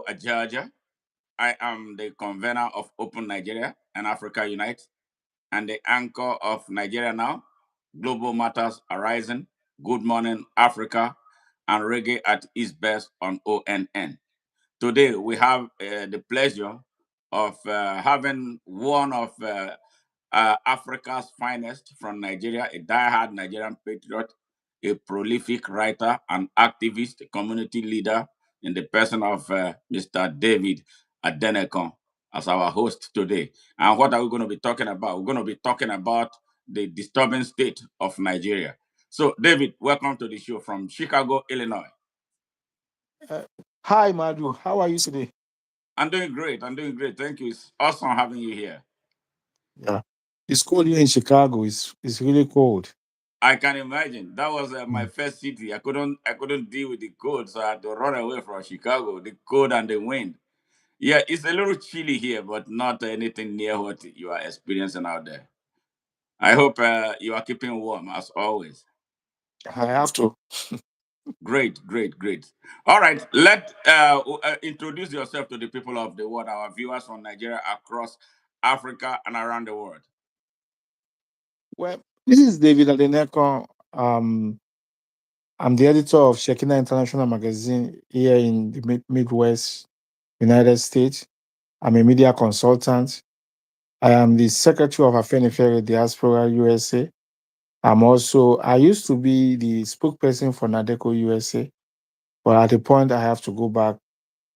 Ajaja. I am the convener of Open Nigeria and Africa Unite and the anchor of Nigeria Now, Global Matters Arising, Good Morning Africa, and Reggae at its best on ONN. Today, we have the pleasure of having one of Africa's finest from Nigeria, a diehard Nigerian patriot, a prolific writer and activist, community leader in the person of Mr. David Adenekan as our host today. And what are we going to be talking about? We're going to be talking about the disturbing state of Nigeria. So, David, welcome to the show from Chicago, Illinois. Uh, Hi, Madu. How are you today? I'm doing great. I'm doing great. Thank you. It's awesome having you here. Yeah. It's cold here in Chicago. It's really cold. I can imagine. That was my Mm. first city. I couldn't deal with the cold, so I had to run away from Chicago. The cold and the wind. Yeah, it's a little chilly here, but not anything near what you are experiencing out there. I hope you are keeping warm as always. I have to. Great, great, great. All right, let introduce yourself to the people of the world, our viewers from Nigeria across Africa and around the world. Well, this is David Adenekan. I'm the editor of Shekina International Magazine here in the Midwest United States. I'm a media consultant. I am the secretary of Afenifere Diaspora USA. I used to be the spokesperson for Nadeco USA, but at the point I have to go back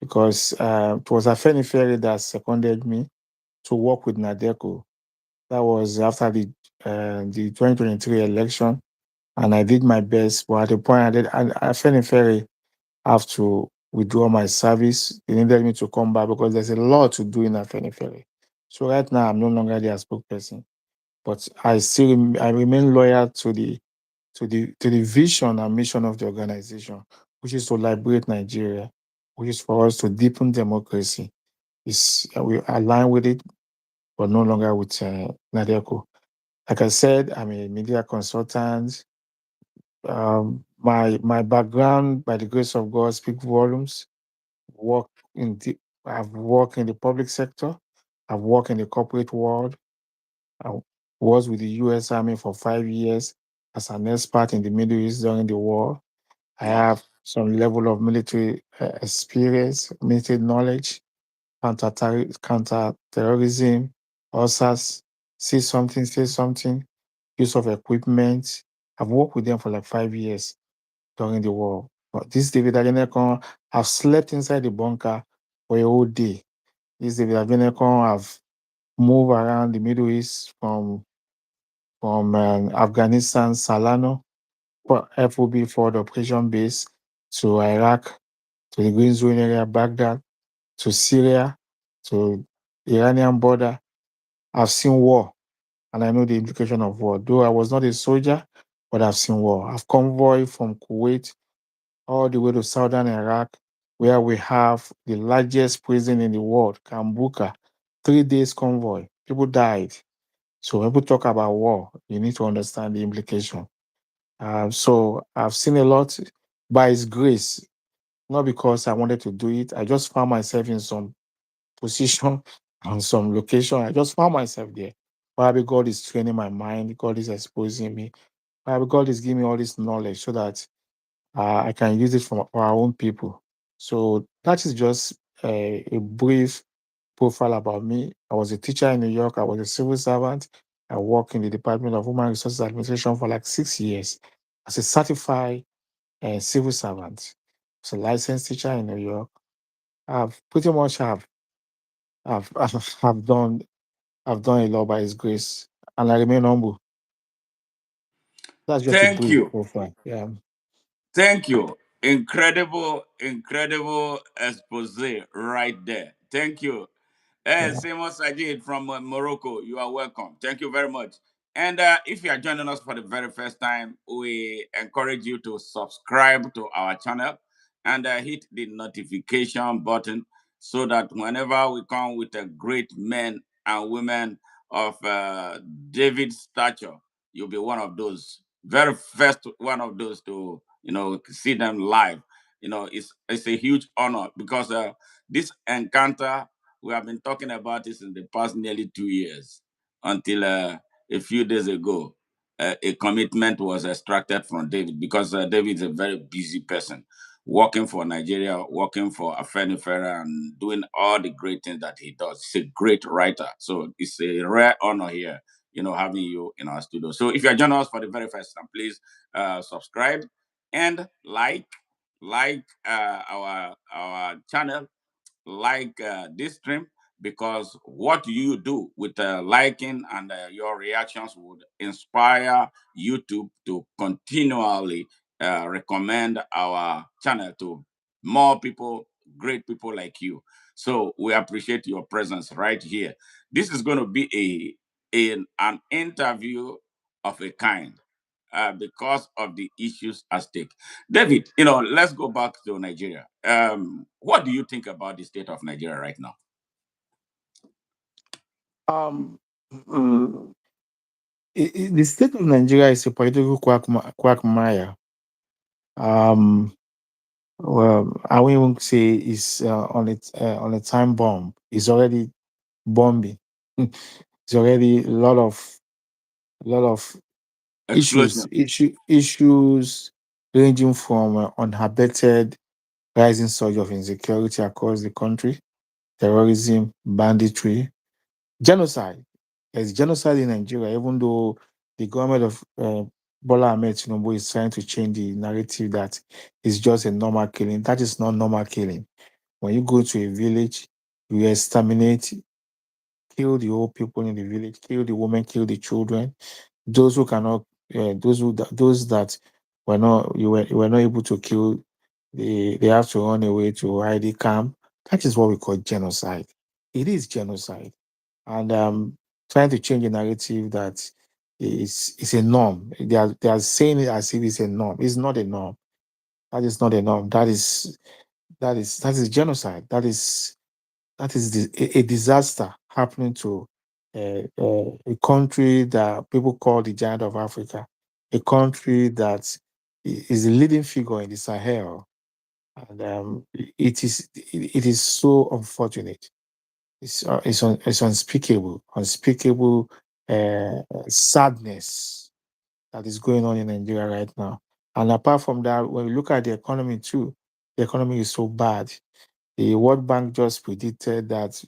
because it was Afenifere that seconded me to work with Nadeco. That was after the 2023 election, and I did my best. But at the point I Afenifere have to withdraw my service. They needed me to come back because there's a lot to do in Afenifere. So right now I'm no longer their spokesperson, but I remain loyal to the vision and mission of the organization, which is to liberate Nigeria, which is for us to deepen democracy. We align with it, but no longer with Nadeco. Like I said, I'm a media consultant. My background, by the grace of God, speaks volumes. Work in the, I've worked in the public sector. I've worked in the corporate world. I was with the U.S. Army for 5 years as an expert in the Middle East during the war. I Wow. have some level of military experience, military knowledge, counter-terrorism, USAS, say something, use of equipment. I've worked with them for like 5 years during the war. But this David Adenekan, I've slept inside the bunker for a whole day. This David Adenekan, I've moved around the Middle East from Afghanistan, Salano, FOB Ford Operation Base, to Iraq, to the Green Zone area, Baghdad, to Syria, to the Iranian border. I've seen war, and I know the implication of war. Though I was not a soldier, but I've seen war. I've convoyed from Kuwait all the way to southern Iraq, where we have the largest prison in the world, Kambuka. 3 days convoy. People died. So when people talk about war, you need to understand the implication. So I've seen a lot by His grace, not because I wanted to do it. I just found myself in some position and some location. I just found myself there. Probably God is training my mind. God is exposing me. Probably God is giving me all this knowledge so that I can use it for our own people. So that is just a brief profile about me. I was a teacher in New York. I was a civil servant. I worked in the Department of Human Resources Administration for like 6 years as a certified civil servant. As a licensed teacher in New York. I've pretty much have done a lot by His grace, and I remain humble. That's just a Thank brief you. profile. Yeah. Thank you. Incredible, incredible expose right there. Thank you. Yeah. Simon Sajid from Morocco, you are welcome. Thank you very much. And if you are joining us for the very first time, we encourage you to subscribe to our channel and hit the notification button so that whenever we come with a great men and women of David's stature, you'll be one of those very first one of those to see them live. It's a huge honor because This encounter, we have been talking about this in the past nearly 2 years until a few days ago, a commitment was extracted from David because David is a very busy person, working for Nigeria, working for Afenifera, and doing all the great things that he does. He's a great writer. So it's a rare honor here, having you in our studio. So if you're joining us for the very first time, please subscribe and like our channel, like this stream, because what you do with liking and your reactions would inspire YouTube to continually recommend our channel to more people, great people like you. So we appreciate your presence right here. This is going to be an interview of a kind, because of the issues at stake. David, let's go back to Nigeria. What do you think about the state of Nigeria right now? Um, mm, the state of Nigeria is a political quagmire. Um, well, I won't even say it's on a time bomb. It's already bombing. It's already a lot of issues, Explosion. issues ranging from unabated rising surge of insecurity across the country, terrorism, banditry, genocide. There's genocide in Nigeria, even though the government of Bola Ahmed Tinubu is trying to change the narrative that it's just a normal killing. That is not normal killing. When you go to a village, you exterminate, kill the old people in the village, kill the women, kill the children. Those who cannot, those that were not able to kill, they have to run away to ID camp. That is what we call genocide. It is genocide, and trying to change the narrative that is a norm. They are saying it as if it's a norm. It's not a norm. That is not a norm. That is genocide. That is a disaster happening to a country that people call the giant of Africa, a country that is the leading figure in the Sahel, and it is so unfortunate. It's unspeakable sadness that is going on in Nigeria right now. And apart from that, when we look at the economy too, the economy is so bad. The World Bank just predicted that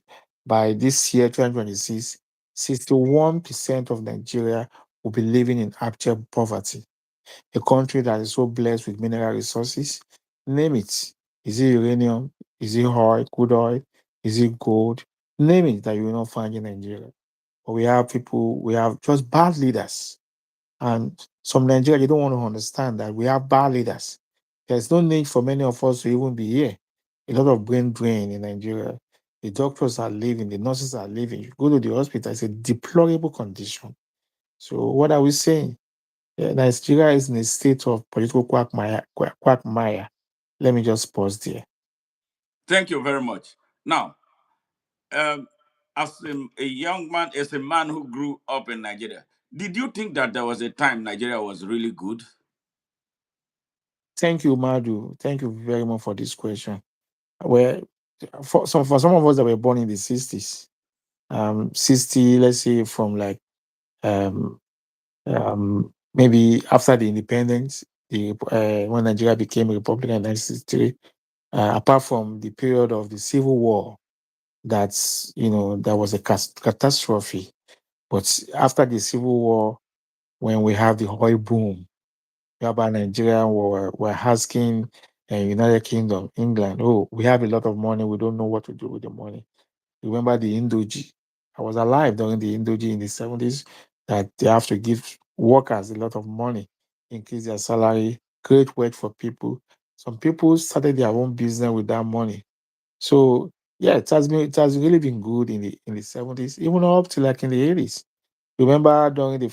by this year, 2026, 61% of Nigeria will be living in abject poverty. A country that is so blessed with mineral resources, name it. Is it uranium? Is it oil, crude oil? Is it gold? Name it that you will not find in Nigeria. But we have just bad leaders. And some Nigeria, they don't want to understand that we have bad leaders. There's no need for many of us to even be here. A lot of brain drain in Nigeria. The doctors are leaving, the nurses are leaving. You go to the hospital, it's a deplorable condition. So what are we saying? Nigeria is in a state of political quagmire. Let me just pause there. Thank you very much. Now, um, as a young man, as a man who grew up in Nigeria, did you think that there was a time Nigeria was really good? Thank you, Madu. Thank you very much for this question. Well, for some of us that were born in the 60s, 60, let's say from like um, maybe after the independence, when Nigeria became a republic in 1963, apart from the period of the civil war, that was a catastrophe. But after the civil war, when we have the oil boom, whereby Nigeria were asking United Kingdom, England, oh, we have a lot of money, we don't know what to do with the money. Remember the Indoji? I was alive during the Indoji in the 70s, that they have to give workers a lot of money, increase their salary, create work for people. Some people started their own business with that money. So yeah, it has really been good in the 70s, even up to like in the 80s. Remember during the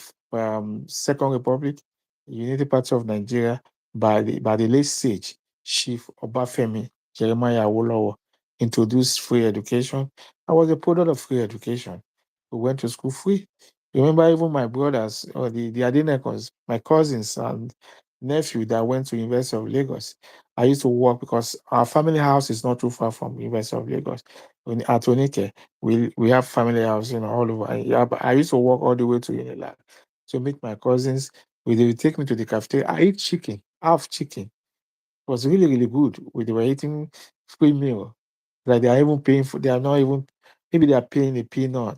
Second Republic, the Unity Party of Nigeria, by the late stage, Chief Obafemi Jeremiah Awolowo introduced free education. I was a product of free education. We went to school free. Remember, even my brothers or the Adenekans, my cousins, and nephew that went to University of Lagos. I used to work because our family house is not too far from University of Lagos. At Onike, we have family house, all over. Yeah, but I used to walk all the way to Unilag to meet my cousins. They would take me to the cafeteria. I eat chicken, half chicken. It was really, really good. They were eating free meal. Like they are even paying for, they are not even, maybe they are paying a peanut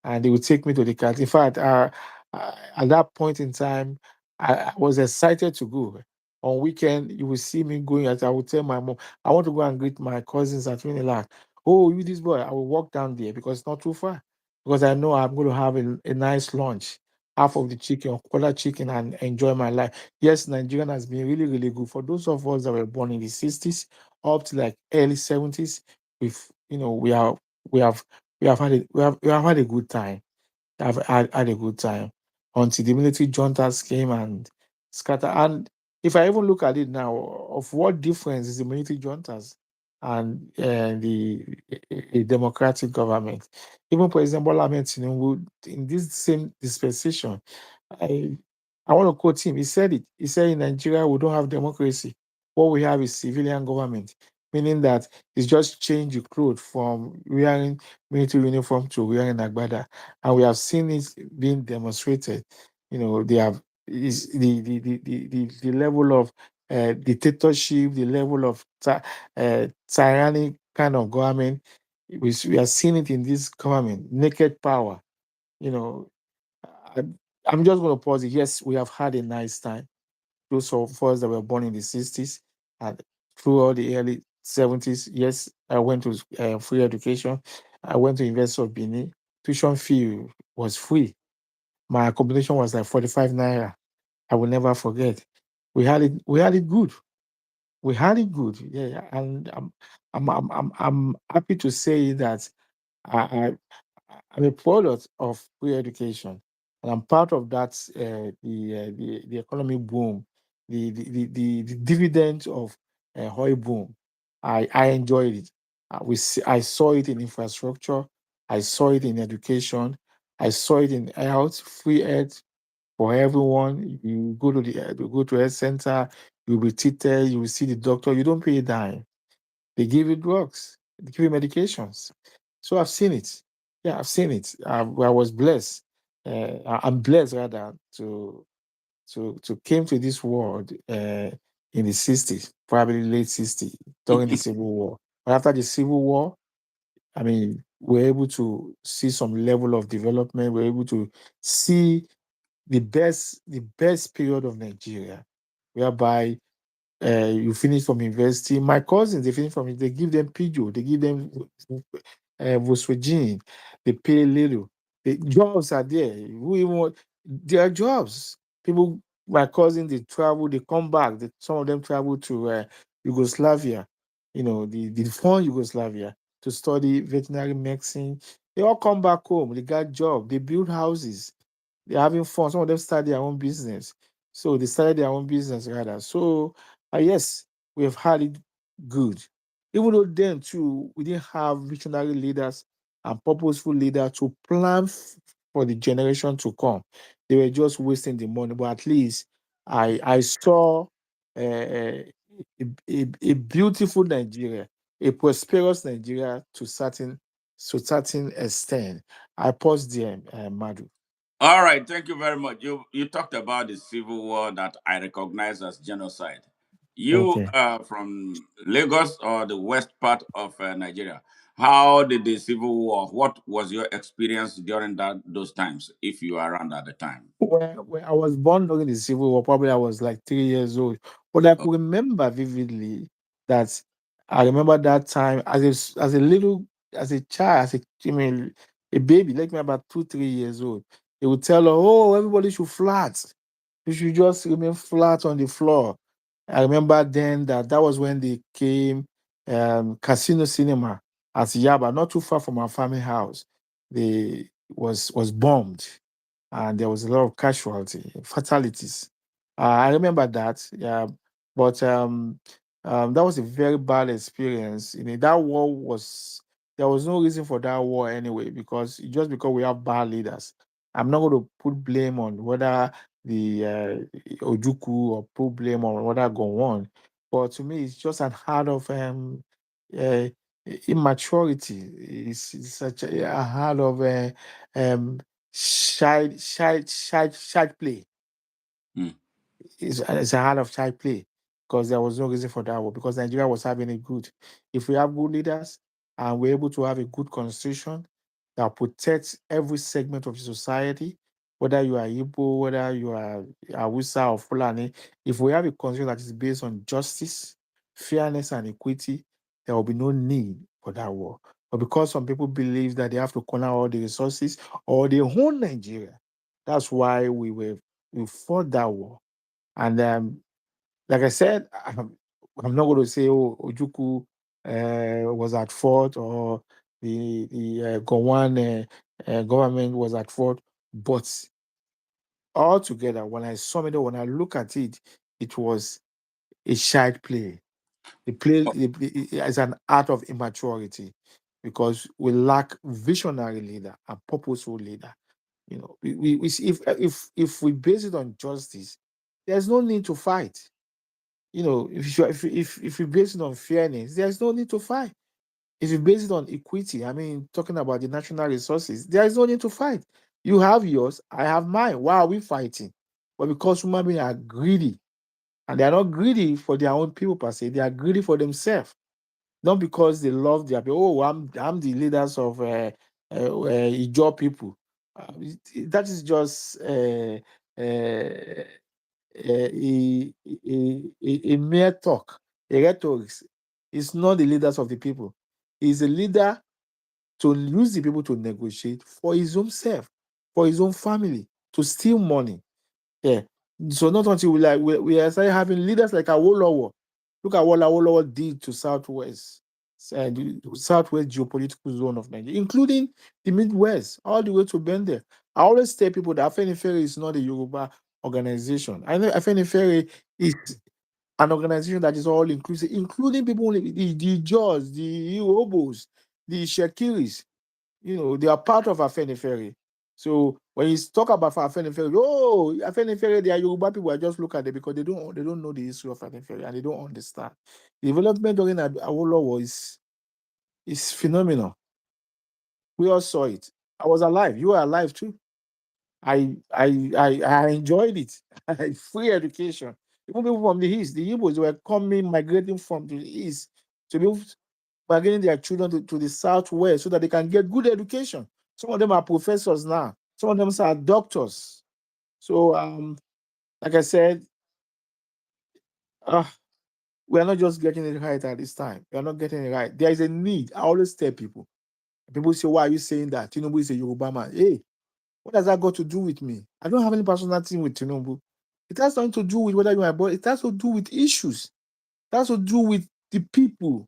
and they would take me to the cat. In fact, at that point in time, I was excited to go. On weekend, you will see me going. As I would tell my mom, I want to go and greet my cousins at Unilag. Oh, you this boy, I will walk down there because it's not too far. Because I know I'm going to have a nice lunch, half of the chicken or quarter chicken, and enjoy my life. Yes, Nigerian has been really, really good for those of us that were born in the 60s up to like early 70s. We've, we have we have had a good time. Had a good time until the military juntas came and scatter. And if I even look at it now, of what difference is the military juntas and a democratic government? Even President Bola Ahmed Tinubu in this same dispensation, I I want to quote him. He said it. He said in Nigeria we don't have democracy. What we have is civilian government, meaning that it's just change the clothes from wearing military uniform to wearing agbada, and we have seen it being demonstrated. They have is the level of dictatorship, the level of tyrannic kind of government. We are seeing it in this government, naked power. You know, I, I'm just going to pause it. Yes, we have had a nice time. Those of us that were born in the 60s and throughout the early 70s, yes, I went to free education. I went to University of Benin. Tuition fee was free. My accommodation was like 45 naira. I will never forget. We had it good. We had it good. Yeah, yeah. And I'm happy to say that I, I'm a product of free education, and I'm part of that. The economic boom, the dividend of oil boom. I enjoyed it. I saw it in infrastructure. I saw it in education. I saw it in health, free health for everyone. You go to health center. You'll be treated. You will see the doctor. You don't pay a dime. They give you drugs. They give you medications. So I've seen it. Yeah, I've seen it. I was blessed. I'm blessed rather to came to this world in the 60s, probably late 60s, during the Civil War. But after the Civil War, I mean, we're able to see some level of development. We're able to see the best period of Nigeria, whereby you finish from university. My cousins, they finish from it, they give them Pijo, they give them Volkswagen, they pay little. The jobs are there. Who even there are jobs. People, my cousins, they travel, they come back. Some of them travel to Yugoslavia, the former Yugoslavia, to study veterinary medicine. They all come back home. They got job. They build houses. They're having fun. Some of them start their own business. So they started their own business rather. So yes, we have had it good. Even though then too, we didn't have visionary leaders and purposeful leaders to plan for the generation to come. They were just wasting the money. But at least I saw a beautiful Nigeria, a prosperous Nigeria to certain extent. I pause there, Madu. All right, thank you very much. You talked about the civil war that I recognize as genocide. You Okay. are from Lagos or the west part of Nigeria. How did the civil war? What was your experience during those times, if you are around at the time? When I was born during the Civil War, probably I was like 3 years old. But I could remember vividly that I remember that time as a little, as a child, I mean, a baby, like me about 2, 3 years old. They would tell her, "Oh, everybody should flat. You should just remain flat on the floor." I remember then that was when they came Casino Cinema at Yaba, not too far from our family house. They was bombed and there was a lot of casualty, fatalities. I remember that, yeah, but that was a very bad experience. That war there was no reason for that war anyway, because just because we have bad leaders, I'm not going to put blame on whether Ojuku or problem or what that go on. But to me, it's just an heart of uh, immaturity. It's such a heart of child play. Mm. It's a hard of child play because there was no reason for that war because Nigeria was having it good. If we have good leaders and we're able to have a good constitution that protects every segment of the society, whether you are Igbo, whether you are Hausa or Fulani, if we have a constitution that is based on justice, fairness, and equity, there will be no need for that war. But because some people believe that they have to corner all the resources or they own Nigeria, that's why we fought that war. And like I said, I'm not going to say, oh, Ojuku was at fault or the Gowon government was at fault. But altogether, when I sum it up, when I look at it, it was a child play. The play Oh, is an art of immaturity because we lack visionary leader and purposeful leader. You know, if we base it on justice, there's no need to fight. You know, if you base it on fairness, there's no need to fight. If you base it on equity, I mean, talking about the national resources, there is no need to fight. You have yours, I have mine. Why are we fighting? But because human beings are greedy, and they are not greedy for their own people per se, they are greedy for themselves. Not because they love their people. Oh, I'm the leaders of Ijaw people. That is just a mere talk, a rhetoric. It's not the leaders of the people. He's a leader to use the people to negotiate for his own self, for his own family, to steal money. Yeah. So not until we are starting having leaders like Awolowo. Look at what Awolowo did to Southwest, the Southwest geopolitical zone of Nigeria, including the Midwest, all the way to Bende. I always tell people that Afenifere is not a Yoruba organization. I know Afenifere is an organization that is all inclusive, including people, the Jaws, the Igbos, the Shekiris. You know, they are part of Afenifere. So when you talk about Afenifere, oh, Afenifere, they are Yoruba people. I just look at them because they don't know the history of Afenifere and they don't understand. The development during Awolowo is phenomenal. We all saw it. I was alive. You were alive too. I enjoyed it. Free education. Even people from the east, the Igbos were coming, migrating from the east to be migrating their children to the southwest so that they can get good education. Some of them are professors now. Some of them are doctors. So, like I said, uh, we are not just getting it right at this time. We are not getting it right. There is a need. I always tell people. People say, "Why are you saying that? Tinubu is a Yoruba man." Hey, what does that got to do with me? I don't have any personal thing with Tinubu. It has nothing to do with whether you are born. It has to do with issues. It has to do with the people.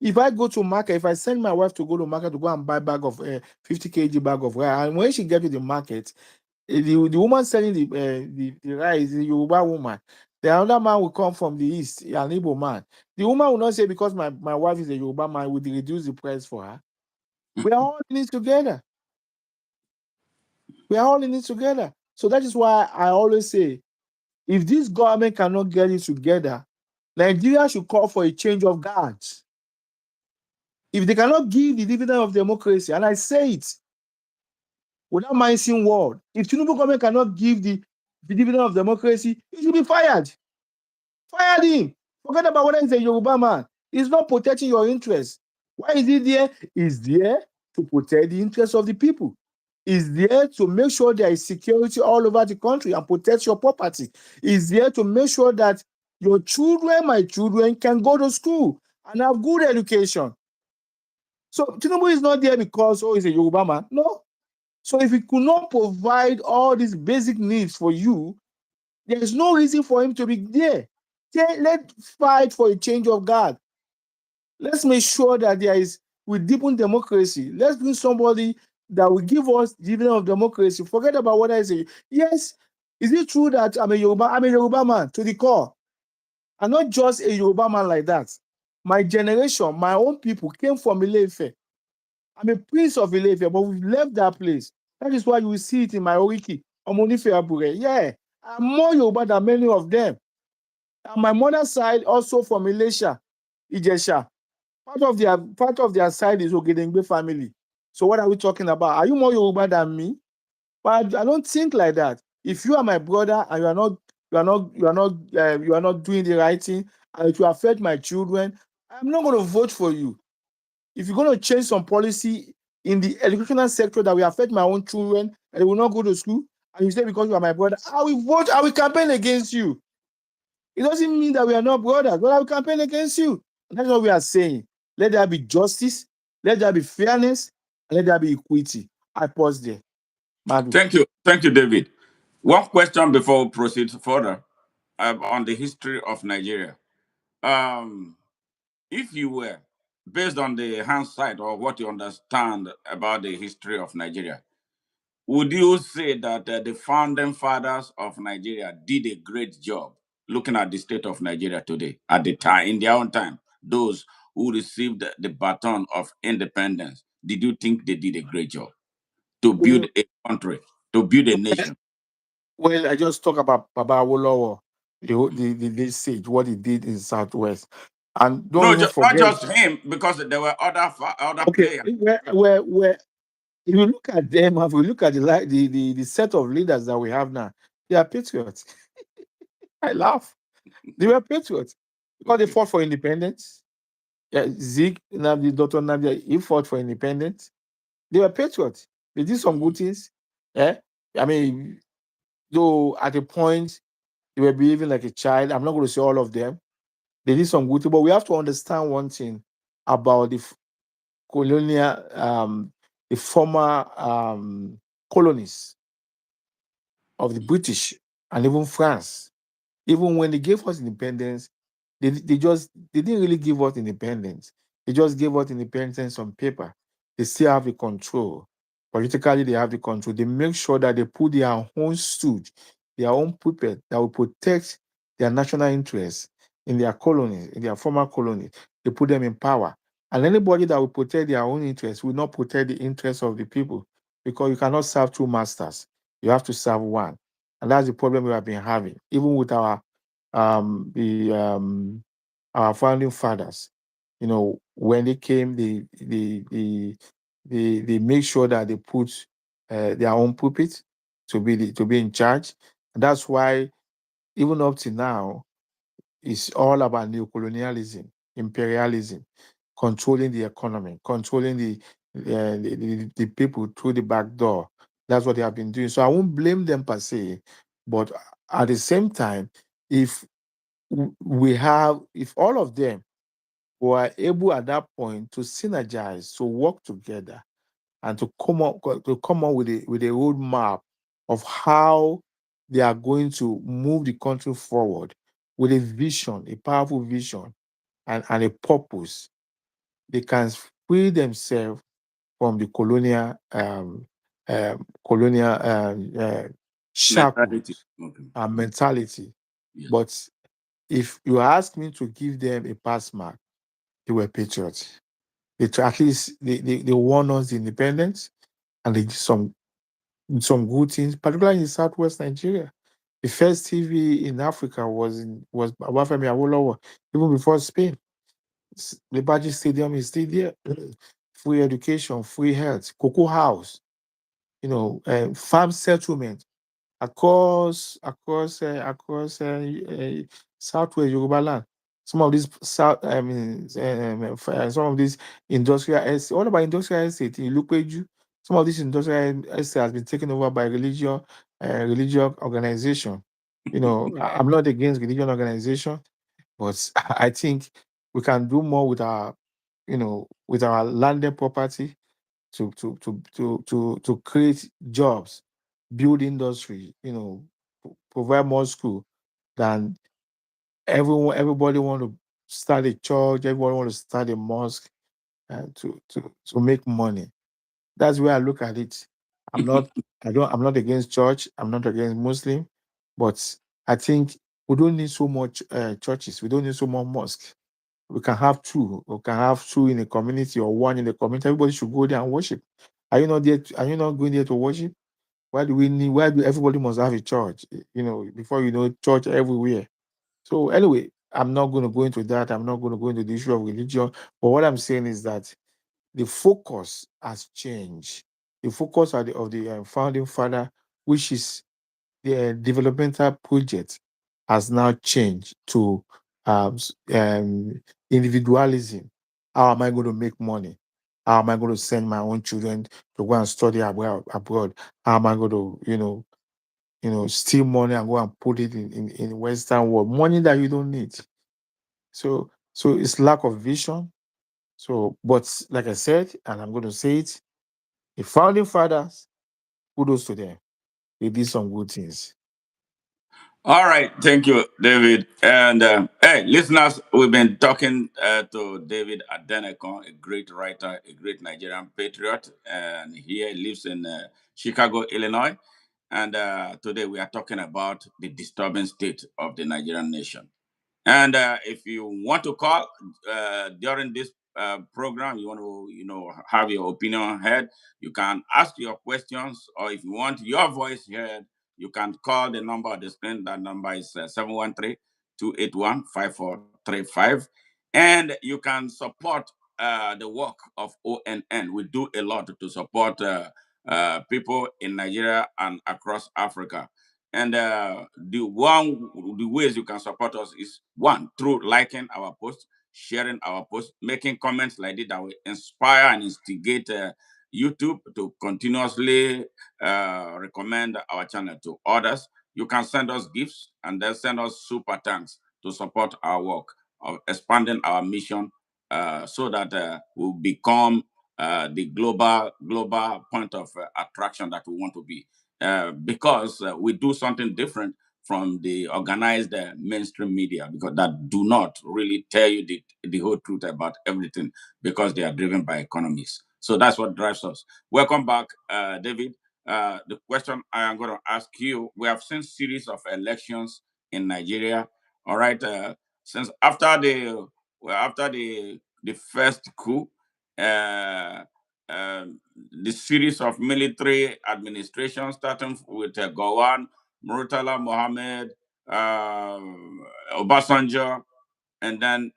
If I go to market, if I send my wife to go to market to go and buy bag of 50 kg bag of rice, and when she get to the market, the woman selling the rice is a Yoruba woman. The other man will come from the east, an Igbo man. The woman will not say because my wife is a Yoruba man, will reduce the price for her. We are all in it together. We are all in it together. So that is why I always say, if this government cannot get it together, Nigeria should call for a change of guards. If they cannot give the dividend of democracy, and I say it without minding word, if Tinubu government cannot give the dividend of democracy, he should be fired. Fire him. Forget about whether he's a Yoruba man. He's not protecting your interests. Why is he there? He's there to protect the interests of the people. He's there to make sure there is security all over the country and protect your property. He's there to make sure that your children, my children, can go to school and have good education. So Tinubu is not there because, oh, he's a Yoruba man. No. So if he could not provide all these basic needs for you, there is no reason for him to be there. Let's fight for a change of guard. Let's make sure that we deepen democracy. Let's bring somebody that will give us dividend of democracy. Forget about what I say. Yes, is it true that I'm a Yoruba man to the core? I'm not just a Yoruba man like that. My generation, my own people came from Ile-Ife. I'm a prince of Ile-Ife, but we've left that place. That is why you will see it in my oriki. Omonife Abure. Yeah, I'm more Yoruba than many of them. And my mother's side also from Ilesha, Ijesha. Part of their side is Ogedengbe family. So what are we talking about? Are you more Yoruba than me? But I don't think like that. If you are my brother and you are not doing the right thing, and it will affect my children, I'm not going to vote for you. If you're going to change some policy in the educational sector that will affect my own children and they will not go to school, and you say because you are my brother, I will vote, I will campaign against you. It doesn't mean that we are not brothers, but I will campaign against you. And that's what we are saying. Let there be justice, let there be fairness, and let there be equity. I pause there. Madu. Thank you, David. One question before we proceed further on the history of Nigeria. Um, if you were, based on the hindsight or what you understand about the history of Nigeria, would you say that the founding fathers of Nigeria did a great job looking at the state of Nigeria today, at the time, in their own time? Those who received the baton of independence, did you think they did a great job to build Well, a country, to build a nation? well, I just talk about Baba Awolowo, the sage, what he did in Southwest. And don't No, even not forget, just him, because there were other okay, players. where if you look at them, if you look at the set of leaders that we have now, they are patriots. I laugh. They were patriots because they Okay. fought for independence. Yeah, Zeke, Nabdi, Dr. Nabdi, he fought for independence. They were patriots. They did some good Mhm. things. Yeah. I mean, though at a point they were behaving like a child. I'm not going to say all of them. They did some good things, but we have to understand one thing about colonial, the former colonies of the British and even France. Even when they gave us independence, they didn't really give us independence. They just gave us independence on paper. They still have the control. Politically, they have the control. They make sure that they put their own stooge, their own puppet that will protect their national interests in their colonies, in their former colonies. They put them in power. And anybody that will protect their own interests will not protect the interests of the people because you cannot serve two masters. You have to serve one. And that's the problem we have been having, even with the our founding fathers. When they came, they make sure that they put their own puppet to be in charge. And that's why even up to now, it's all about neocolonialism, imperialism, controlling the economy, controlling the people through the back door. That's what they have been doing. So I won't blame them per se, but at the same time, if if all of them were able at that point to synergize, to work together, and to come up with a roadmap of how they are going to move the country forward with a vision, a powerful vision, and a purpose, they can free themselves from the colonial Mentality. shackles Okay. and mentality. Yes. But if you ask me to give them a pass mark, they were patriots. At least they won us the independence and they did some good things, particularly in Southwest Nigeria. The first TV in Africa was Obafemi Awolowo, even before Spain. The Baji Stadium is still there. Free education, free health, cocoa house, farm settlement across Southwest Yoruba land. Some of these some of these industrial estates. What about industrial estate in Ilupeju? Some of these industrial estates has been taken over by religious organization. I'm not against religion organization, but I think we can do more with our landed property to create jobs, build industry, provide more school than everybody want to start a church, everybody want to start a mosque to make money. That's where I look at it. I'm not against church, I'm not against Muslim, but I think we don't need so much churches, we don't need so much mosque. We can have two. We can have two in a community or one in the community. Everybody should go there and worship. Are you not going there to worship? Why do we need? Why do everybody must have a church? Before you know, church everywhere. So anyway, I'm not going to go into that. I'm not going to go into the issue of religion. But what I'm saying is that the focus has changed. The focus of the founding father, which is the developmental project, has now changed to individualism. How am I going to make money? How am I going to send my own children to go and study abroad? How am I going to, steal money and go and put it in Western world? Money that you don't need. So it's lack of vision. So, but like I said, and I'm going to say it, the founding fathers, kudos to them. They did some good things. All right, thank you, David. And hey, listeners, we've been talking to David Adenekan, a great writer, a great Nigerian patriot, and he lives in Chicago, Illinois. And today we are talking about the disturbing state of the Nigerian nation. And if you want to call during this program, you want to, have your opinion heard, you can ask your questions, or if you want your voice heard, you can call the number on the screen. That number is 713 And you can support the work of ONN. We do a lot to support people in Nigeria and across Africa. And the ways you can support us is one, through liking our posts, sharing our posts, making comments like this that will inspire and instigate YouTube to continuously recommend our channel to others. You can send us gifts and then send us super thanks to support our work of expanding our mission, so that we'll become the global point of attraction that we want to be, because we do something different from the organized mainstream media, because that do not really tell you the whole truth about everything, because they are driven by economics. So that's what drives us. Welcome back, David. The question I am going to ask you: we have seen series of elections in Nigeria. All right, since after the first coup, uh, the series of military administration, starting with Gowon, Murtala Mohammed, Obasanjo, and then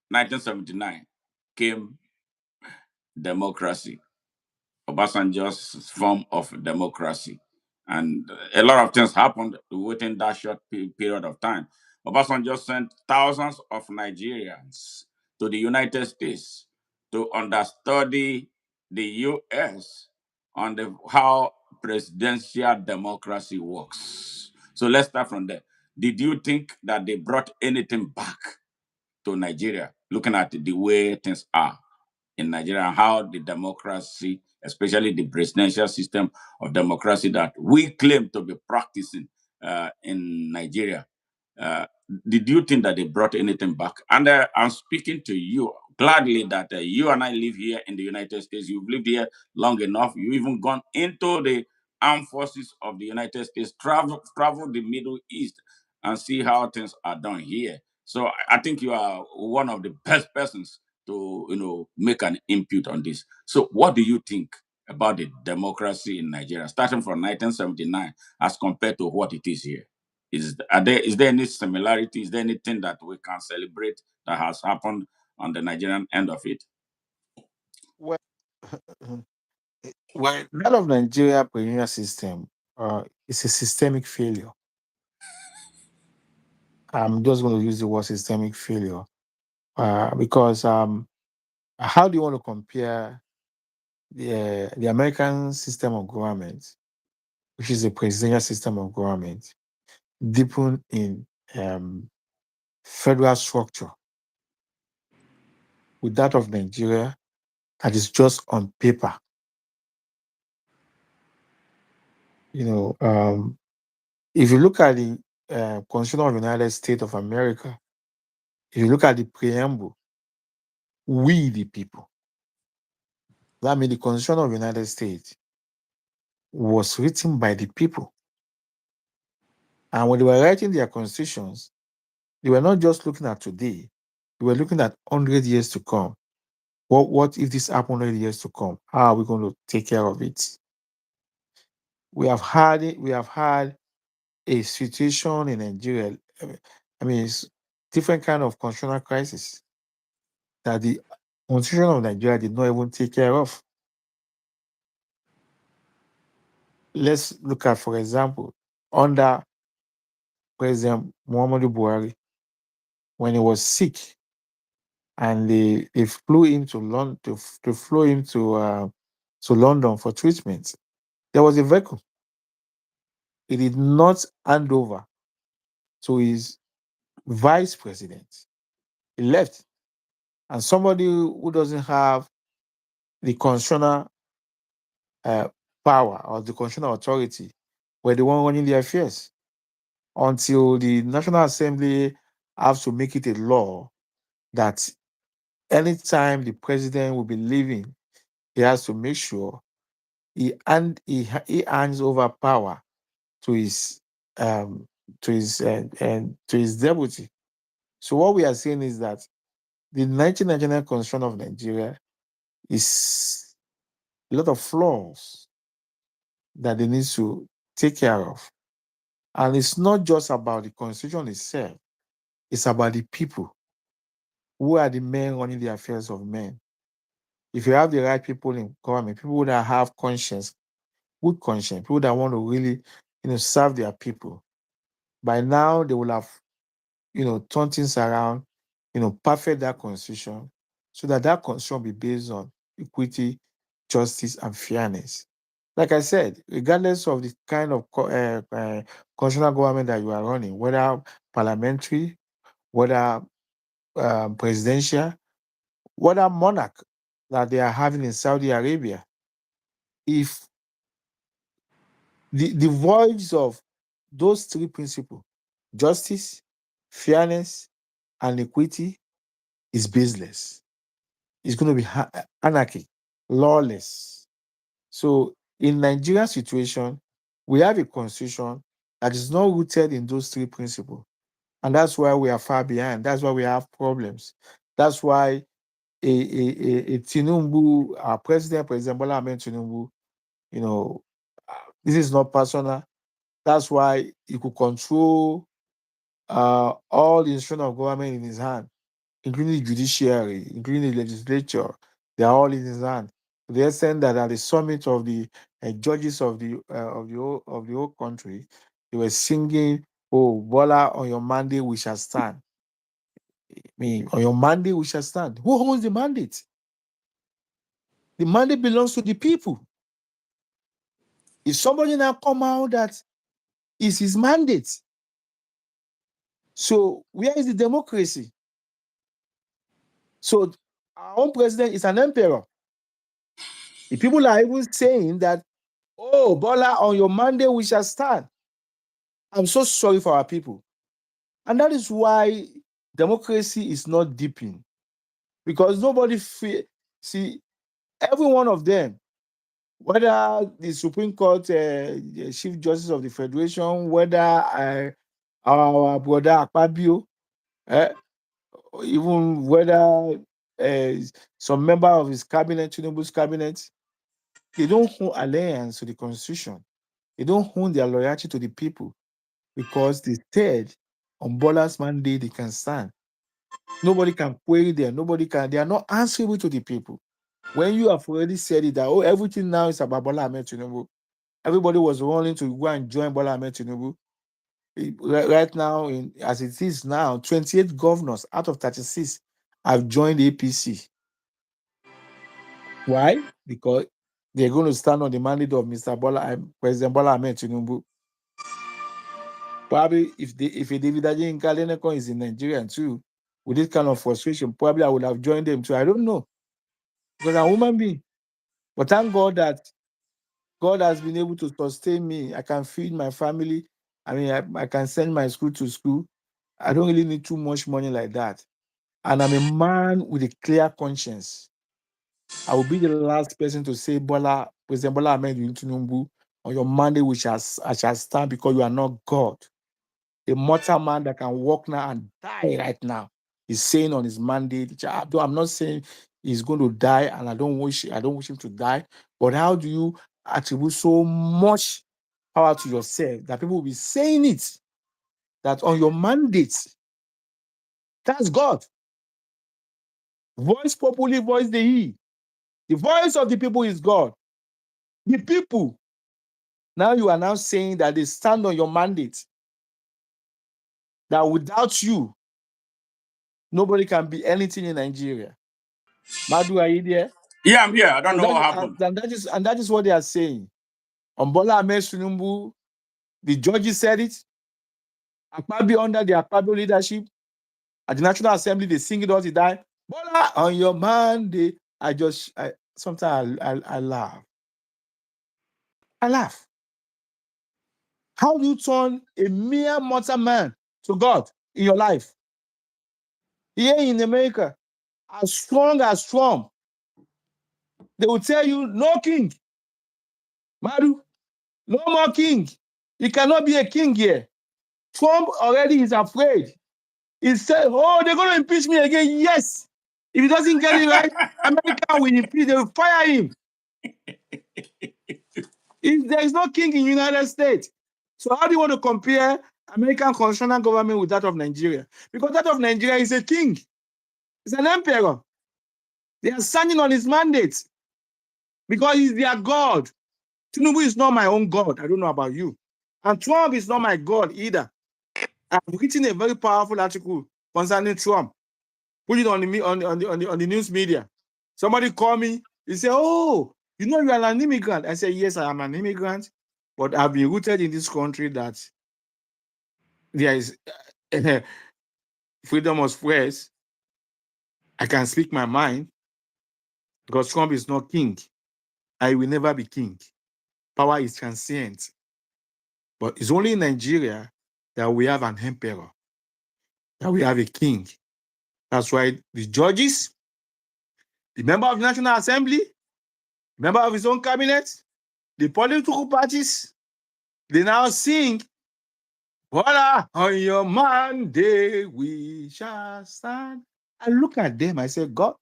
1979 came democracy. Obasanjo's form of democracy. And a lot of things happened within that short period of time. Obasanjo sent thousands of Nigerians to the United States to understudy the US on how presidential democracy works. So let's start from there. Did you think that they brought anything back to Nigeria, looking at the way things are in Nigeria and how the democracy, especially the presidential system of democracy that we claim to be practicing in Nigeria, uh, did you think that they brought anything back? And I'm speaking to you gladly that you and I live here in the United States. You've lived here long enough. You've even gone into the armed forces of the United States, travel the Middle East, and see how things are done here. So I think you are one of the best persons to make an input on this. So what do you think about the democracy in Nigeria, starting from 1979 as compared to what it is here? Is there any similarity? Is there anything that we can celebrate that has happened on the Nigerian end of it? Well, that of Nigeria penal system is a systemic failure. I'm just going to use the word systemic failure because how do you want to compare the American system of government, which is a presidential system of government, deepened in um, federal structure, with that of Nigeria that is just on paper? You know, if you look at the Constitution of the United States of America, if you look at the preamble, we the people, that means the Constitution of the United States was written by the people. And when they were writing their constitutions, they were not just looking at today, they were looking at 100 years to come. What if this happened 100 years to come? How are we going to take care of it? we have had a situation in Nigeria. It's different kind of constitutional crisis that the constitution of Nigeria did not even take care of. Let's look at, for example, under President Muhammadu Buhari, when he was sick and they flew him to London to flew him to London for treatment. There was a vehicle. He did not hand over to his vice president. He left. And somebody who doesn't have the constitutional uh, power or the constitutional authority were the one running the affairs until the National Assembly has to make it a law that anytime the president will be leaving, he has to make sure he hands over power to his um, to his deputy. So what we are saying is that the 1999 Constitution of Nigeria is a lot of flaws that they need to take care of. And it's not just about the constitution itself, it's about the people who are the men running the affairs of men. If you have the right people in government, people that have conscience, good conscience, people that want to really, serve their people, by now they will have, turn things around, perfect that constitution so that that constitution be based on equity, justice, and fairness. Like I said, regardless of the kind of constitutional government that you are running, whether parliamentary, whether presidential, whether monarch that they are having in Saudi Arabia, if the voice of those three principles, justice, fairness, and equity, is baseless, it's going to be anarchy, lawless. So in Nigeria's situation, we have a constitution that is not rooted in those three principles. And that's why we are far behind. That's why we have problems. That's why a Tinubu, our President Bola Ahmed Tinubu, you know, this is not personal. That's why he could control all the instrument of government in his hand, including the judiciary, including the legislature. They are all in his hand. To the extent that at the summit of the judges of the whole country, they were singing, "Oh, Bola, on your mandate we shall stand." I mean, on your mandate we shall stand. Who owns the mandate? The mandate belongs to the people. If somebody now come out that is his mandate, so where is the democracy? So our own president is an emperor. The people are even saying that, "Oh, Bola, on your mandate we shall stand." I'm so sorry for our people. And that is why democracy is not deepening. Because nobody see, every one of them, whether the Supreme Court Chief Justice of the Federation, whether our brother Akpabio, eh, even whether uh, some member of his cabinet, Tinubu's cabinet, they don't own alliance to the Constitution. They don't own their loyalty to the people because they said on Bola's mandate they can stand. Nobody can query them. They are not answerable to the people. When you have already said it that, oh, everything now is about Bola Ahmed Tinubu, everybody was wanting to go and join Bola Ahmed Tinubu. Right now, as it is now, 28 governors out of 36 have joined the APC. Why? Because they're going to stand on the mandate of President Bola Ahmed Tinubu. Probably if a David Adeyinka Adenekan is in Nigeria too, with this kind of frustration, probably I would have joined them too. I don't know. Because I'm a human being. But thank God that God has been able to sustain me. I can feed my family. I mean, I can send my school to school. I don't really need too much money like that. And I'm a man with a clear conscience. I will be the last person to say, President Bola Ahmed Tinubu, on your mandate, I shall stand because you are not God. A mortal man that can walk now and die right now is saying on his mandate, I'm not saying he's going to die, and I don't wish him to die. But how do you attribute so much power to yourself, that people will be saying it, that on your mandate, that's God. Voice populi, voice Dei. The voice of the people is God. The people, now you are now saying that they stand on your mandate, that without you, nobody can be anything in Nigeria. Madu, are you there? Yeah, I'm here. I don't And know that, what happened. and that is what they are saying. On Bola Ahmed Tinubu, the judges said it. Akpabio, under the Akpabio leadership, at the National Assembly, they sing it all the time. Bola, on your mandate. Sometimes I laugh. I laugh. How do you turn a mere mortal man to God in your life? Here in America, as strong as Trump, they will tell you, no king. Madu, no more king. You cannot be a king here. Trump already is afraid. He said, oh, they're going to impeach me again. Yes. If he doesn't get it right, America will impeach, they will fire him. If there is no king in the United States. So how do you want to compare American constitutional government with that of Nigeria? Because that of Nigeria is a king. It's an emperor. They are standing on his mandate because he's their God. Tinubu is not my own God. I don't know about you. And Trump is not my God either. I've written a very powerful article concerning Trump. Put it on the news media. Somebody called me. He said, oh, you know you are an immigrant. I said, yes, I am an immigrant. But I've been rooted in this country that there is freedom of press. I can speak my mind because Trump is not king. I will never be king. Power is transient. But it's only in Nigeria that we have an emperor, that we have a king. That's why the judges, the member of the National Assembly, member of his own cabinet, the political parties, they now sing, voila, on your Monday we shall stand. I look at them, I say, God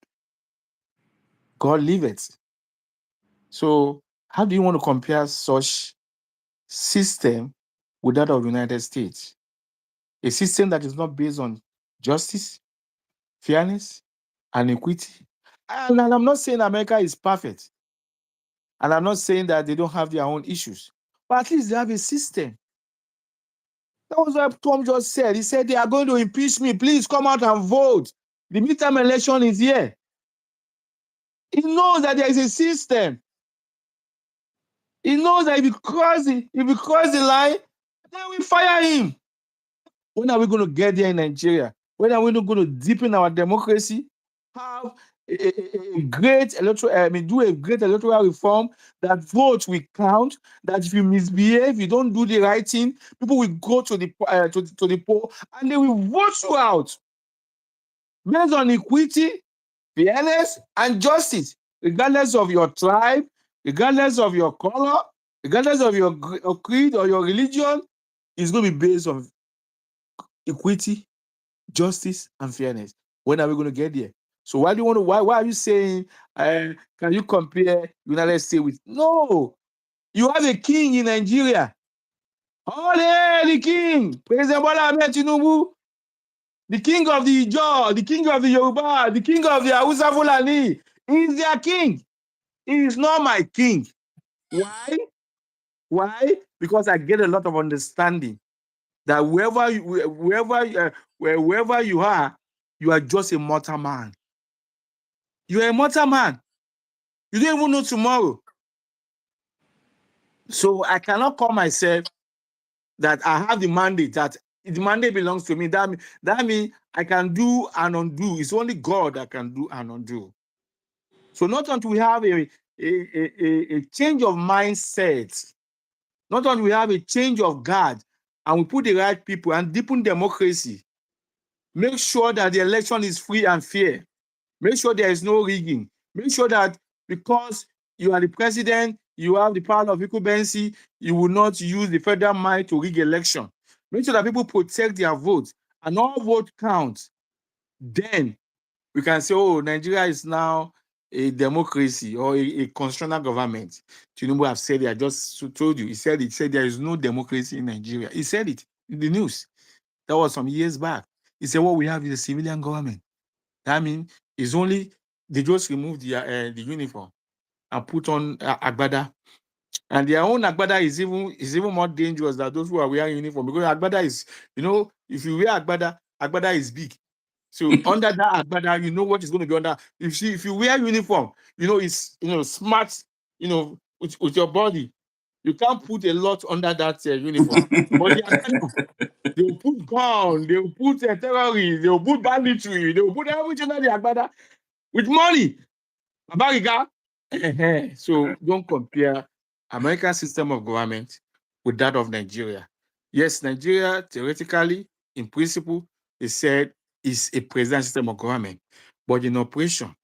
leave it. So how do you want to compare such system with that of the United States? A system that is not based on justice, fairness, and equity. And I'm not saying America is perfect. And I'm not saying that they don't have their own issues. But at least they have a system. That was what Tom just said. He said they are going to impeach me. Please come out and vote. The midterm election is here. He knows that there is a system. He knows that if he cross the line, then we fire him. When are we going to get there in Nigeria? When are we not going to deepen our democracy? Have a great electoral, do a great electoral reform that votes will count. That if you misbehave, you don't do the right thing, people will go to the poll and they will vote you out based on equity, fairness, and justice, regardless of your tribe, regardless of your color, regardless of your creed or your religion. It's going to be based on equity, justice, and fairness. When are we going to get there? So why are you saying, can you compare United States with? No, you have a king in Nigeria. Oh, the king, President Bola Ahmed Tinubu, the king of the Ijaw, the king of the Yoruba, the king of the Hausa Fulani. He is their king. He is not my king. Why? Why? Because I get a lot of understanding that wherever you are just a mortal man. You are a mortal man. You don't even know tomorrow. So I cannot call myself that I have the mandate, that the mandate belongs to me. That means I can do and undo. It's only God that can do and undo. So not until we have a change of mindset, not until we have a change of guard, and we put the right people and deepen democracy, make sure that the election is free and fair, make sure there is no rigging, make sure that because you are the president, you have the power of incumbency, you will not use the federal might to rig election. Make sure that people protect their votes and all vote counts. Then we can say, oh, Nigeria is now a democracy or a constitutional government. Tinubu have said it. I just told you. He said there is no democracy in Nigeria. He said it in the news. That was some years back. He said what we have is a civilian government. That means it's only they just remove the uniform and put on agbada. And their own agbada is even more dangerous than those who are wearing uniform, because agbada is, if you wear agbada is big. So under that agbada, you know what is going to be under. If you wear uniform, it's smart, with your body. You can't put a lot under that uniform. But the agbada, they will put gun, they will put terrorists, they will put banditry, they will put everything under the agbada with money. Babariga. So don't compare American system of government with that of Nigeria. Yes, Nigeria, theoretically, in principle, they said is a presidential system of government. But in operation,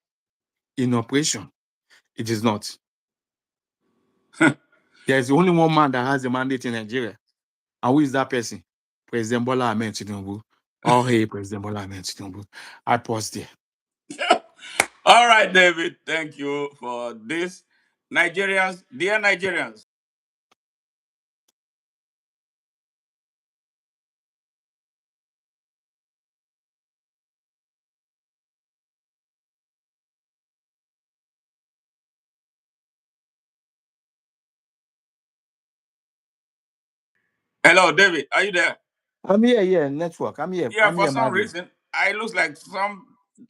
it is not. There is only one man that has a mandate in Nigeria. And who is that person? President Bola Ahmed Tinubu. Oh, hey, President Bola Ahmed Tinubu. I pause there. All right, David. Thank you for this. Nigerians, dear Nigerians. Hello, David. Are you there? I'm here, yeah, network. I'm here. Yeah, I'm for here, some Madu. reason, it looks like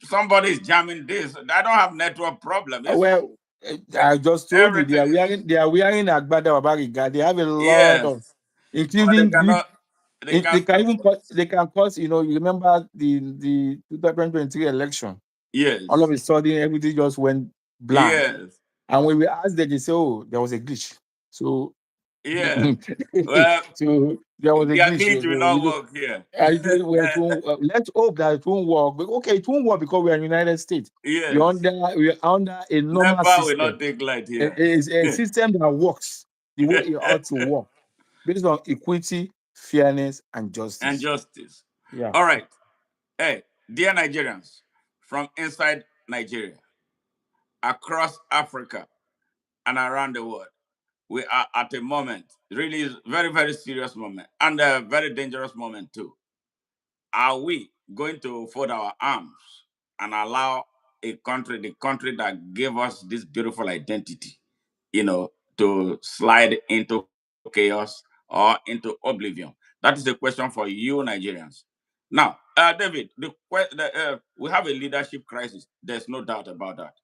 somebody is jamming this. I don't have network problem. It's Well, I just told you they everything are is wearing Agbada Babariga. They have a lot of, yes, but they including big. cannot. They They can can still even they can cause. You remember the 2023 election. All of yes, a sudden, everything just went blank. yes, And when we asked them, they say, "Oh, there was a glitch." So, yes. Well, so there was a their glitch. glitch will not work here. Let's hope that it won't work. But okay, it won't work because we are in the United States. Yes, We're under a normal NEPA will system. not take light here. It's a system that works the way it ought to work, based on equity, fairness, and And justice. justice. Yeah. All right. Hey, dear Nigerians, from inside Nigeria, across Africa, and around the world, we are at a moment, really very, very serious moment, and a very dangerous moment too. Are we going to fold our arms and allow the country that gave us this beautiful identity, to slide into chaos or into oblivion? That is the question for you Nigerians. Now, David, we have a leadership crisis. There's no doubt about that.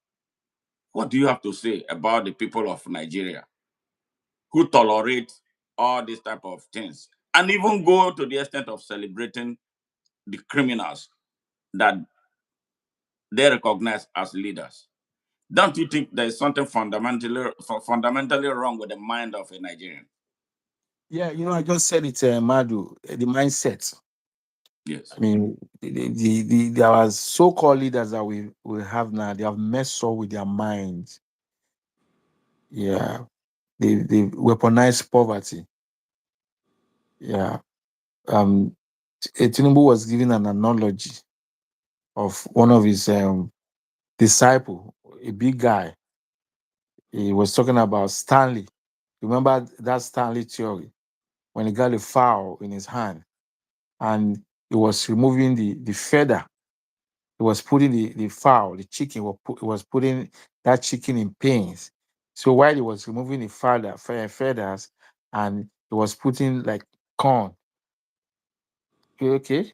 What do you have to say about the people of Nigeria who tolerate all these type of things and even go to the extent of celebrating the criminals that they recognize as leaders? Don't you think there is something fundamentally wrong with the mind of a Nigerian? Yeah, I just said it, Madu, the mindset. Yes. I mean, there are so-called leaders that we have now. They have messed up with their minds. Yeah, they weaponize poverty. Yeah. Tinubu was giving an analogy of one of his disciple, a big guy. He was talking about Stanley. Remember that Stanley theory when he got a fowl in his hand and he was removing the feather. He was putting the fowl, the chicken, he was putting that chicken in pains. So while he was removing the feathers, and he was putting like corn, okay,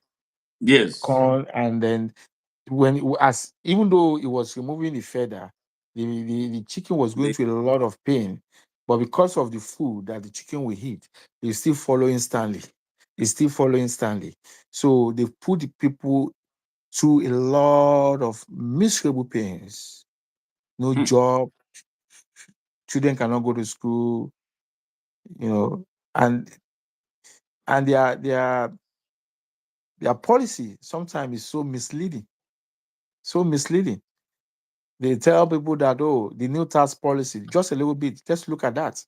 Yes. corn, and then as even though he was removing the feather, the chicken was going The- through a lot of pain, but because of the food that the chicken will eat, he's still following Stanley. He's still following Stanley. So they put the people through a lot of miserable pains. No Hmm. job, children cannot go to school, you know, and their policy sometimes is so misleading. So misleading. They tell people that, oh, the new tax policy, just a little bit, just look at that.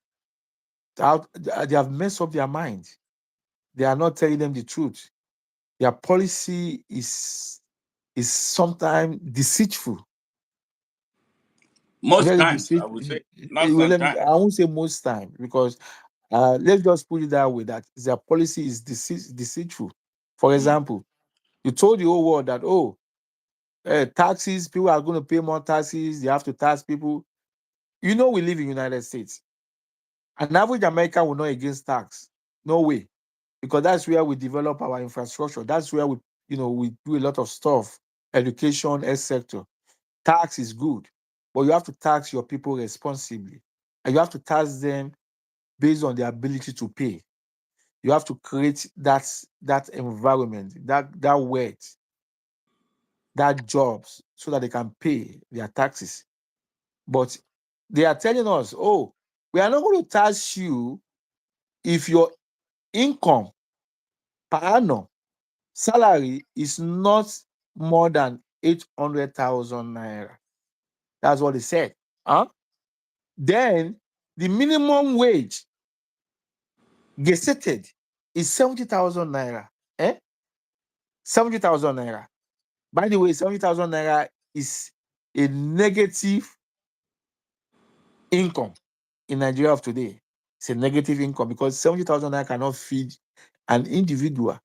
They have messed up their mind. They are not telling them the truth. Their policy is sometimes deceitful. Most very times, I deceit. would say, not Well, I sometimes. won't say most time because let's just put it that way that their policy is deceitful. For Mm. example, you told the whole world that, oh, taxes, people are going to pay more taxes, you have to tax people. You know, we live in United States. An average American will not against tax. No way. Because that's where we develop our infrastructure. That's where we do a lot of stuff, education, health sector. Tax is good, but you have to tax your people responsibly. And you have to tax them based on their ability to pay. You have to create that environment, that wealth, that jobs, so that they can pay their taxes. But they are telling us, oh, we are not going to tax you if your income per annum salary is not more than 800,000 naira. That's what they said. Huh? Then the minimum wage gazetted is 70,000 naira. Eh? 70,000 naira. By the way, 70,000 naira is a negative income in Nigeria of today. It's a negative income because 70,000 naira cannot feed an individual,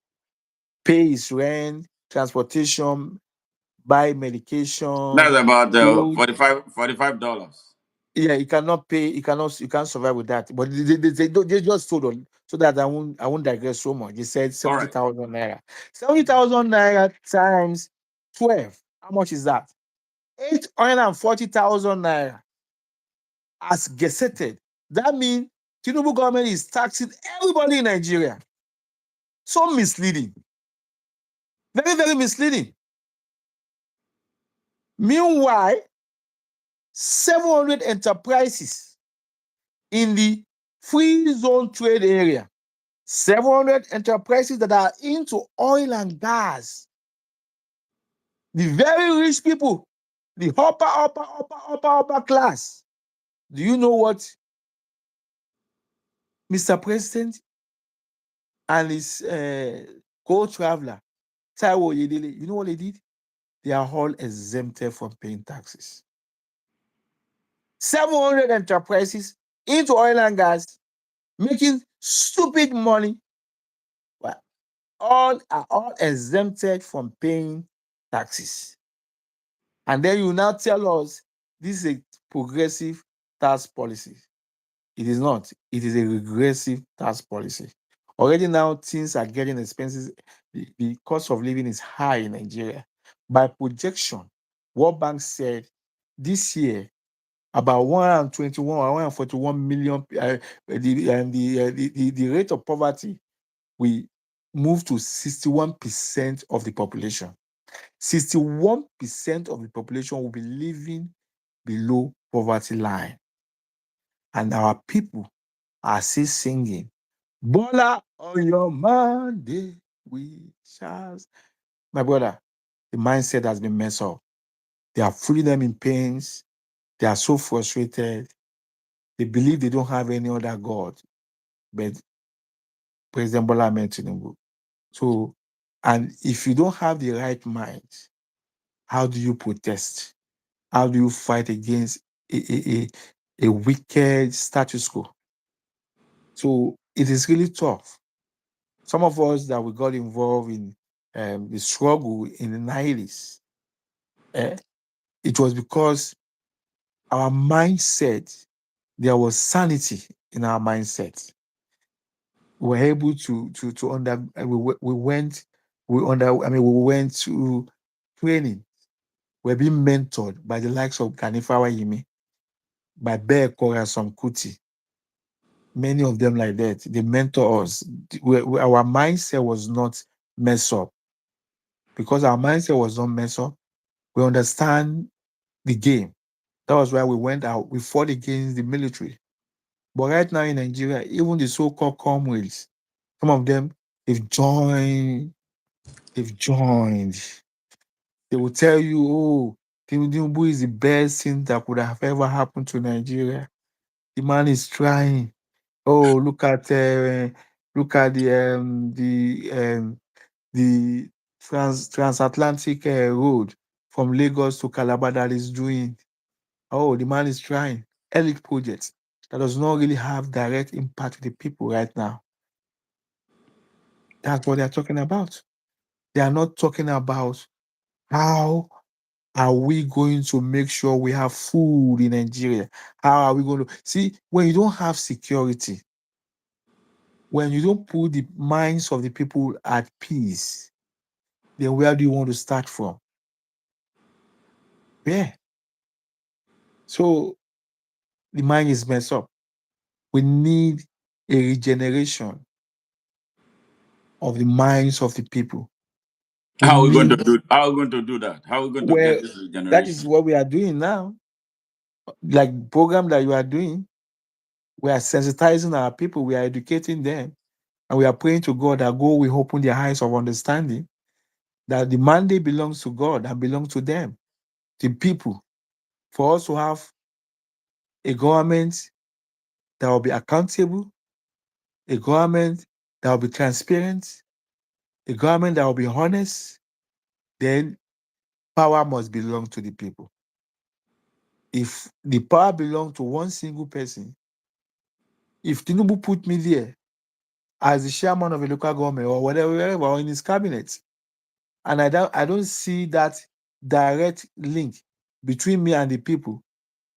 pay his rent, transportation, buy medication, That's about food. $45. Yeah, you cannot pay, you can't survive with that. But they just told on so that I won't digress so much. They said All right. 70,000 naira. 70,000 naira times 12. How much is that? 840,000 naira as gazetted. That means Tinubu government is taxing everybody in Nigeria. So misleading. Very, very misleading. Meanwhile, 700 enterprises in the free zone trade area, 700 enterprises that are into oil and gas, the very rich people, the upper class. Do you know what Mr. President and his co-traveler, Taiwo Yedele, you know what they did? They are all exempted from paying taxes. 700 enterprises into oil and gas, making stupid money, but all are all exempted from paying taxes. And then you now tell us this is a progressive tax policy. It is not. It is a regressive tax policy. Already now things are getting expensive. The cost of living is high in Nigeria. By projection, World Bank said this year about 121 or 141 million, the rate of poverty will move to 61% of the population. 61% of the population will be living below poverty line. And our people are still singing, Bola on your Monday, we shall. My brother, the mindset has been messed up. They are putting them in pains. They are so frustrated. They believe they don't have any other God but President Bola Ahmed Tinubu. So, and if you don't have the right mind, how do you protest? How do you fight against a wicked status quo? So it is really tough. Some of us that we got involved in the struggle in the 90s, eh, it was because our mindset, there was sanity in our mindset. We were able to under we went we under I mean we went to training. We're being mentored by the likes of Kanifawa Yimi, by Bear Korasom Kuti, many of them like that. They mentor us. Our mindset was not messed up. Because our mindset was not messed up, we understand the game. That was why we went out. We fought against the military. But right now in Nigeria, even the so-called comrades, some of them, they've joined. They've joined. They will tell you, oh, Tinubu is the best thing that could have ever happened to Nigeria. The man is trying. Oh, look at the transatlantic road from Lagos to Calabar that is doing. Oh, the man is trying. Elite projects that does not really have direct impact to the people right now. That's what they're talking about. They are not talking about how are we going to make sure we have food in Nigeria? How are we going to see when you don't have security, when you don't put the minds of the people at peace, then where do you want to start from? Yeah. So the mind is messed up. We need a regeneration of the minds of the people. We How are we going to need, do? How are we going to do that? How are we going to well, get this that is regeneration? what we are doing now. Like program that you are doing, we are sensitizing our people, we are educating them, and we are praying to God that God will open their eyes of understanding that the mandate belongs to God and belongs to them, the people, for us to have a government that will be accountable, a government that will be transparent, a government that will be honest, then power must belong to the people. If the power belongs to one single person, if Tinubu put me there as the chairman of a local government or whatever, or in his cabinet, and I don't see that direct link between me and the people.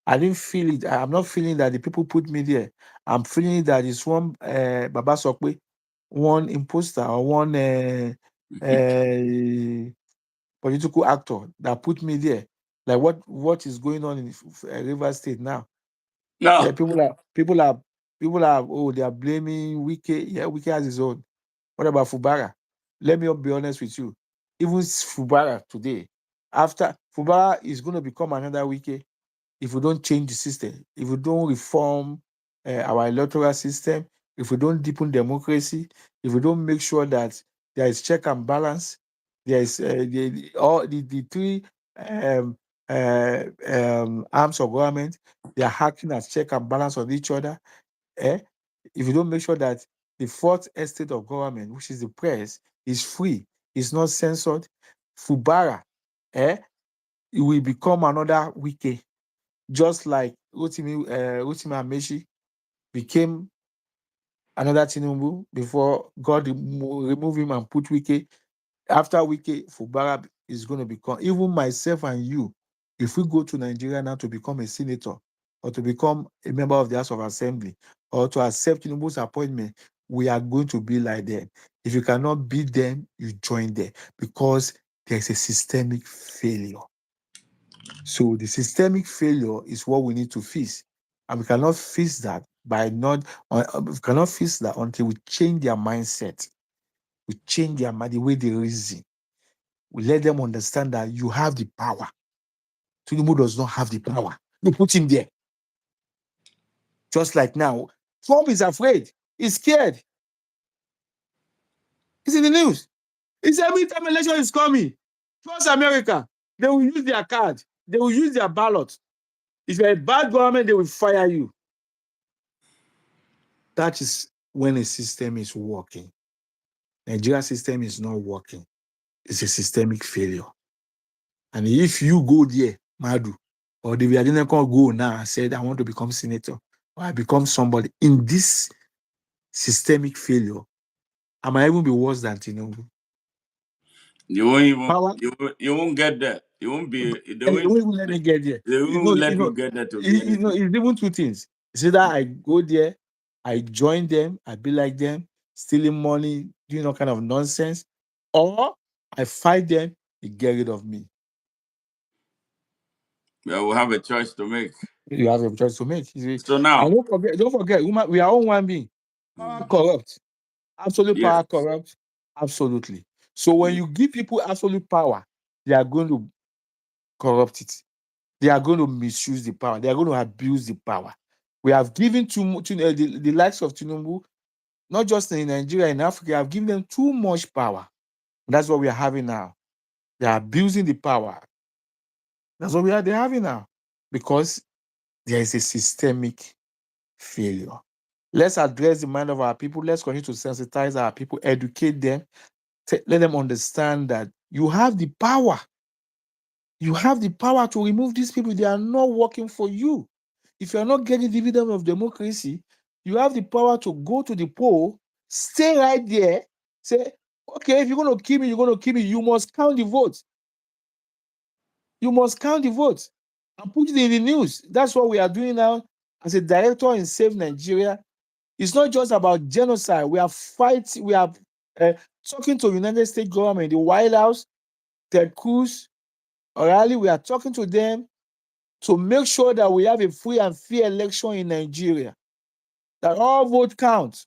I didn't feel it. I'm not feeling that the people put me there. I'm feeling that it's one Baba Sokwe, one imposter or one political actor that put me there. Like what is going on in River State now? Yeah, No. people are they are blaming Wike. Yeah, Wike has his own. What about Fubara? Let me be honest with you. Even Fubara today, after Fubara is going to become another Wike if we don't change the system, if we don't reform our electoral system, if we don't deepen democracy, if we don't make sure that there is check and balance, there is all the three um, arms of government, they are acting as check and balance on each other. Eh? If you don't make sure that the fourth estate of government, which is the press, is free, is not censored, Fubara, it will become another Wike, just like Rotimi Amechi became another Tinubu before God removed him and put Wike. After Wike, Fubara is going to become, even myself and you, if we go to Nigeria now to become a senator or to become a member of the House of Assembly or to accept Tinubu's appointment, we are going to be like them. If you cannot beat them, you join them because there's a systemic failure. So the systemic failure is what we need to fix. And we cannot fix that by not, we cannot fix that until we change their mindset. We change their mind, the way they reason. We let them understand that you have the power. Tinubu does not have the power. They put him there. Just like now, Trump is afraid. He's scared. It's in the news. It's every time election is coming. Trust America. They will use their card. They will use their ballot. If you're a bad government, they will fire you. That is when a system is working. Nigeria system is not working. It's a systemic failure. And if you go there, Madu, or the Adenekan go now and said, I want to become senator, or I become somebody in this systemic failure, I might even be worse than Tinubu. You won't even Power, you won't get there. You won't be and you won't even let me get there. they You won't know, let you get there to be anything. it's even two things. It's either I go there, I join them, I be like them, stealing money, doing all kind of nonsense, or I fight them, they get rid of me. Yeah, we'll have a choice to make. You have a choice to make. You see, So and now, don't forget, we are all one being. Power mm, corrupt. Absolute power yes. corrupt. Absolutely. So when Mm. you give people absolute power, they are going to corrupt it. They are going to misuse the power. They are going to abuse the power. We have given too much, the likes of Tinubu, not just in Nigeria, in Africa, have given them too much power. That's what we are having now. They are abusing the power. That's what they're having now. Because there is a systemic failure. Let's address the mind of our people. Let's continue to sensitize our people, educate them, let them understand that you have the power. You have the power to remove these people. They are not working for you. If you are not getting dividend of democracy, you have the power to go to the poll, stay right there, say, okay, if you're going to kill me, you're going to kill me. You must count the votes. You must count the votes and put it in the news. That's what we are doing now as a director in Save Nigeria. It's not just about genocide. We are fighting, we are talking to United States government, the White House, Ted Cruz, O'Reilly. We are talking to them to make sure that we have a free and fair election in Nigeria, that all votes count.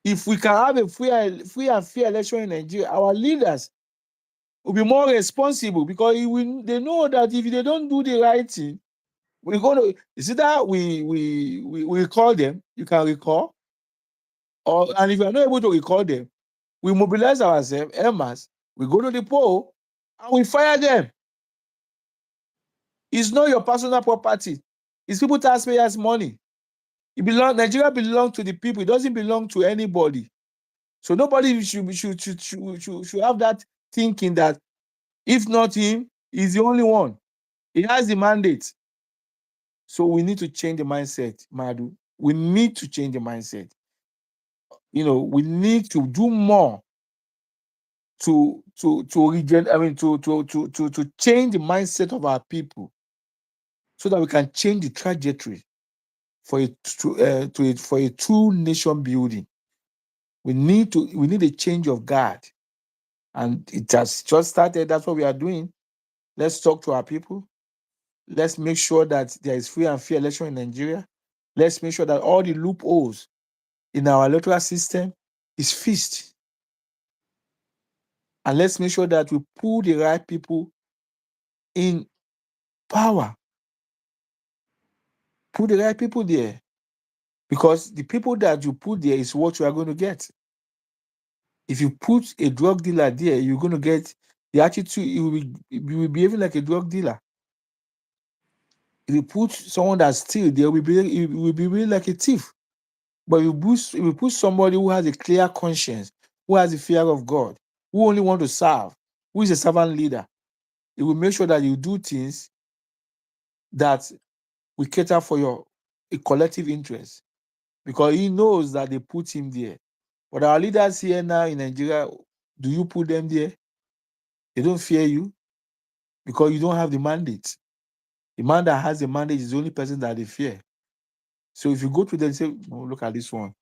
If we can have a free and fair election in Nigeria, our leaders will be more responsible, because they know that if they don't do the right thing, we're going to, is it that we recall them, you can recall, and if you are not able to recall them, we mobilize ourselves, Emmas, we go to the poll, and we fire them. It's not your personal property. It's people taxpayers' money. Nigeria belongs to the people. It doesn't belong to anybody. So nobody should have that thinking that if not him, he's the only one. He has the mandate. So we need to change the mindset, Madu. We need to change the mindset. We need to do more to change the mindset of our people, so that we can change the trajectory for a true nation building. We need a change of guard, and it has just started. That's what we are doing. Let's talk to our people. Let's make sure that there is free and fair election in Nigeria. Let's make sure that all the loopholes in our electoral system is fixed, and let's make sure that we put the right people in power. Put the right people there, because the people that you put there is what you are going to get. If you put a drug dealer there, you're going to get the attitude. You will be behaving like a drug dealer. If you put someone that steals there, it will be really like a thief. But if you put somebody who has a clear conscience, who has the fear of God, who only want to serve, who is a servant leader, it will make sure that you do things that will cater for a collective interest, because he knows that they put him there. But our leaders here now in Nigeria, do you put them there? They don't fear you, because you don't have the mandate. The man that has the mandate is the only person that they fear. So if you go to them and say, oh, look at this one.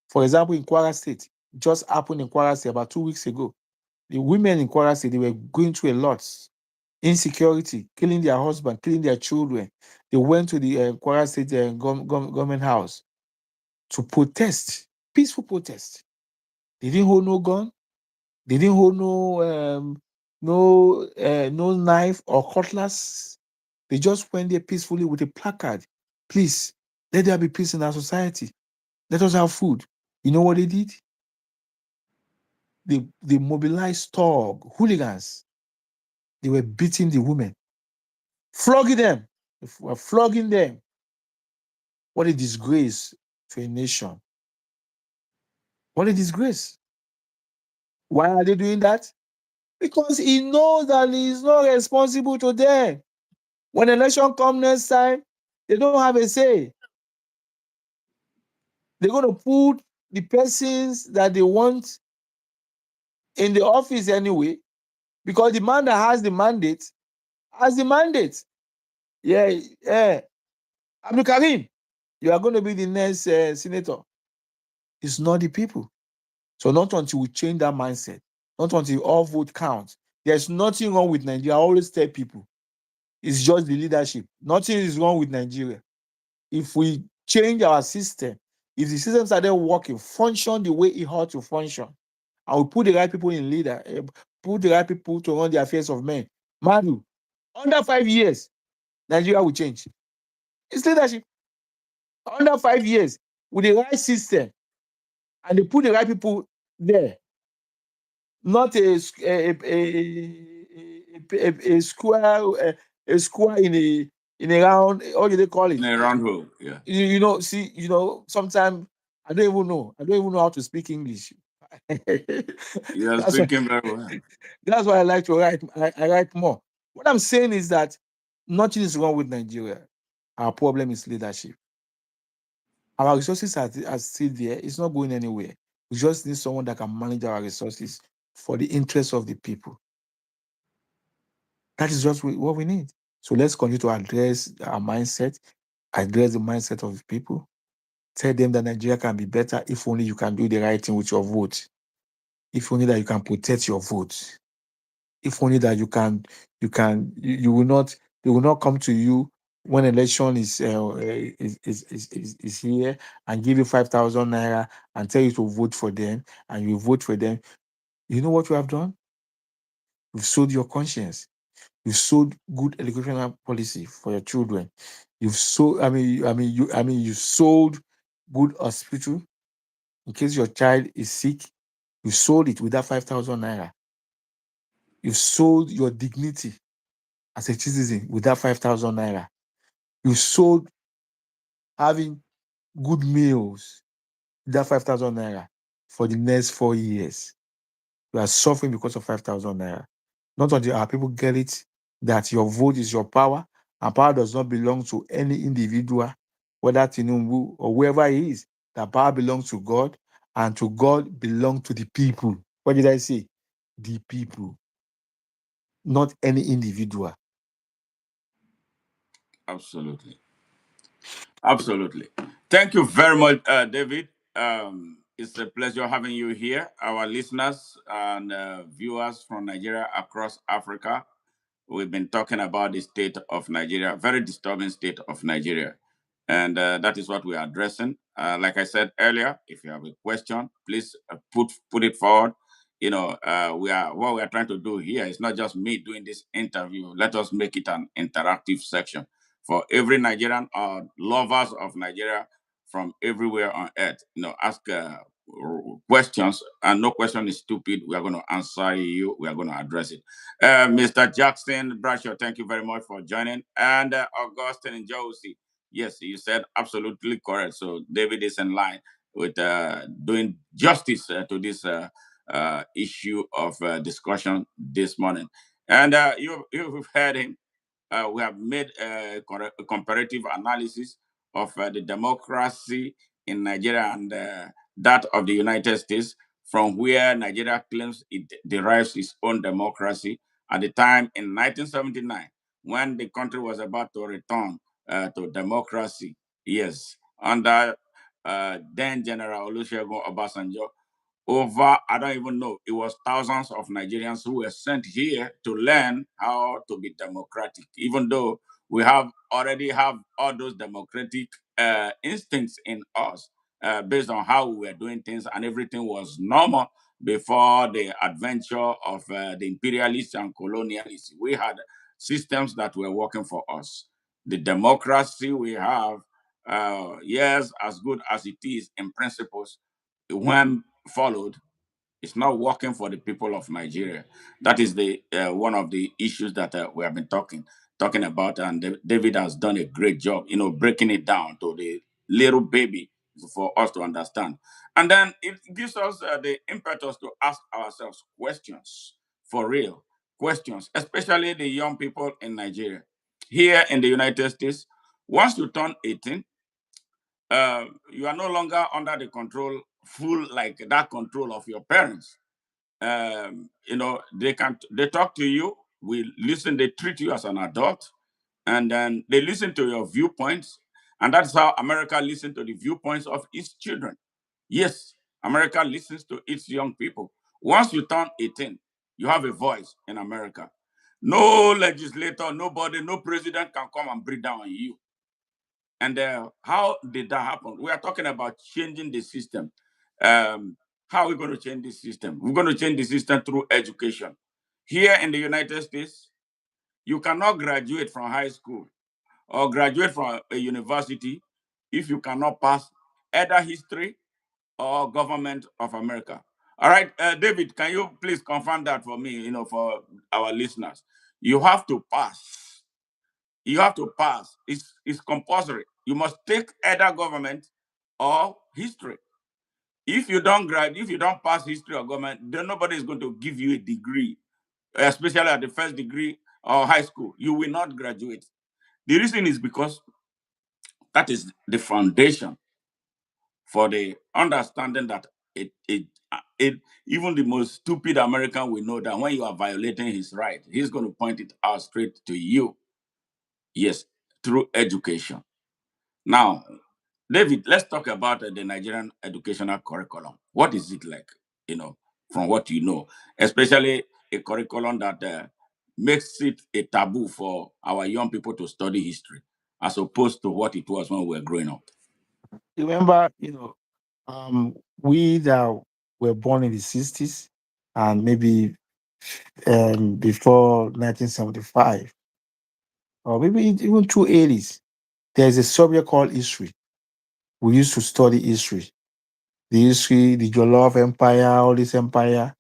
For example, in Kwara State, just happened in Kwara State about 2 weeks ago. The women in Kwara State, they were going through a lot. Insecurity, killing their husband, killing their children. They went to the Kwara State government house to protest, peaceful protest. They didn't hold no gun. They didn't hold no knife or cutlass. They just went there peacefully with a placard. Please, let there be peace in our society. Let us have food. You know what they did? They mobilized hooligans. They were beating the women, flogging them. They were flogging them. What a disgrace to a nation. What a disgrace. Why are they doing that? Because he knows that he is not responsible to them. When election comes next time, they don't have a say. They're going to put the persons that they want in the office anyway, because the man that has the mandate has the mandate. Yeah. Abdul Karim, you are going to be the next senator. It's not the people. So not until we change that mindset, not until all vote counts. There's nothing wrong with Nigeria. I always tell people, it's just the leadership. Nothing is wrong with Nigeria. If we change our system, if the system started working, function the way it ought to function, and we put the right people in leader, put the right people to run the affairs of men, Madu, under 5 years, Nigeria will change. It's leadership. Under 5 years, with the right system, and they put the right people there, not a square in a round. What do they call it? In a round hole, yeah. Sometimes I don't even know how to speak English. You are That's why speaking very well. that's why I like to write. I write more. What I'm saying is that nothing is wrong with Nigeria. Our problem is leadership. Our resources are still there. It's not going anywhere. We just need someone that can manage our resources for the interest of the people. That is just what we need. So let's continue to address our mindset, address the mindset of the people, tell them that Nigeria can be better if only you can do the right thing with your vote. If only that you can protect your vote. If only that you will not, they will not come to you when election is here and give you 5,000 naira and tell you to vote for them, and you vote for them. You know what you have done? You've sold your conscience. You've sold good educational policy for your children. You've sold, you sold good hospital in case your child is sick. You sold it with that 5,000 naira. You've sold your dignity as a citizen with that 5,000 naira. You sold having good meals with that 5,000 naira for the next 4 years. You are suffering because of 5,000 naira. Not until our people get it that your vote is your power, and power does not belong to any individual, whether Tinubu or whoever he is. That power belongs to God, and to God belong to the people. What did I say? The people, not any individual. Absolutely. Absolutely. Thank you very much, David. It's a pleasure having you here. Our listeners and viewers from Nigeria across Africa, we've been talking about the state of Nigeria, very disturbing state of Nigeria. And that is what we are addressing. Like I said earlier, if you have a question, please put it forward. We are what we are trying to do here is not just me doing this interview. Let us make it an interactive section for every Nigerian or lovers of Nigeria from everywhere on earth. Ask questions, and no question is stupid. We are going to answer you. We are going to address it. Mr. Jackson Brasher, thank you very much for joining. And Augustine Josie, yes, you said absolutely correct. So David is in line with doing justice to this issue of discussion this morning. And you've heard him. We have made a comparative analysis of the democracy in Nigeria and that of the United States, from where Nigeria claims it derives its own democracy at the time in 1979, when the country was about to return to democracy. Yes, under then General Olusegun Obasanjo, over, I don't even know, it was thousands of Nigerians who were sent here to learn how to be democratic, even though we have already have all those democratic instincts in us, based on how we were doing things, and everything was normal before the adventure of the imperialists and colonialists. We had systems that were working for us. The democracy we have, yes, as good as it is in principles, when followed, it's not working for the people of Nigeria. That is the one of the issues that we have been talking about, and David has done a great job, breaking it down to the little baby for us to understand, and then it gives us the impetus to ask ourselves questions, for real questions, especially the young people in Nigeria. Here in the United States, once you turn 18, you are no longer under the control, full like that control of your parents. They talk to you, we listen, they treat you as an adult, and then they listen to your viewpoints, and that's how America listens to the viewpoints of its children. Yes, America listens to its young people. Once you turn 18, you have a voice in America. No legislator, nobody, no president can come and breathe down on you. And how did that happen? We are talking about changing the system. How are we going to change the system? We're going to change the system through education. Here in the United States, you cannot graduate from high school or graduate from a university if you cannot pass either history or government of America. All right, David, can you please confirm that for me, for our listeners? You have to pass. You have to pass. It's compulsory. You must take either government or history. If you don't graduate, if you don't pass history or government, then nobody is going to give you a degree, especially at the first degree. or high school, you will not graduate. The reason is because that is the foundation for the understanding that it even the most stupid American will know that when you are violating his right, he's going to point it out straight to you. Yes, through education. Now, David, let's talk about the Nigerian educational curriculum. What is it like? From what you know, especially a curriculum that makes it a taboo for our young people to study history, as opposed to what it was when we were growing up. Remember, we that were born in the 60s and maybe before 1975, or maybe even two 80s, there's a subject called history. We used to study history, the Jollof Empire, all this empire.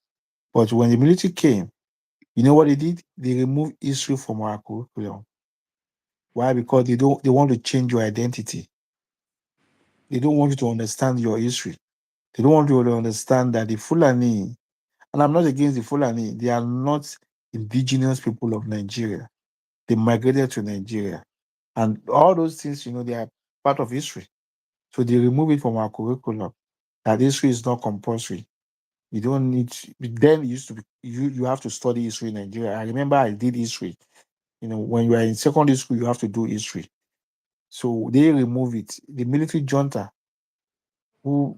But when the military came, you know what they did? They removed history from our curriculum. Why? Because they want to change your identity. They don't want you to understand your history. They don't want you to understand that the Fulani, and I'm not against the Fulani, they are not indigenous people of Nigeria. They migrated to Nigeria. And all those things, they are part of history. So they remove it from our curriculum. That history is not compulsory. You don't need then it used to be you have to study history in Nigeria. I remember I did history. When you are in secondary school, you have to do history. So they remove it. The military junta, who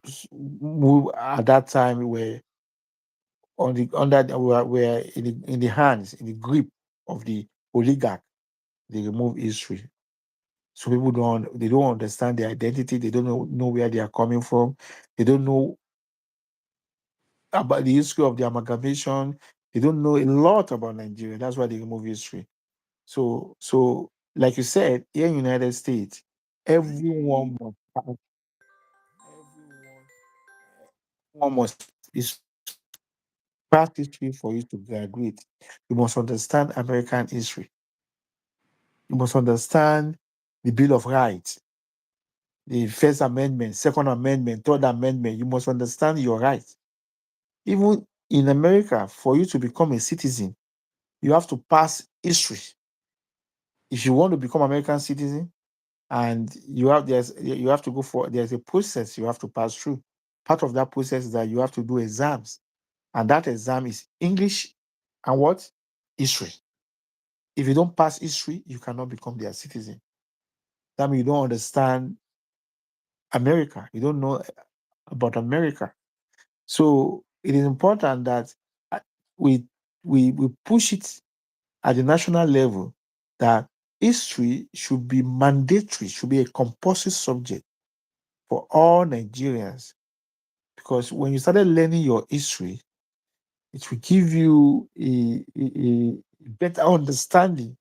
at that time were on the under were in the hands, in the grip of the oligarch, they remove history. So people don't understand their identity, they don't know where they are coming from, they don't know about the history of the amalgamation, they don't know a lot about Nigeria. That's why they remove history. So like you said, here in United States, everyone must pass, everyone must is pass history for you to graduate. You must understand American history. You must understand the Bill of Rights, the First Amendment, Second Amendment, Third Amendment. You must understand your rights. Even in America, for you to become a citizen, you have to pass history. If you want to become American citizen, and you have to go for there's a process you have to pass through. Part of that process is that you have to do exams, and that exam is English and what? History. If you don't pass history, you cannot become their citizen. That means you don't understand America. You don't know about America. So it is important that uh, we we push it at the national level that history should be mandatory, should be a compulsory subject for all Nigerians. Because when you started learning your history, it will give you a better understanding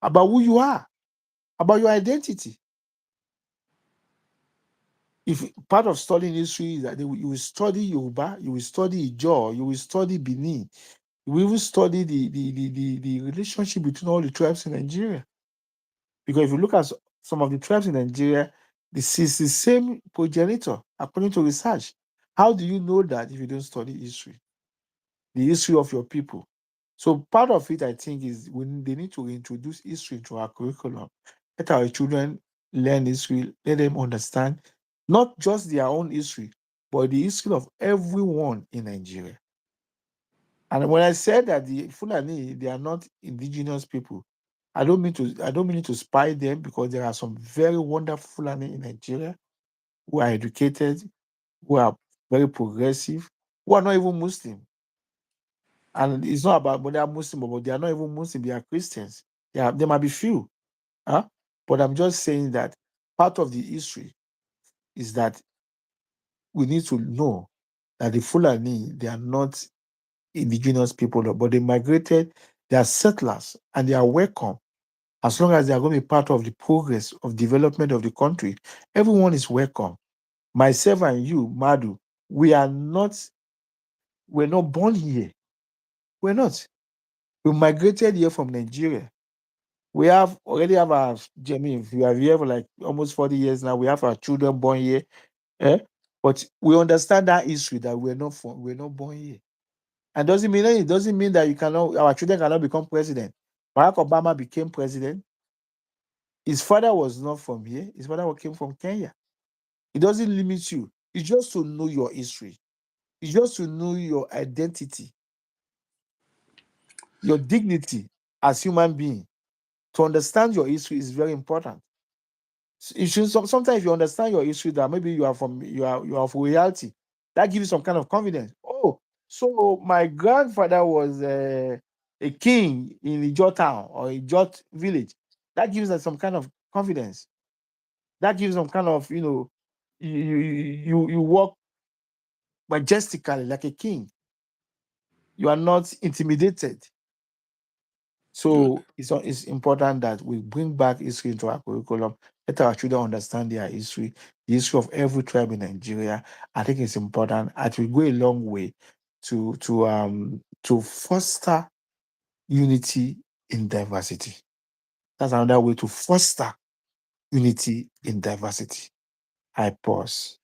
about who you are, about your identity. If part of studying history is that you will study Yoruba, you will study Ijaw, you will study Benin, you will even study the relationship between all the tribes in Nigeria. Because if you look at some of the tribes in Nigeria, this is the same progenitor, according to research. How do you know that if you don't study history, the history of your people? So part of it, I think, is when they need to introduce history to our curriculum. Let our children learn history, let them understand not just their own history, but the history of everyone in Nigeria. And when I said that the Fulani, they are not indigenous people, I don't mean to spy them, because there are some very wonderful Fulani in Nigeria who are educated, who are very progressive, who are not even Muslim. And it's not about whether they are Muslim, but they are not even Muslim, they are Christians. There might be few. Huh? But I'm just saying that part of the history is that we need to know that the Fulani, they are not indigenous people, but they migrated, they are settlers, and they are welcome. As long as they are going to be part of the progress of development of the country, everyone is welcome. Myself and you, Madu, we are not, we're not born here. We're not. We migrated here from Nigeria. We have already have our, I mean, we are here for like almost 40 years now. We have our children born here. Eh? But we understand that history that we're not born here. And it doesn't mean that you cannot, our children cannot become president. Barack Obama became president. His father was not from here. His father came from Kenya. It doesn't limit you. It's just to know your history. It's just to know your identity, your dignity as human being. To understand your history is very important. You should sometimes if you understand your history that maybe you are of reality, that gives you some kind of confidence. Oh, so my grandfather was a king in Ijo town or Ijo village. That gives us some kind of confidence. That gives some kind of you walk majestically like a king. You are not intimidated. Good. So it's important that we bring back history into our curriculum. Let our children understand their history, the history of every tribe in Nigeria. I think it's important. It will go a long way to foster unity in diversity. That's another way to foster unity in diversity. I pause.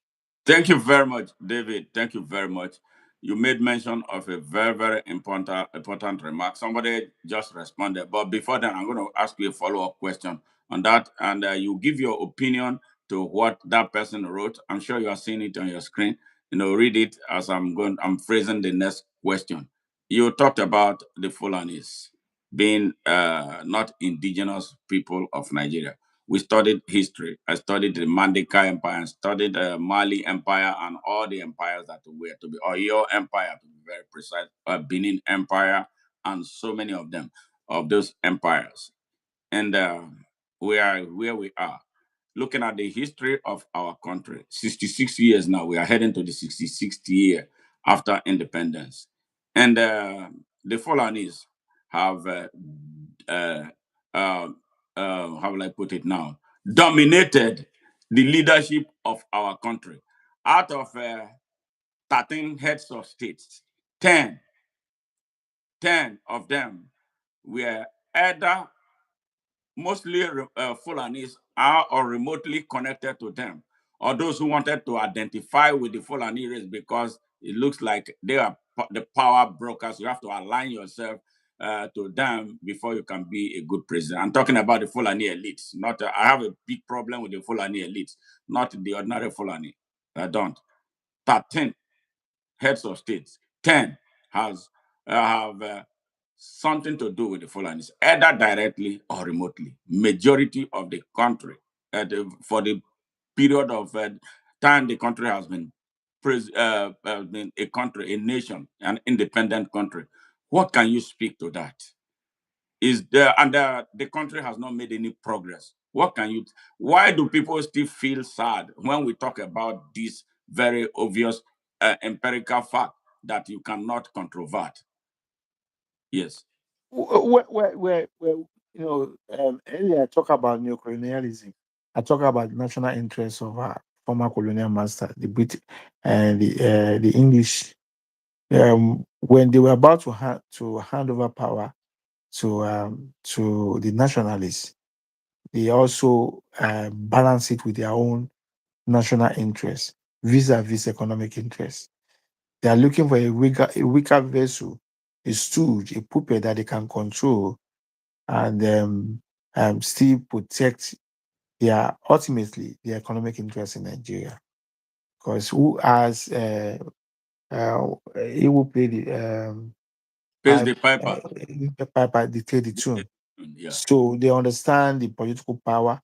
Thank you very much, David. Thank you very much. You made mention of a very, very important remark. Somebody just responded, but before that, I'm going to ask you a follow-up question on that, and you give your opinion to what that person wrote. I'm sure you are seeing it on your screen. Read it as I'm phrasing the next question. You talked about the Fulanis being not indigenous people of Nigeria. We studied history. I studied the Mandika Empire and studied Mali Empire and all the empires that were to be, or your empire to be very precise, Benin Empire, and so many of them, of those empires. And we are where we are. Looking at the history of our country, 66 years now, we are heading to the 66th year after independence. And the Fulanis have, uh, uh, how will I put it now, dominated the leadership of our country. Out of 13 heads of states, 10, 10 of them were either mostly Fulanis are or remotely connected to them, or those who wanted to identify with the Fulani race because it looks like they are the power brokers. You have to align yourself to them before you can be a good president. I'm talking about the Fulani elites. Not I have a big problem with the Fulani elites, not the ordinary Fulani. I don't. 13 heads of states, 10 has have something to do with the Fulanis, either directly or remotely. Majority of the country, for the period of time the country has been a country, a nation, an independent country. What can you speak to that? Is there and the country has not made any progress? What can you? Why do people still feel sad when we talk about this very obvious empirical fact that you cannot controvert? Yes. Earlier I talk about neocolonialism. I talk about national interests of our former colonial master, the Brit and the English. When they were about to hand over power to the nationalists, they also balance it with their own national interests vis-a-vis economic interests. They are looking for a weaker vessel, a stooge, a puppet that they can control and still protect their ultimately their economic interests in Nigeria. Because who has he will play the Pays pipe the piper. the pipe dictate the tune. Yeah. So they understand the political power,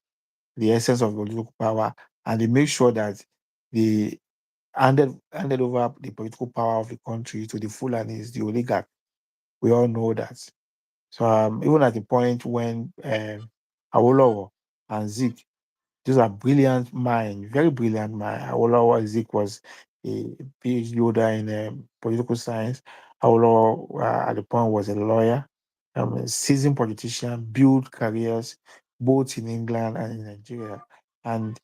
the essence of political power, and they make sure that they handed over the political power of the country to the Fulanis, the oligarch. We all know that. So even at the point when Awolowo and Zik, these are brilliant minds, very brilliant mind. Awolowo Zik was a PhD holder in political science. Awolowo at the point was a lawyer, a seasoned politician, built careers both in England and in Nigeria. And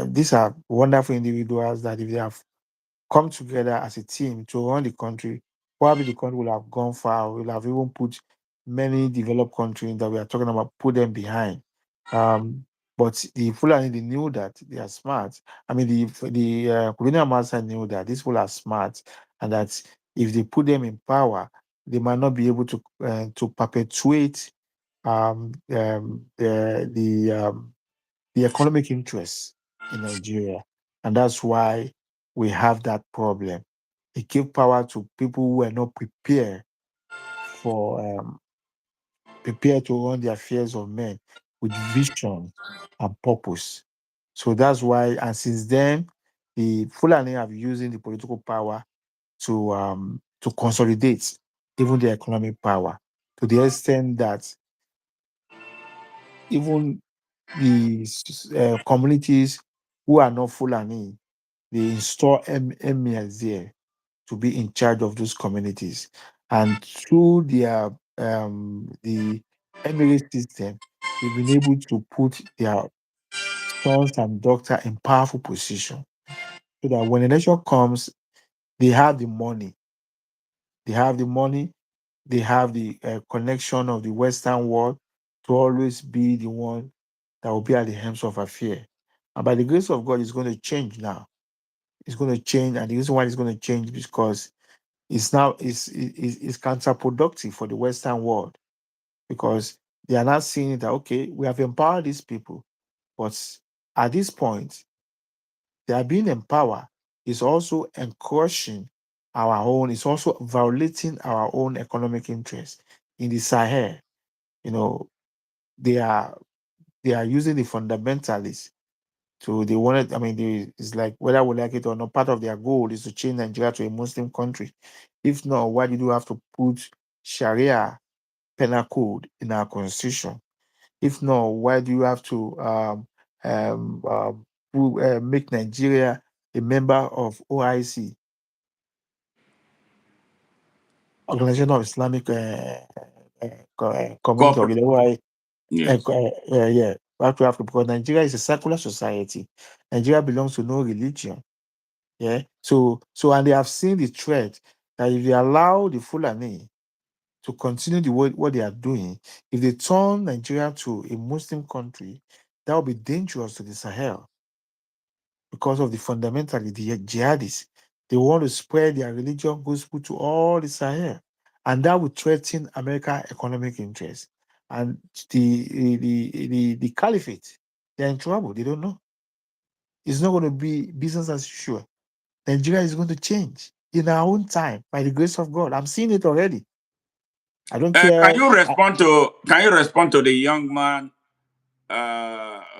these are wonderful individuals that if they have come together as a team to run the country, probably the country will have gone far. We'll have even put many developed countries that we are talking about, put them behind. But the Fulani, they knew that they are smart. I mean, the colonial master knew that these people are smart and that if they put them in power, they might not be able to perpetuate the economic interests in Nigeria, and that's why we have that problem. It gave power to people who were not for prepared to run the affairs of men with vision and purpose. So that's why, and since then, the Fulani have using the political power to consolidate even the economic power to the extent that even the communities who are not Fulani, they install emirs there to be in charge of those communities. And through their the emirate system, they've been able to put their sons and daughters in powerful position so that when election comes, they have the money. They have the money, they have the connection of the Western world to always be the one that will be at the helms of affair. And by the grace of God, it's going to change now. It's going to change, and the reason why it's going to change is because it's now is counterproductive for the Western world because they are not seeing that okay, we have empowered these people, but at this point, they are being empowered is also encouraging our own, it's also violating our own economic interests in the Sahel. You know, they are they are using the fundamentalists to they wanted, I mean, it's like whether we like it or not, part of their goal is to change Nigeria to a Muslim country. If not, why did you have to put Sharia penal code in our constitution? If not, why do you have to make Nigeria a member of OIC, Organization of Islamic Community, or Corporate. the OIC? Yes. Yeah, we have to because Nigeria is a secular society. Nigeria belongs to no religion. Yeah. So and they have seen the threat that if they allow the Fulani to continue the what they are doing, if they turn Nigeria to a Muslim country, that will be dangerous to the Sahel because of the fundamentally the jihadists. They want to spread their religion gospel to all the Sahel, and that would threaten America's economic interests. And the caliphate, they're in trouble. They don't know. It's not going to be business as usual. Nigeria is going to change in our own time by the grace of God. I'm seeing it already. I don't Can care. you respond to the young man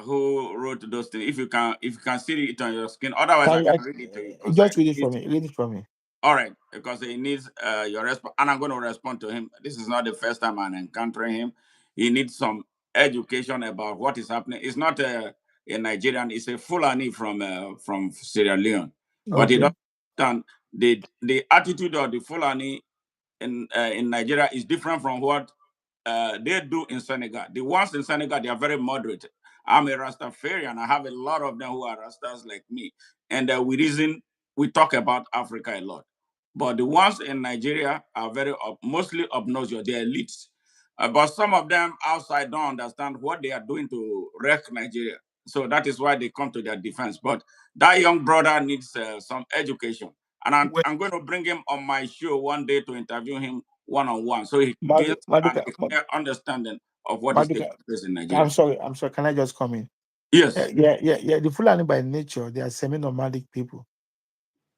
who wrote those things? If you can see it on your screen. Otherwise, I Can can read it to you because I just read it for need. me? Read it for me. All right, because he needs your response, and I'm going to respond to him. This is not the first time I'm encountering him. He needs some education about what is happening. It's not a Nigerian; it's a Fulani from Sierra Leone, but he Okay. doesn't understand the attitude of the Fulani in Nigeria is different from what they do in Senegal. The ones in Senegal, they are very moderate. I'm a Rastafarian. I have a lot of them who are Rastas like me. And we talk about Africa a lot. But the ones in Nigeria are mostly obnoxious. They're elites. But some of them outside don't understand what they are doing to wreck Nigeria. So that is why they come to their defense. But that young brother needs some education. And Well, I'm going to bring him on my show one day to interview him one on one so he gains Maduka, a clear understanding of what is taking Maduka, place in I'm Nigeria. sorry. I'm sorry. Can I just come in? Yes. Yeah. The Fulani by nature, they are semi-nomadic people.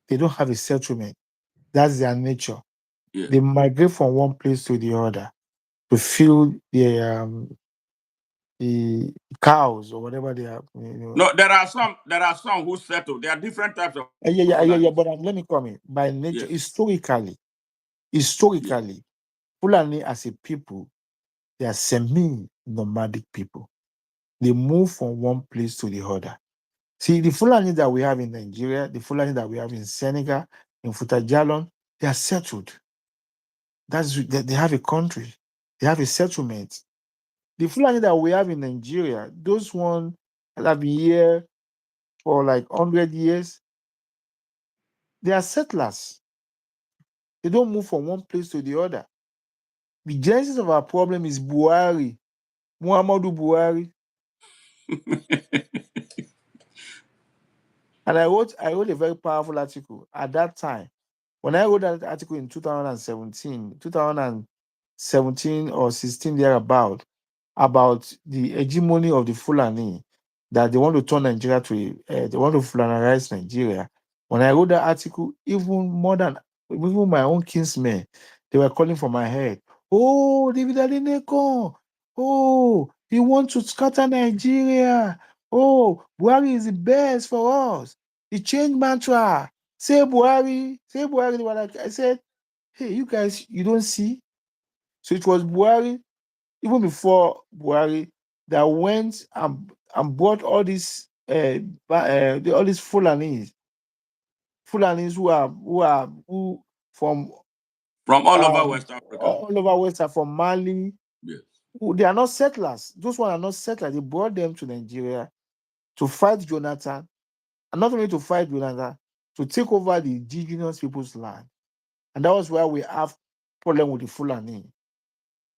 They don't have a settlement. That's their nature. Yeah. They migrate from one place to the other to fill the cows or whatever they are. No, there are some who settle. There are different types of Yeah. Fulanis. But let me come in. By nature, Yes. Yeah. historically, Fulani as a people, they are semi-nomadic people. They move from one place to the other. See, the Fulani that we have in Nigeria, the Fulani that we have in Senegal, in Futajalon, they are settled. They have a country, they have a settlement. The Fulani that we have in Nigeria, those ones that have been here for like 100 years, they are settlers. They don't move from one place to the other. The genesis of our problem is Buhari, Muhammadu Buhari. And I wrote a very powerful article at that time. When I wrote that article in 2017 or 16 thereabout, about the hegemony of the Fulani, that they want to turn Nigeria to they want to Fulanize Nigeria. When I wrote that article, even more than even my own kinsmen, they were calling for my head. Oh, David Adenekan. Oh, he wants to scatter Nigeria. Oh, Buhari is the best for us. He changed mantra. Say Buhari, say Buhari. They were like, I said, hey, you guys, you don't see? So it was Buhari, even before Buhari, that went and bought all these all these Fulanis who from From all over um West Africa. all over West Africa, from Mali. Yes. They are not settlers. Those ones are not settlers. They brought them to Nigeria to fight Jonathan, and not only to fight Jonathan, to take over the indigenous people's land. And that was why we have problem with the Fulani.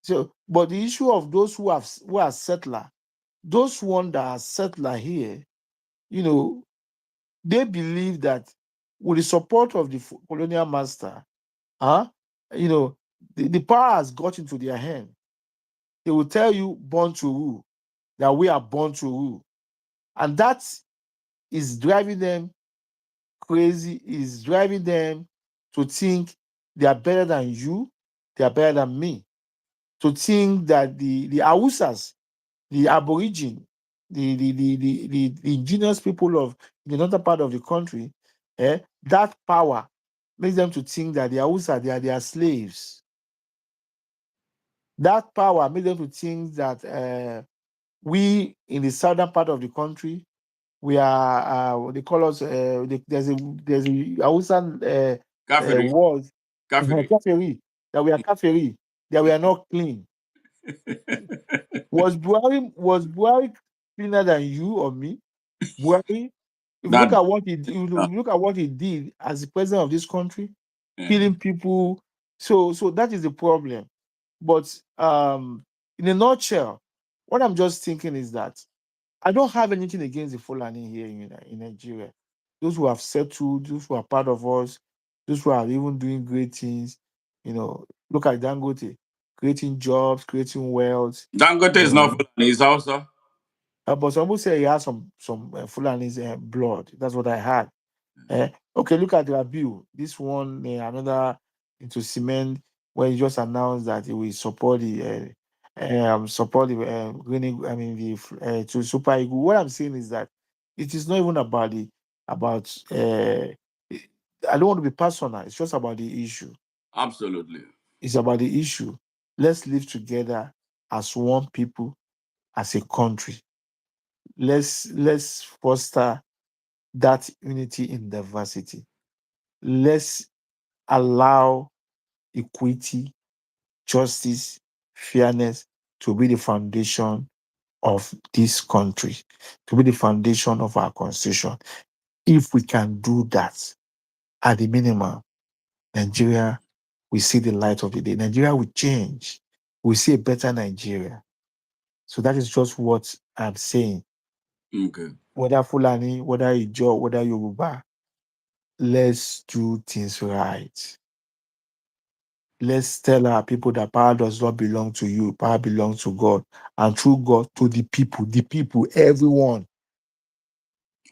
So, but the issue of those who are settler, those one that are settler here, you know, they believe that with the support of the colonial master, huh, you know, the power has got into their hand. They will tell you born to rule, that we are born to rule. And that is driving them crazy, is driving them to think they are better than you, they are better than me. To think that the Hausas, the Aborigine, the indigenous people of the northern part of the country, that power makes them to think that the Hausa, they are slaves. That power makes them to think that we in the southern part of the country, we are they call us there's a Hausa Kafiri. word, Kafiri. kafiri, that we are kafiri, that we are not clean. Was Buhari cleaner than you or me? Buhari, if you look that at what he did, look at what he did as the president of this country, yeah. killing people. So that is the problem. But in a nutshell, what I'm just thinking is that I don't have anything against the Fulani here in Nigeria. Those who have settled, those who are part of us, those who are even doing great things. Look at Dangote, creating jobs, creating wealth. Dangote You is not know, Fulani, he's also. but some people say he has some Fulani's blood. That's what I had. Okay, look at Rabiu. This one, another into cement, where he just announced that he will support the Green I mean to Super Eagle. What I'm saying is that it is not even about about. I don't want to be personal. It's just about the issue. Absolutely. It's about the issue. Let's live together as one people, as a country. Let's foster that unity in diversity. Let's allow equity, justice, fairness to be the foundation of this country, to be the foundation of our constitution. If we can do that, at the minimum, Nigeria will see the light of the day. Nigeria will change. We see a better Nigeria. So that is just what I'm saying. Okay. Whether Fulani, whether Ijo, whether Yoruba, let's do things right. Let's tell our people that power does not belong to you, power belongs to God, and through God to the people, everyone.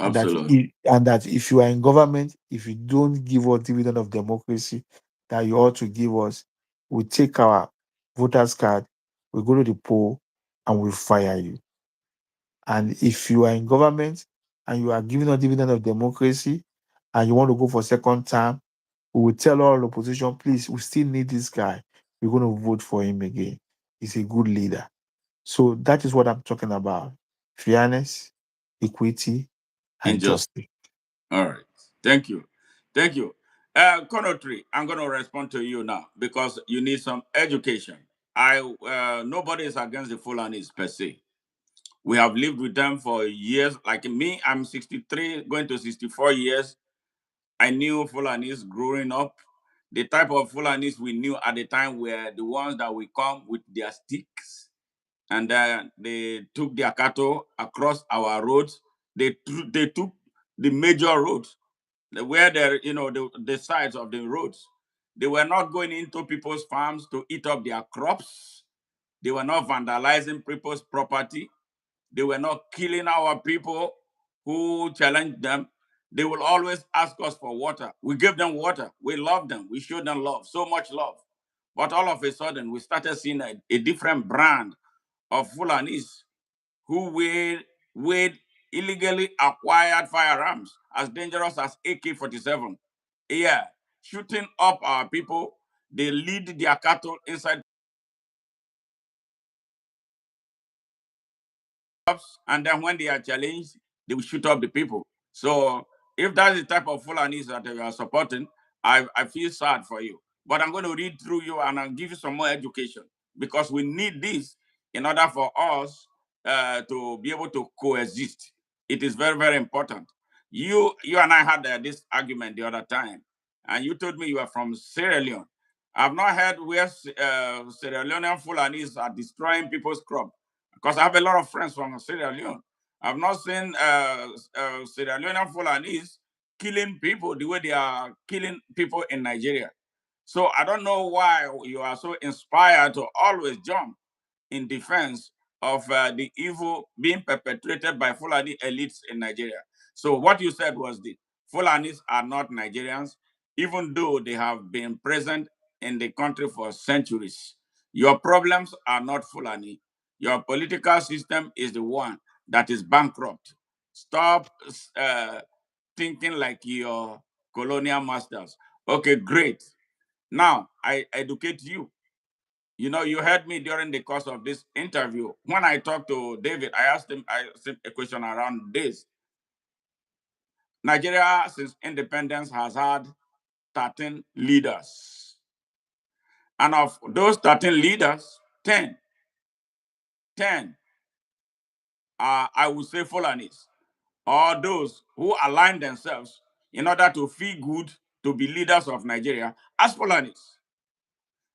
Absolutely. And that if you are in government, if you don't give us dividend of democracy that you ought to give us, we take our voters card, we go to the poll, and we fire you. And if you are in government and you are giving us dividend of democracy and you want to go for second term, we will tell all opposition, please, we still need this guy. We're going to vote for him again. He's a good leader. So that is what I'm talking about. Fairness, equity, and Injustice. justice. All right. Thank you. Thank you. Conotry, I'm going to respond to you now because you need some education. Nobody is against the Fulanis per se. We have lived with them for years. Like me, I'm 63, going to 64 years. I knew Fulanis growing up. The type of Fulanis we knew at the time were the ones that will come with their sticks and they took their cattle across our roads. They took the major roads where the sides of the roads. They were not going into people's farms to eat up their crops. They were not vandalizing people's property. They were not killing our people who challenged them. They will always ask us for water. We gave them water. We loved them. We showed them love, so much love. But all of a sudden, we started seeing a different brand of Fulanis who with illegally acquired firearms as dangerous as AK-47. Yeah, shooting up our people. They lead their cattle inside, and then when they are challenged, they will shoot up the people. So if that's the type of Fulanis that you are supporting, I feel sad for you. But I'm going to read through you and I'll give you some more education because we need this in order for us to be able to coexist. It is very, very important. You and I had this argument the other time, and you told me you are from Sierra Leone. I've not heard where Sierra Leonean Fulanis are destroying people's crop because I have a lot of friends from Sierra Leone. I've not seen Sierra Leonean Fulanis killing people the way they are killing people in Nigeria. So I don't know why you are so inspired to always jump in defense of the evil being perpetrated by Fulani elites in Nigeria. So what you said was the Fulanis are not Nigerians, even though they have been present in the country for centuries. Your problems are not Fulani. Your political system is the one that is bankrupt. Stop thinking like your colonial masters. Okay, great. Now I educate you. You know, you heard me during the course of this interview. When I talked to David, I asked him a question around this. Nigeria, since independence, has had 13 leaders. And of those 13 leaders, 10 are, I would say, Fulanis, or those who align themselves in order to feel good to be leaders of Nigeria as Fulanis.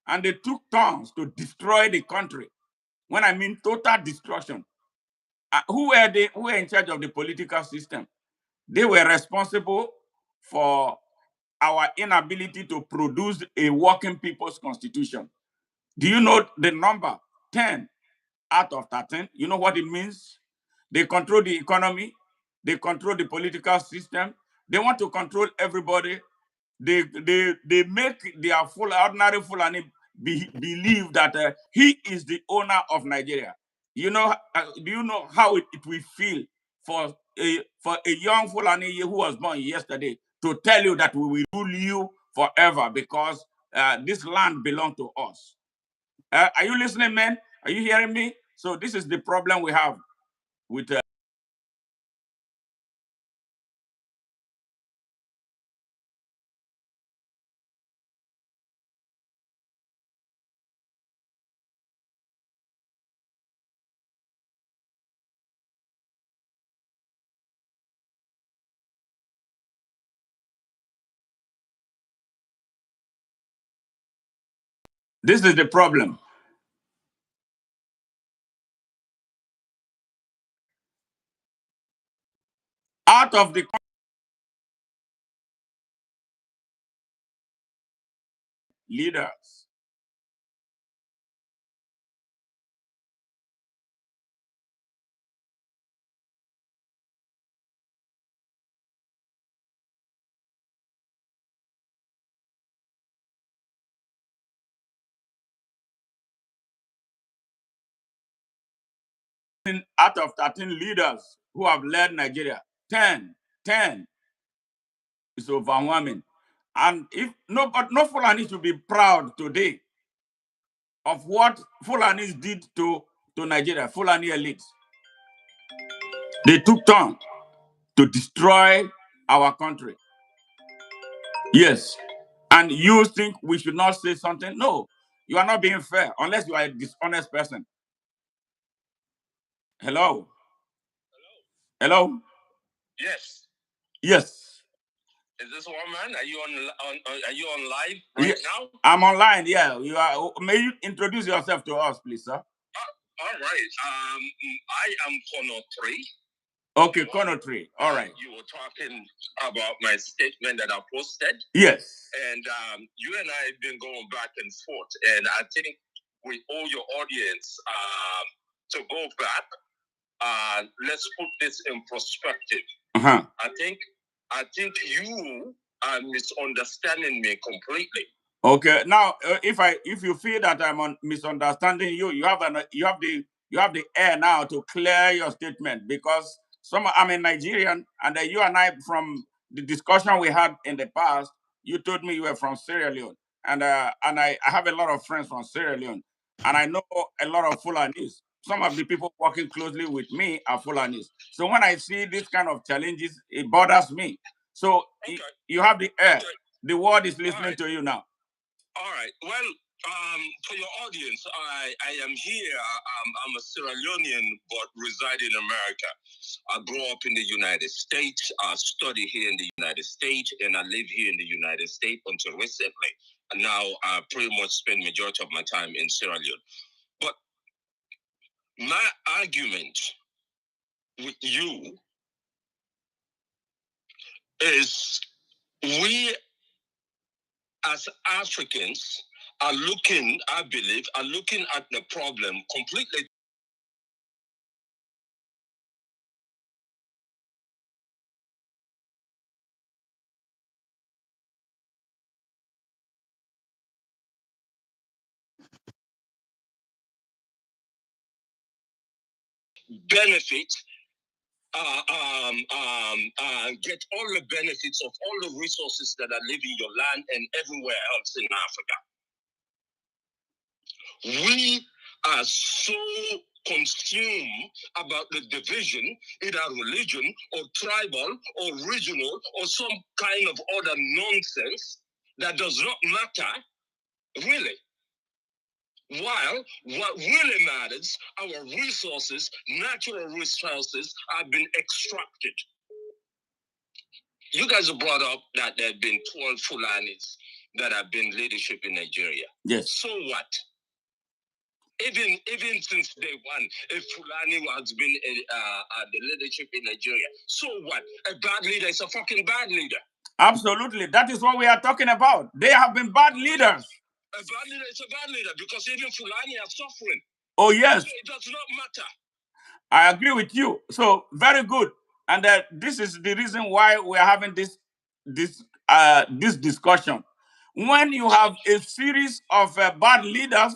And they took turns to destroy the country. When I mean total destruction, who were they? Who were in charge of the political system? They were responsible for our inability to produce a working people's constitution. Do you know the number? 10 out of 13. You know what it means? They control the economy. They control the political system. They want to control everybody. They make their full ordinary Fulani believe that he is the owner of Nigeria. You know, do you know how it will feel for a young Fulani who was born yesterday to tell you that we will rule you forever because this land belongs to us? Are you listening, man? Are you hearing me? So this is the problem we have with. This is the problem. Out of the leaders, out of 13 leaders who have led Nigeria, 10 is overwhelming. And if no, but no Fulani should be proud today of what Fulanis did to Nigeria, Fulani elites. They took turn to destroy our country. Yes. And you think we should not say something? No, you are not being fair unless you are a dishonest person. Hello? Hello? Yes. Yes. Is this one man? Are you are you on live right now? I'm online, yeah. You are. May you introduce yourself to us, please, sir? All right. I am Corner 3. Okay, Corner 3. All right. You were talking about my statement that I posted. Yes. And you and I have been going back and forth. And I think we owe your audience to go back and let's put this in perspective. I think you are misunderstanding me completely. Okay, now if you feel that I'm misunderstanding you, you have the air now to clear your statement, because I'm a Nigerian, and you and I, from the discussion we had in the past, you told me you were from Sierra Leone, and I have a lot of friends from Sierra Leone, and I know a lot of Fulanis. Some of the people working closely with me are Fulanis. So when I see this kind of challenges, it bothers me. So Okay. you have the air. Okay. The world is listening to you now. All right. Well, for your audience, I am here. I'm a Sierra Leonean, but reside in America. I grew up in the United States. I study here in the United States, and I live here in the United States until recently. And now I pretty much spend majority of my time in Sierra Leone. But my argument with you is we as Africans are looking, I believe, are looking at the problem completely benefit, get all the benefits of all the resources that are living your land and everywhere else in Africa. We are so consumed about the division, either religion or tribal or regional or some kind of other nonsense that does not matter, really. While what really matters, our resources, natural resources, have been extracted. You guys have brought up that there have been 12 Fulanis that have been leadership in Nigeria. Yes. So what? Even since day one, if Fulani has been the leadership in Nigeria, so what? A bad leader is a fucking bad leader. Absolutely. That is what we are talking about. They have been bad leaders. A bad leader is a bad leader because even Fulani are suffering. Oh, yes. So it does not matter. I agree with you. So very good. And this is the reason why we are having this discussion. When you have a series of bad leaders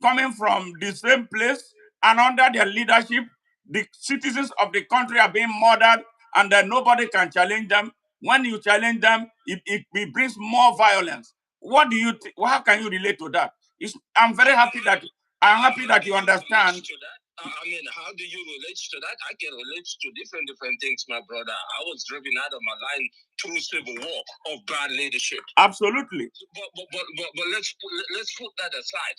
coming from the same place, and under their leadership, the citizens of the country are being murdered, and nobody can challenge them. When you challenge them, it brings more violence. What do you? How can you relate to that? I'm happy that you understand. I mean, how do you relate to that? I can relate to different things, my brother. I was driven out of my line through civil war of bad leadership. Absolutely. But let's put that aside.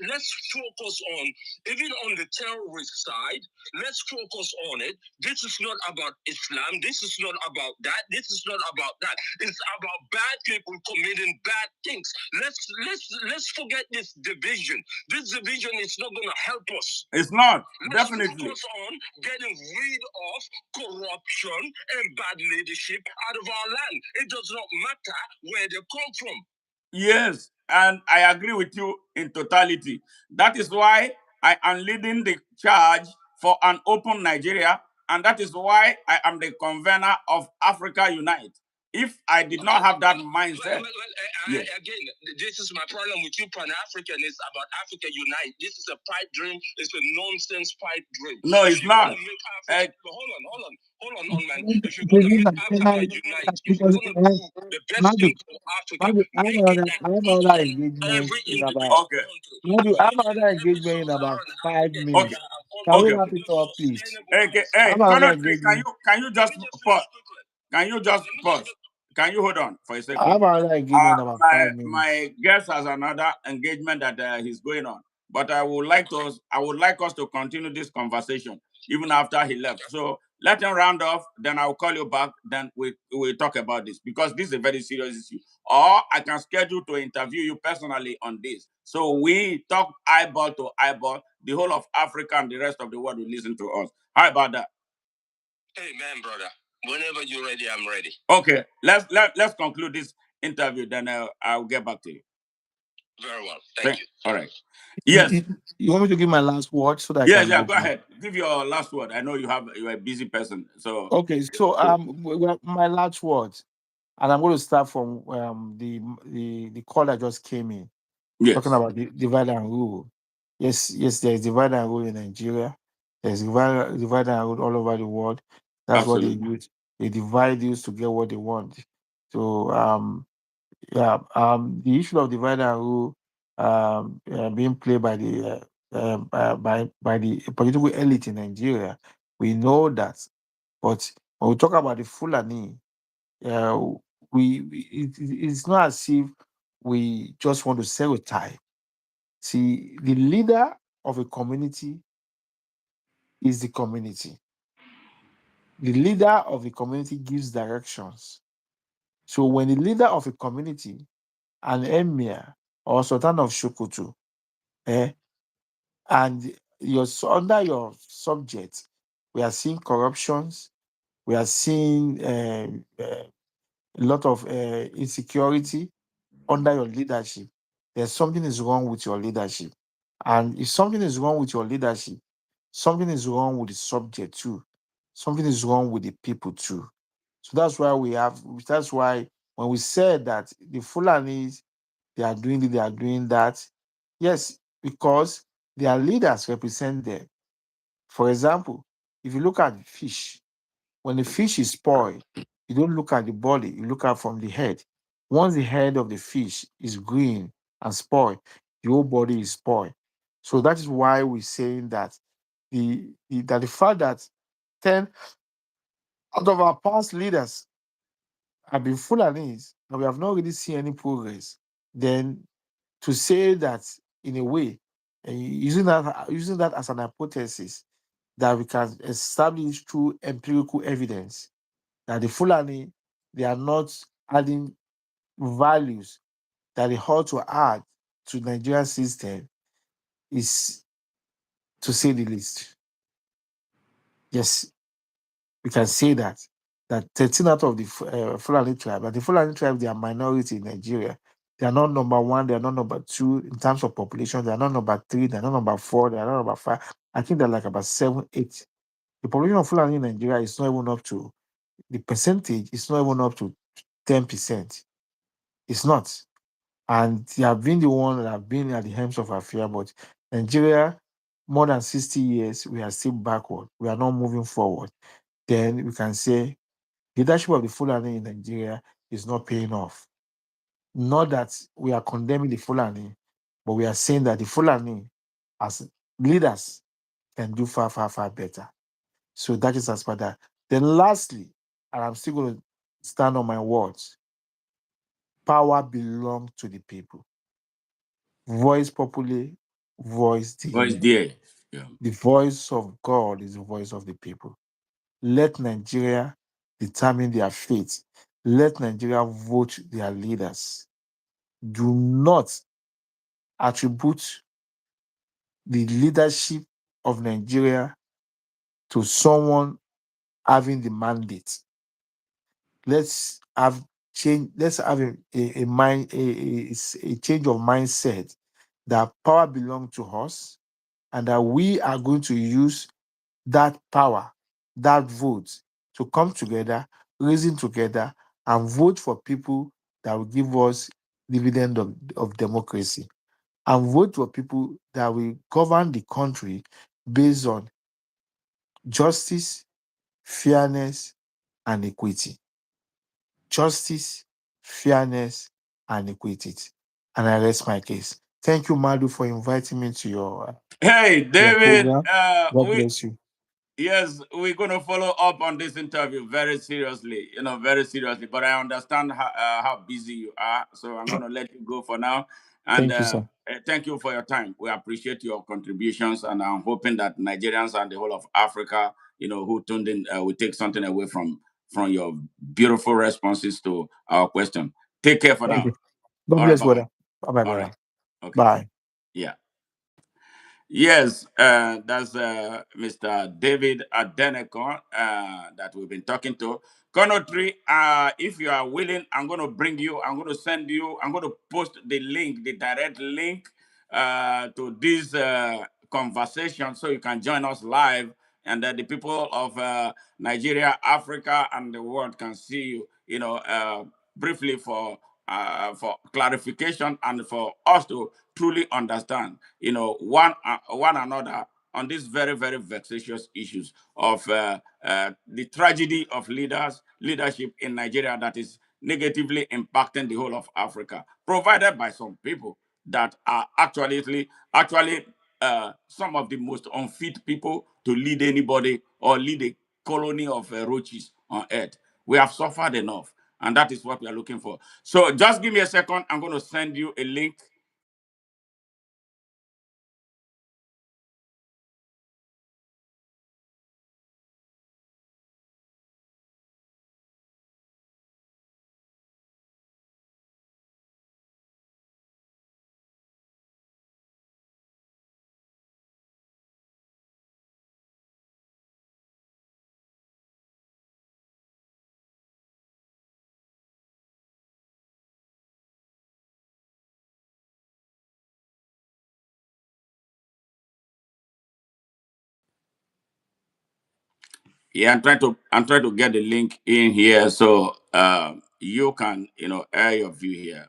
Let's focus on, even on the terrorist side. Let's focus on it. This is not about Islam. This is not about that. This is not about that. It's about bad people committing bad things. Let's forget this division. This division is not going to help us. It's not. Let's Definitely. focus on getting rid of corruption and bad leadership out of our land. It does not matter where they come from. Yes, and I agree with you in totality. That is why I am leading the charge for an open Nigeria, and that is why I am the convener of Africa Unite. If I did not have that mindset, again, this is my problem with you, Pan-African. It's about Africa Unite. This is a pipe dream. It's a nonsense pipe dream. No, it's not. Hold on, man. If you're going to make Africa unite, if you're going to do the best thing for Africa, make it every individual Okay. Maybe I have another engagement in about 5 minutes. Can we wrap it up, please? Hey, Colonel, can you just pause? Can you just pause? Can you hold on for a second? I have another engagement in about 5 minutes. My guest has another engagement that he's going on, but I would like us to continue this conversation even after he left. So let him round off. Then I'll call you back. Then we'll talk about this, because this is a very serious issue. Or I can schedule to interview you personally on this. So we talk eyeball to eyeball. The whole of Africa and the rest of the world will listen to us. How about that? Amen, brother. Whenever you're ready, I'm ready. Okay, let's conclude this interview. Then I'll get back to you. Very well. Thank you. All right. Yes. You want me to give my last word so that I Yes, can yeah, go? go ahead. Give your last word. I know you're a busy person. So Okay, so my last words, and I'm going to start from the call that just came in talking yes, about the divide and rule. Yes, there is divide and rule in Nigeria. There's divide and rule all over the world. That's what they absolutely. use. They divide you to get what they want. So yeah, the issue of divide and rule being played by the by the political elite in Nigeria, we know that. But when we talk about the Fulani, uh, it's not as if we just want to stereotype. See, the leader of a community is the community. The leader of the community gives directions. So when the leader of a community, an emir or sultan of Sokoto, eh, and under your subject, we are seeing corruptions, we are seeing a lot of insecurity under your leadership. There's something is wrong with your leadership. And if something is wrong with your leadership, something is wrong with the subject too. Something is wrong with the people too. So that's why when we said that the Fulanis, they are doing it, they are doing that. Yes, because their leaders represent them. For example, if you look at fish, when the fish is spoiled, you don't look at the body, you look at from the head. Once the head of the fish is green and spoiled, the whole body is spoiled. So that is why we're saying that the fact that 10 out of our past leaders have been Fulanis and we have not really seen any progress, then to say that in a way, using that as an hypothesis that we can establish through empirical evidence that the Fulani, they are not adding values that they ought to add to Nigerian system is, to say the least. Yes, we can say that 13 out of the Fulani tribe, and the Fulani tribe, they are minority in Nigeria. They are not number one, they are not number two in terms of population, they are not number three, they are not number four, they are not number five. I think they're like about seven, eight. The population of Fulani in Nigeria is not even up to, the percentage is not even up to 10%. It's not. And they have been the one that have been at the helms of Afia. But Nigeria, more than 60 years, we are still backward. We are not moving forward. Then we can say leadership of the Fulani in Nigeria is not paying off. Not that we are condemning the Fulani, but we are saying that the Fulani, as leaders, can do far, far, far better. So that is as per that. Then lastly, and I'm still going to stand on my words, power belongs to the people. Voice populi, voice voice Dei. there. Yeah. The voice of God is the voice of the people. Let Nigeria determine their fate. Let Nigeria vote their leaders. Do not attribute the leadership of Nigeria to someone having the mandate. Let's have change. Let's have a mind a change of mindset that power belongs to us and that we are going to use that power, that vote to come together, reason together, and vote for people that will give us dividend of democracy, and vote for people that will govern the country based on justice, fairness, and equity. Justice, fairness, and equity. And I rest my case. Thank you, Madu, for inviting me to Hey, your David. program. God bless you. Yes, we're going to follow up on this interview very seriously, very seriously. But I understand how busy you are. So I'm going to let you go for now. And Thank you, sir. thank you for your time. We appreciate your contributions. And I'm hoping that Nigerians and the whole of Africa, who tuned in, will take something away from your beautiful responses to our question. Take care for Thank now. you. God All right. bless, Bye bye. brother. Bye bye, All right. brother. Okay. Bye. Yeah. Yes, that's Mr. David Adenekan that we've been talking to. Conotry, if you are willing, I'm going to bring you, I'm going to send you, I'm going to post the link, the direct link to this conversation so you can join us live and that the people of Nigeria, Africa, and the world can see you, briefly for clarification and for us to truly understand, one another on these very, very vexatious issues of the tragedy of leadership in Nigeria that is negatively impacting the whole of Africa, provided by some people that are actually some of the most unfit people to lead anybody or lead a colony of roaches on earth. We have suffered enough, and that is what we are looking for. So just give me a second. I'm going to send you a link. Yeah, I'm trying to get the link in here so you can air your view here.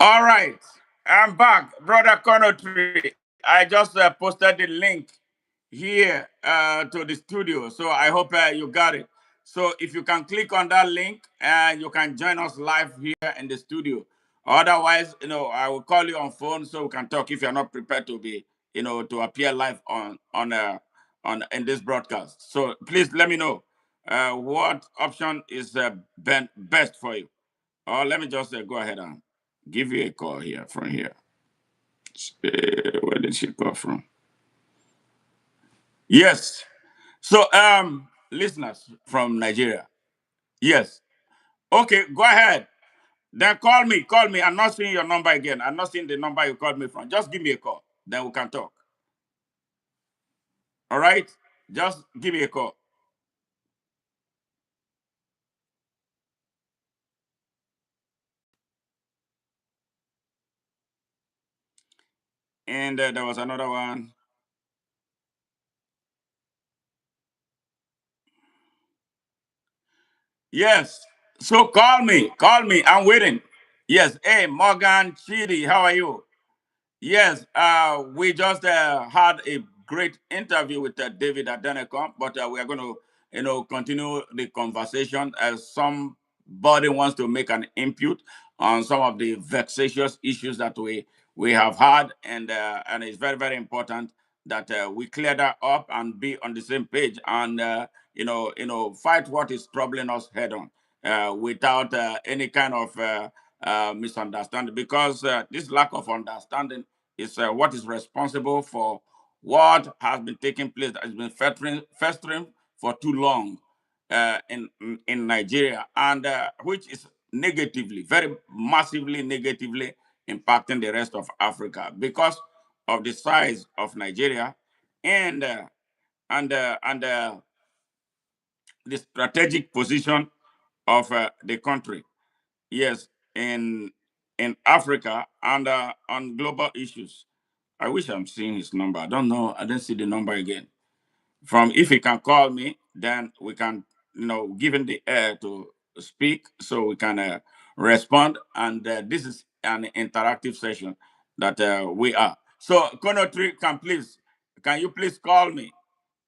All right, I'm back, brother Conotry. I just posted the link here to the studio, so I hope you got it. So if you can click on that link, and you can join us live here in the studio. Otherwise, I will call you on phone so we can talk if you're not prepared to be, to appear live on in this broadcast. So please let me know what option is best for you. Or let me just go ahead and give you a call here from here. Where did she call from? Yes. So, listeners from Nigeria. Yes. Okay, go ahead. Then call me. Call me. I'm not seeing your number again. I'm not seeing the number you called me from. Just give me a call. Then we can talk. All right? Just give me a call. And there was another one. Yes. So call me. Call me. I'm waiting. Yes. Hey, Morgan Chidi, how are you? Yes, we just had a great interview with David Adenekan, but we are going to, continue the conversation as somebody wants to make an input on some of the vexatious issues that we have had, and it's very, very important that we clear that up and be on the same page. And fight what is troubling us head on, without any kind of misunderstanding, because this lack of understanding is what is responsible for what has been taking place, that has been festering for too long in Nigeria, and which is negatively, very massively negatively impacting the rest of Africa because of the size of Nigeria and the strategic position of the country. Yes, in Africa and on global issues. I wish I'm seeing his number. I don't know. I don't see the number again. From if he can call me, then we can, give him the air to speak, so we can respond. And this is an interactive session that we are. So, Conotry, can you please call me?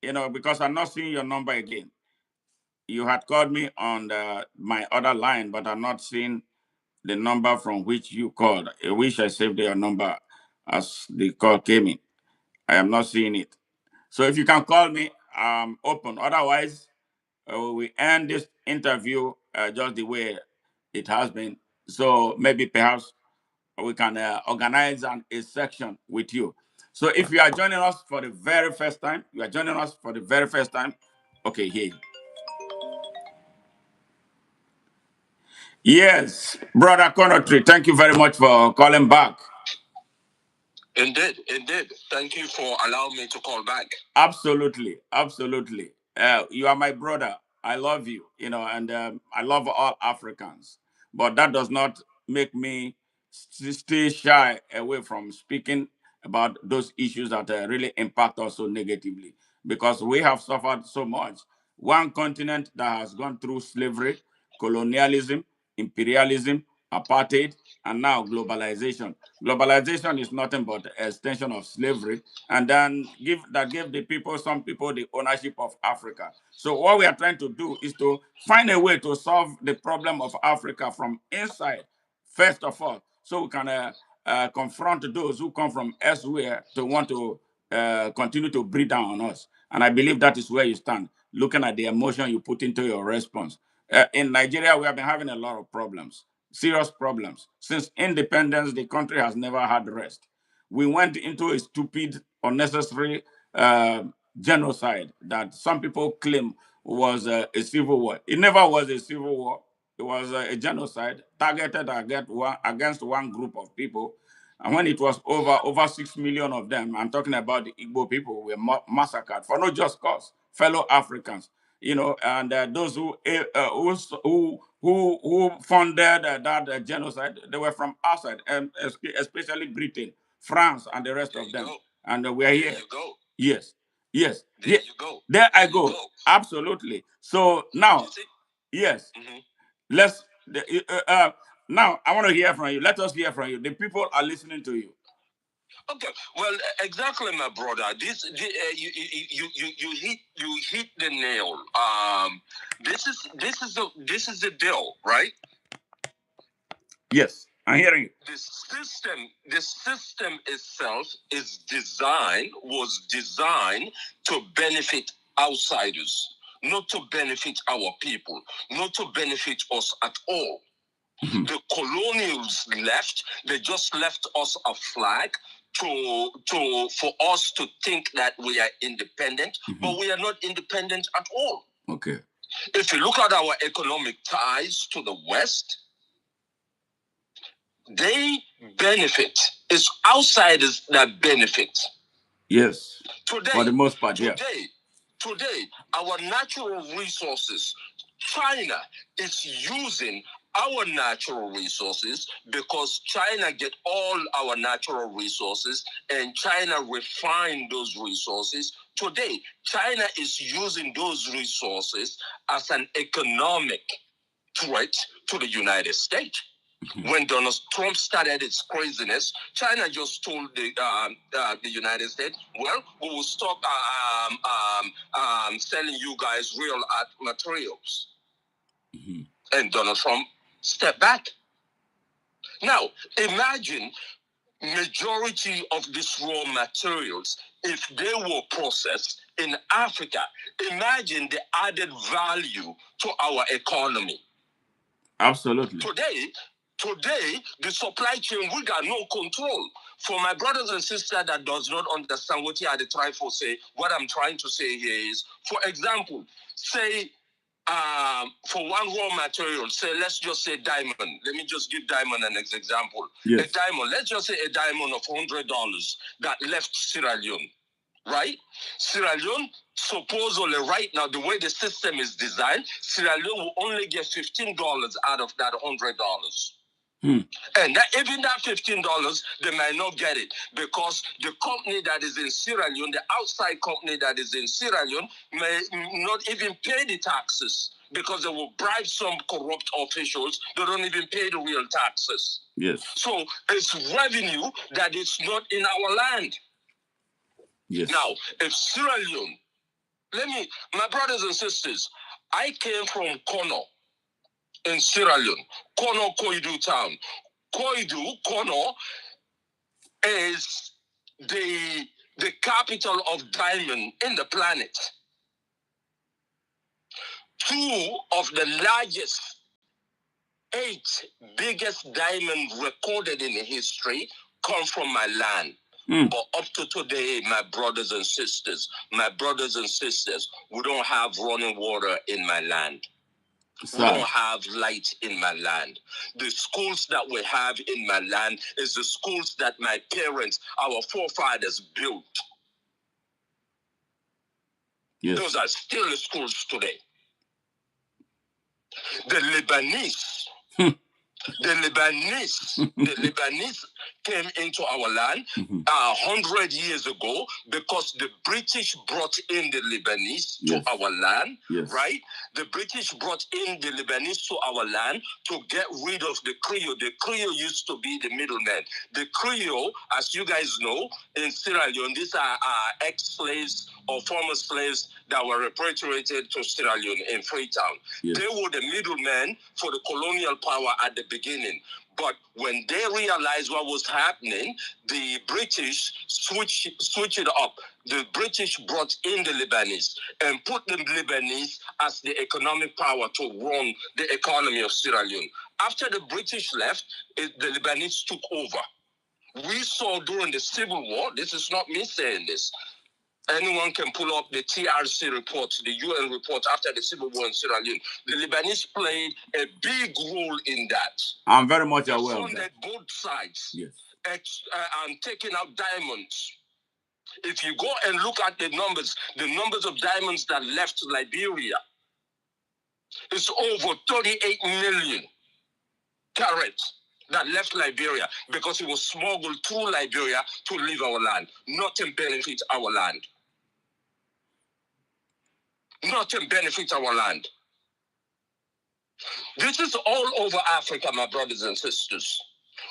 Because I'm not seeing your number again. You had called me on my other line, but I'm not seeing the number from which you called. I wish I saved your number as the call came in. I am not seeing it. So if you can call me, I'm open. Otherwise, we end this interview just the way it has been. So maybe perhaps we can organize a section with you. So if you are joining us for the very first time, okay, here. Yes, Brother Conotry, thank you very much for calling back. Indeed, indeed. Thank you for allowing me to call back. Absolutely, absolutely. You are my brother. I love you, and I love all Africans. But that does not make me stay shy away from speaking about those issues that really impact us so negatively, because we have suffered so much. One continent that has gone through slavery, colonialism, imperialism, apartheid, and now globalization. Globalization is nothing but an extension of slavery, and then gave some people the ownership of Africa. So what we are trying to do is to find a way to solve the problem of Africa from inside, first of all, so we can confront those who come from elsewhere to want to continue to breathe down on us. And I believe that is where you stand, looking at the emotion you put into your response. In Nigeria, we have been having a lot of problems, serious problems. Since independence, the country has never had rest. We went into a stupid, unnecessary genocide that some people claim was a civil war. It never was a civil war. It was a genocide targeted against one group of people. And when it was over 6 million of them, I'm talking about the Igbo people, were massacred for no just cause, fellow Africans. And those who funded that genocide, they were from outside, and especially Britain, France, and the rest There of you them. go. And we're There here. you go. Yes, yes. There you go. There I There you go. go. Absolutely. So now, You see? yes, Mhm. let's. Now I want to hear from you. Let us hear from you. The people are listening to you. Okay, well, exactly, my brother. You hit the nail. This is the deal, right? Yes, I'm hearing you. The system itself was designed to benefit outsiders, not to benefit our people, not to benefit us at all. Mhm. The colonials left. They just left us a flag for us to think that we are independent, but we are not independent at all. Okay. If you look at our economic ties to the West, they benefit. It's outsiders that benefit. Yes. Today, For the most part, yeah. Today, our natural resources, China is using our natural resources because China get all our natural resources and China refine those resources. Today, China is using those resources as an economic threat to the United States. When Donald Trump started its craziness, China just told the United States, "Well, we will stop selling you guys real art materials." And Donald Trump stepped back. Now, imagine majority of these raw materials, if they were processed in Africa, imagine the added value to our economy. Absolutely. Today, the supply chain, we got no control. For my brothers and sisters that does not understand what I try for say, what I'm trying to say here is, for example, say, for one raw material, say, let's just say diamond. Let me just give diamond an example. Yes. A diamond, let's just say a diamond of $100 that left Sierra Leone, right? Sierra Leone, supposedly right now, the way the system is designed, Sierra Leone will only get $15 out of that $100. And even that $15, they might not get it because the company that is in Sierra Leone, the outside company that is in Sierra Leone, may not even pay the taxes because they will bribe some corrupt officials. They don't even pay the real taxes. Yes. So it's revenue that is not in our land. Yes. Now, if Sierra Leone, my brothers and sisters, I came from Kono in Sierra Leone, Kono Koidu town. Kono is the capital of diamond in the planet. Two of the largest, 8 biggest diamonds recorded in history come from my land. But up to today, my brothers and sisters, we don't have running water in my land. We don't have light in my land. The schools that we have in my land is the schools that my parents, our forefathers built. Yes. Those are still the schools today. The Lebanese came into our land 100 years ago because the British brought in the Lebanese to our land, right? The British brought in the Lebanese to our land to get rid of the Creole. The Creole used to be the middleman. The Creole, as you guys know, in Sierra Leone, these are ex-slaves or former slaves that were repatriated to Sierra Leone in Freetown. Yes. They were the middlemen for the colonial power at the beginning. But when they realized what was happening, the British switched it up. The British brought in the Lebanese and put the Lebanese as the economic power to run the economy of Sierra Leone. After the British left, the Lebanese took over. We saw during the Civil War, this is not me saying this, anyone can pull up the TRC report, the UN report after the Civil War in Sierra Leone. The Lebanese played a big role in that. I'm very much aware of that. Funded both sides. Yes. And taking out diamonds. If you go and look at the numbers of diamonds that left Liberia, it's over 38 million carats that left Liberia because it was smuggled through Liberia to leave our land. Nothing benefits our land. Nothing benefits our land. This is all over Africa, my brothers and sisters.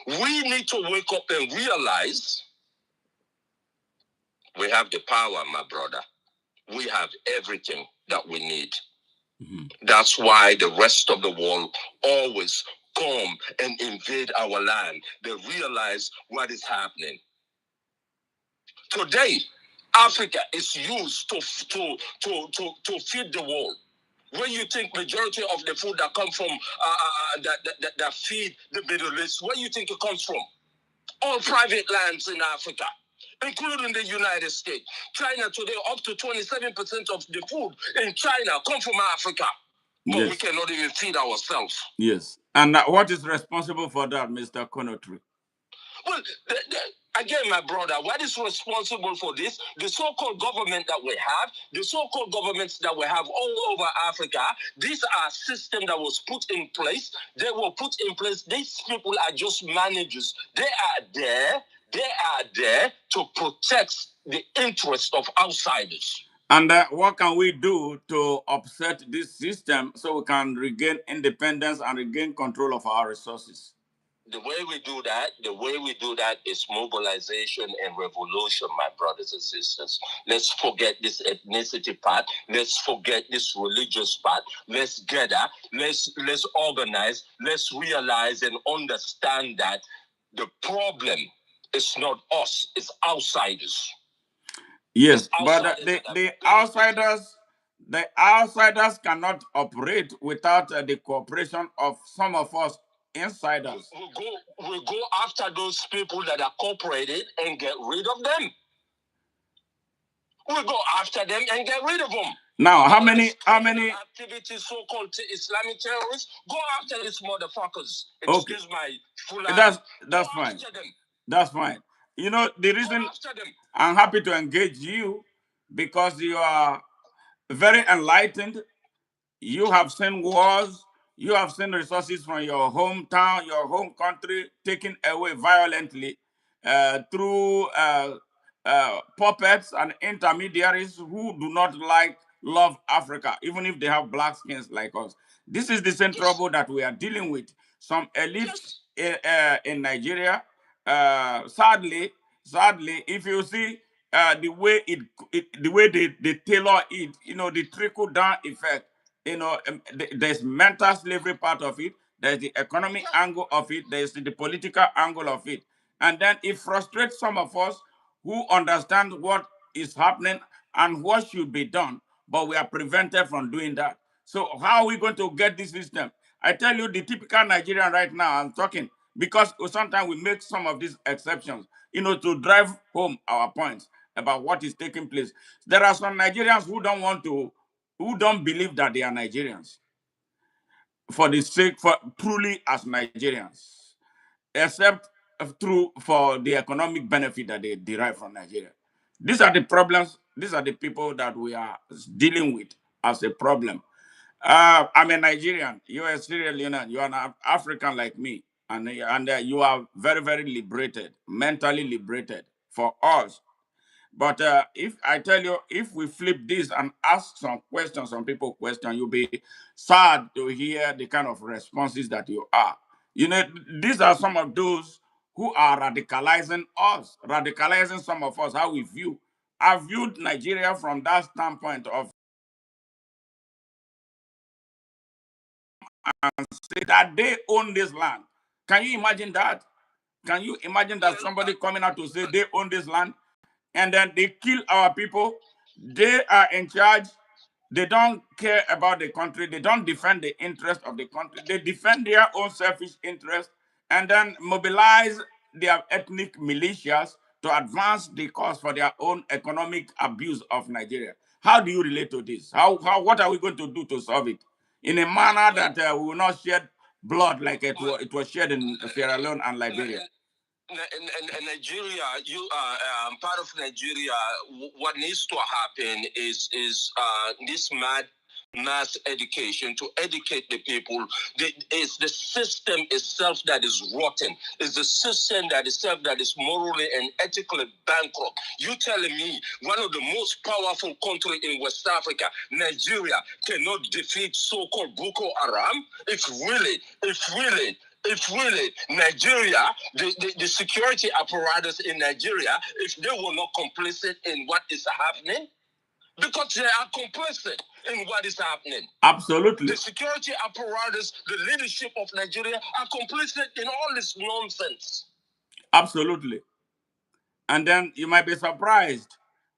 We need to wake up and realize we have the power, my brother. We have everything that we need. That's why the rest of the world always come and invade our land. They realize what is happening. Today, Africa is used to feed the world. When you think majority of the food that come from that feed the Middle East, where you think it comes from? All private lands in Africa, including the United States. China today, up to 27% of the food in China come from Africa. But we cannot even feed ourselves. Yes. And what is responsible for that, Mr. Konotri? Well, again, my brother, what is responsible for this? The so-called government that we have, the so-called governments that we have all over Africa, these are systems that was put in place. They were put in place. These people are just managers. They are there to protect the interests of outsiders. And what can we do to upset this system so we can regain independence and regain control of our resources? The way we do that is mobilization and revolution, my brothers and sisters. Let's forget this ethnicity part. Let's forget this religious part. Let's gather. Let's organize. Let's realize and understand that the problem It's not us, it's outsiders. Yes, but the outsiders cannot operate without the cooperation of some of us insiders. We go after those people that are cooperated and get rid of them. We go after them and get rid of them. Now, how many activities, so-called Islamic terrorists, go after these motherfuckers. Excuse my full. That's fine. That's fine. You know, the reason I'm happy to engage you because you are very enlightened. You have seen wars. You have seen resources from your hometown, your home country taken away violently through puppets and intermediaries who do not love Africa, even if they have black skins like us. This is the same trouble that we are dealing with. Some elites in Nigeria, sadly, if you see the way the way they tailor it, you know, the trickle down effect. You know, there's mental slavery part of it. There's the economic angle of it. There's the political angle of it, and then it frustrates some of us who understand what is happening and what should be done, but we are prevented from doing that. So how are we going to get this system? I tell you, the typical Nigerian right now, I'm talking because sometimes we make some of these exceptions, you know, to drive home our points about what is taking place. There are some Nigerians who don't believe that they are Nigerians for the sake for truly as Nigerians, except for the economic benefit that they derive from Nigeria. These are the problems. These are the people that we are dealing with as a problem. I'm a Nigerian. You're a Sierra Leonean. You're an African like me, and you are very, very liberated, mentally liberated. For us, but if I tell you, if we flip this and ask some questions, some people question, you'll be sad to hear the kind of responses that you are. You know, these are some of those who are radicalizing us, radicalizing some of us, how we view. I viewed Nigeria from that standpoint of say that they own this land. Can you imagine that? Can you imagine that somebody coming out to say they own this land? And then they kill our people. They are in charge. They don't care about the country. They don't defend the interest of the country. They defend their own selfish interest and then mobilize their ethnic militias to advance the cause for their own economic abuse of Nigeria. How do you relate to this? What are we going to do to solve it? In a manner that we will not shed blood like it was shed in Sierra Leone and Liberia. In Nigeria, you part of Nigeria. What needs to happen is this mass education to educate the people. It's the system itself that is rotten. It's the system that is morally and ethically bankrupt. You telling me one of the most powerful country in West Africa, Nigeria, cannot defeat so-called Boko Haram? If really Nigeria, the security apparatus in Nigeria, if they were not complicit in what is happening, because they are complicit in what is happening. Absolutely. The security apparatus, the leadership of Nigeria are complicit in all this nonsense. Absolutely. And then you might be surprised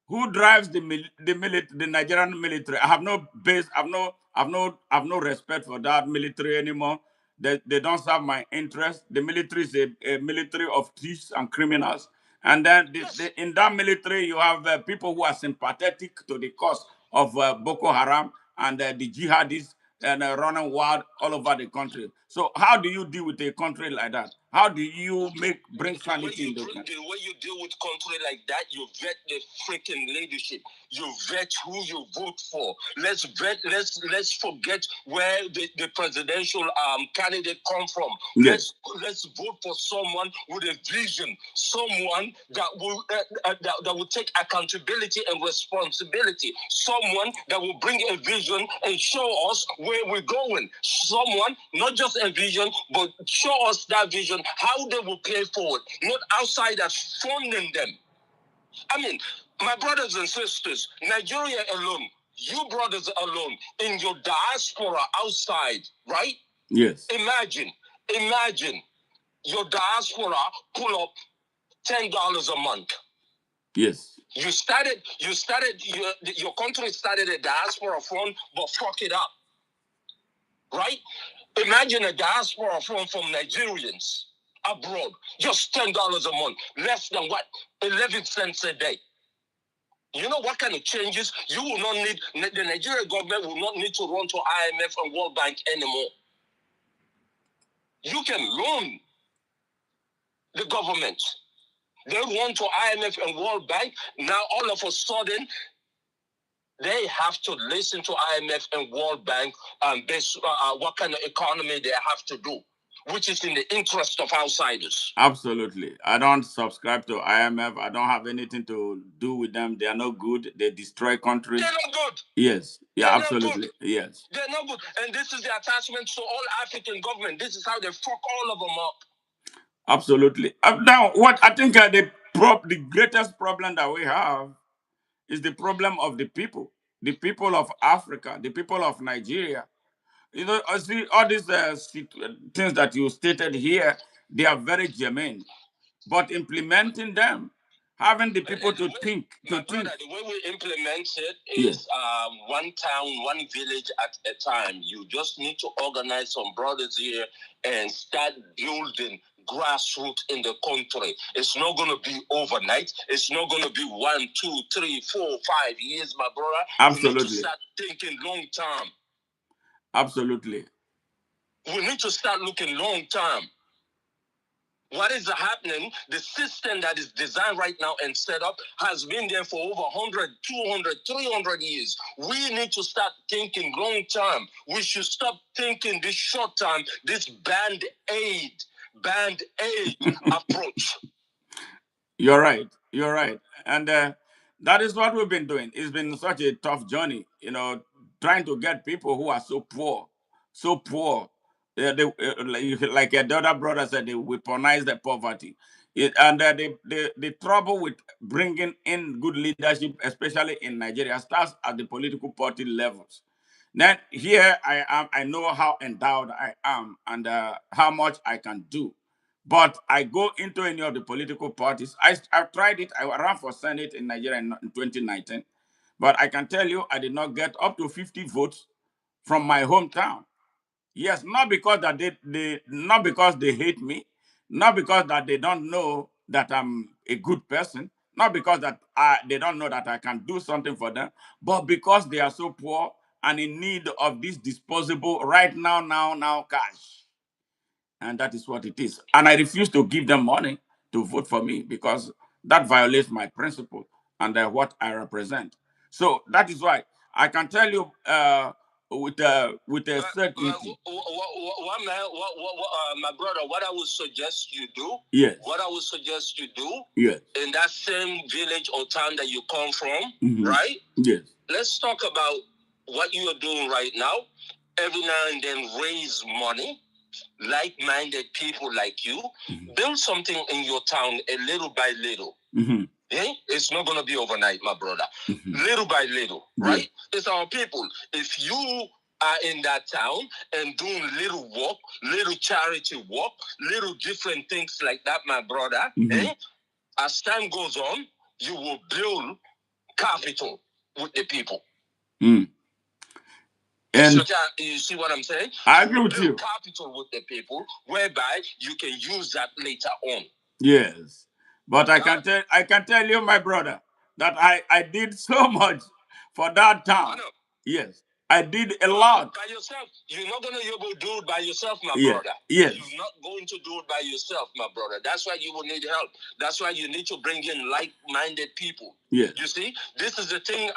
who drives the Nigerian military. I have no base. I've no respect for that military anymore. They don't serve my interest. The military is a military of thieves and criminals. And then in that military, you have people who are sympathetic to the cause of Boko Haram and the jihadists and running wild all over the country. So how do you deal with a country like that? How do you bring sanity in the country? The way you deal with country like that, you vet the freaking leadership. You vet who you vote for. Let's forget where the presidential candidate come from. Yes. Let's vote for someone with a vision, someone that will take accountability and responsibility, someone that will bring a vision and show us where we're going. Someone, not just a vision, but show us that vision, how they will pay forward, not outsiders funding them. I mean, my brothers and sisters, Nigeria alone, you brothers alone, in your diaspora outside, right? Yes. Imagine your diaspora pull up $10 a month. Yes. Your country started a diaspora fund, but fuck it up. Right? Imagine a diaspora fund from Nigerians abroad, just $10 a month, less than what? 11 cents a day. You know what kind of changes? You will not need, the Nigerian government will not need to run to IMF and World Bank anymore. You can loan the government. They run to IMF and World Bank. Now, all of a sudden, they have to listen to IMF and World Bank based what kind of economy they have to do, which is in the interest of outsiders. Absolutely. I don't subscribe to IMF. I don't have anything to do with them. They are no good. They destroy countries. They're not good. Yes. Yeah, They're absolutely. Yes. They're not good. And this is the attachment to all African government. This is how they fuck all of them up. Absolutely. Now, what I think the greatest problem that we have is the problem of the people of Africa, the people of Nigeria. You know, I see all these things that you stated here, they are very germane. But implementing them, having the people to think, brother, the way we implement it is yes. One town, one village at a time. You just need to organize some brothers here and start building grassroots in the country. It's not going to be overnight. It's not going to be 1, 2, 3, 4, 5 years, my brother. Absolutely. We need to start thinking long term. Absolutely. We need to start looking long term. What is happening? The system that is designed right now and set up has been there for over 100, 200, 300 years. We need to start thinking long term. We should stop thinking this short term, this band-aid approach. You're right. You're right. And that is what we've been doing. It's been such a tough journey, you know, trying to get people who are so poor. Like the other brother said, they weaponize the poverty. And the trouble with bringing in good leadership, especially in Nigeria, starts at the political party levels. Then here I am. I know how endowed I am and how much I can do. But I go into any of the political parties. I've tried it. I ran for Senate in Nigeria in 2019. But I can tell you, I did not get up to 50 votes from my hometown. Yes, not because that not because they hate me, not because that they don't know that I'm a good person, not because that they don't know that I can do something for them, but because they are so poor and in need of this disposable right now cash. And that is what it is. And I refuse to give them money to vote for me because that violates my principle and what I represent. So that is why I can tell you with a certainty. My brother, what I would suggest you do, yes, what I would suggest you do, yes, in that same village or town that you come from, right? Yes. Let's talk about what you are doing right now. Every now and then raise money, like-minded people like you, build something in your town a little by little. It's not going to be overnight, my brother. Little by little, right? It's our people. If you are in that town and doing little work, little charity work, little different things like that, my brother, as time goes on, you will build capital with the people. And you see what I'm saying? I agree with you. Capital with the people, whereby you can use that later on. Yes, but I can tell you, my brother, that I did so much for that town. Yes, I did a lot. By yourself, you're not going to be able to do it by yourself, my brother. Yes. You're not going to do it by yourself, my brother. That's why you will need help. That's why you need to bring in like-minded people. Yes. You see, this is the thing.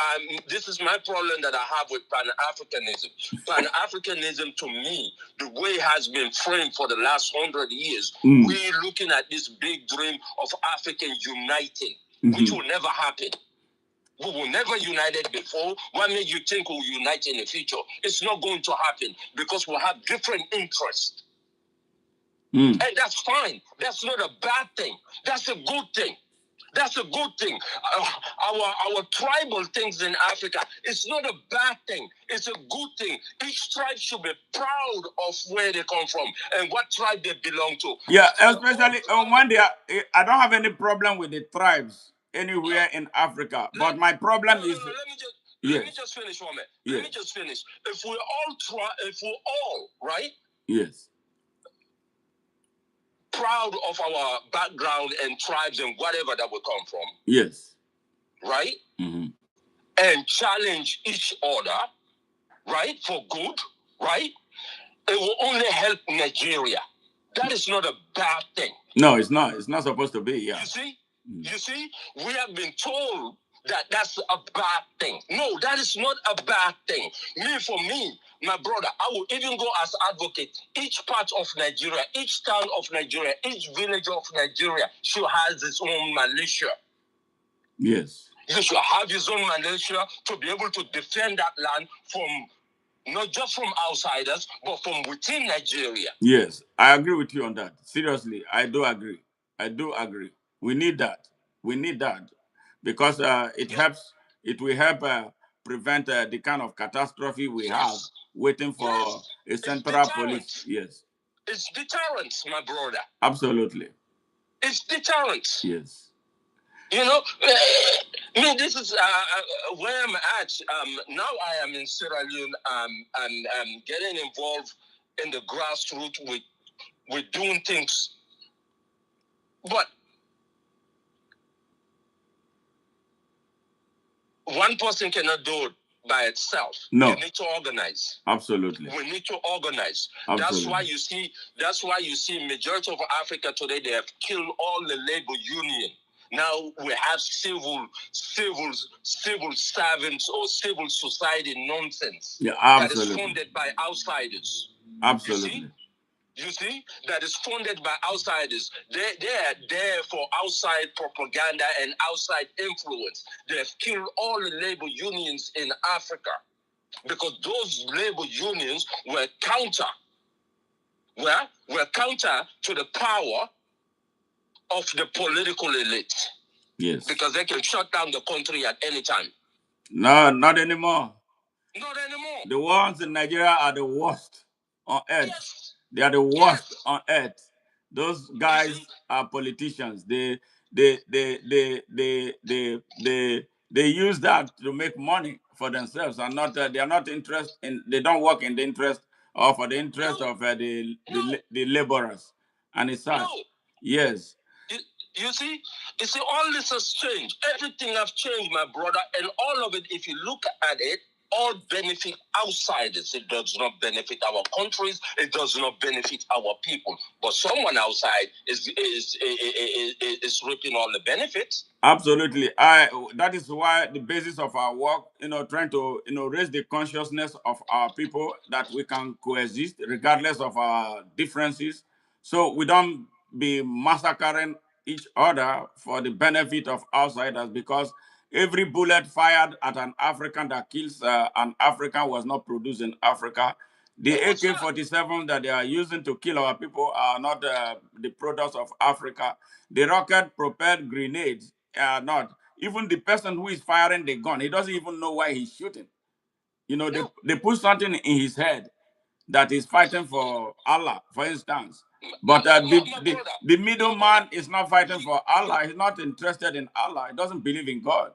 This is my problem that I have with Pan-Africanism. Pan-Africanism, to me, the way it has been framed for the last 100 years, we're looking at this big dream of African uniting, which will never happen. We were never united before. What made you think we'll unite in the future? It's not going to happen because we'll have different interests. And that's fine. That's not a bad thing. That's a good thing. That's a good thing. Our tribal things in Africa, it's not a bad thing. It's a good thing. Each tribe should be proud of where they come from and what tribe they belong to. Yeah, especially when they are, I don't have any problem with the tribes anywhere in Africa. But my problem is... Let me just finish one minute. Let me just finish. If we all, right? Yes. Proud of our background and tribes and whatever that we come from. Yes. Right? Mm-hmm. And challenge each other, right? For good, right? It will only help Nigeria. That is not a bad thing. No, it's not. It's not supposed to be, yeah. You see? You see? We have been told that that's a bad thing. No, that is not a bad thing. For me, my brother, I will even go as advocate. Each part of Nigeria, each town of Nigeria, each village of Nigeria should have its own militia. Yes. You should have his own militia to be able to defend that land from not just from outsiders, but from within Nigeria. Yes, I agree with you on that. Seriously, I do agree. I do agree. We need that. We need that because it helps. It will help prevent the kind of catastrophe we have waiting for a central police. Yes. It's deterrent, my brother. Absolutely. It's deterrent. Yes. You know, this is where I'm at. Now I am in Sierra Leone. I'm getting involved in the grassroots with doing things. But one person cannot do it by itself. No. You need to organize. Absolutely. We need to organize. Absolutely. That's why you see majority of Africa today, they have killed all the labor union. Now we have civil servants or civil society nonsense. Yeah, absolutely. That is funded by outsiders. Absolutely. You see? That is funded by outsiders. They are there for outside propaganda and outside influence. They have killed all the labor unions in Africa because those labor unions were counter to the power of the political elite. Yes. Because they can shut down the country at any time. No, not anymore. Not anymore. The ones in Nigeria are the worst on earth. Yes. They are the worst on earth. Those guys are politicians. They use that to make money for themselves, and not they are not interested in. They don't work in the interest or for the interest of the laborers. And it's sad. No. Yes. You see, all this has changed. Everything has changed, my brother, and all of it. If you look at it, all benefit outsiders. It does not benefit our countries. It does not benefit our people. But someone outside is reaping all the benefits. Absolutely. That is why the basis of our work, trying to raise the consciousness of our people that we can coexist regardless of our differences. So we don't be massacring each other for the benefit of outsiders, because every bullet fired at an African that kills an African was not produced in Africa. The AK-47 that they are using to kill our people are not the products of Africa. The rocket-propelled grenades are not. Even the person who is firing the gun, he doesn't even know why he's shooting. They put something in his head that is fighting for Allah, for instance. But the middleman is not fighting for Allah. He's not interested in Allah. He doesn't believe in God.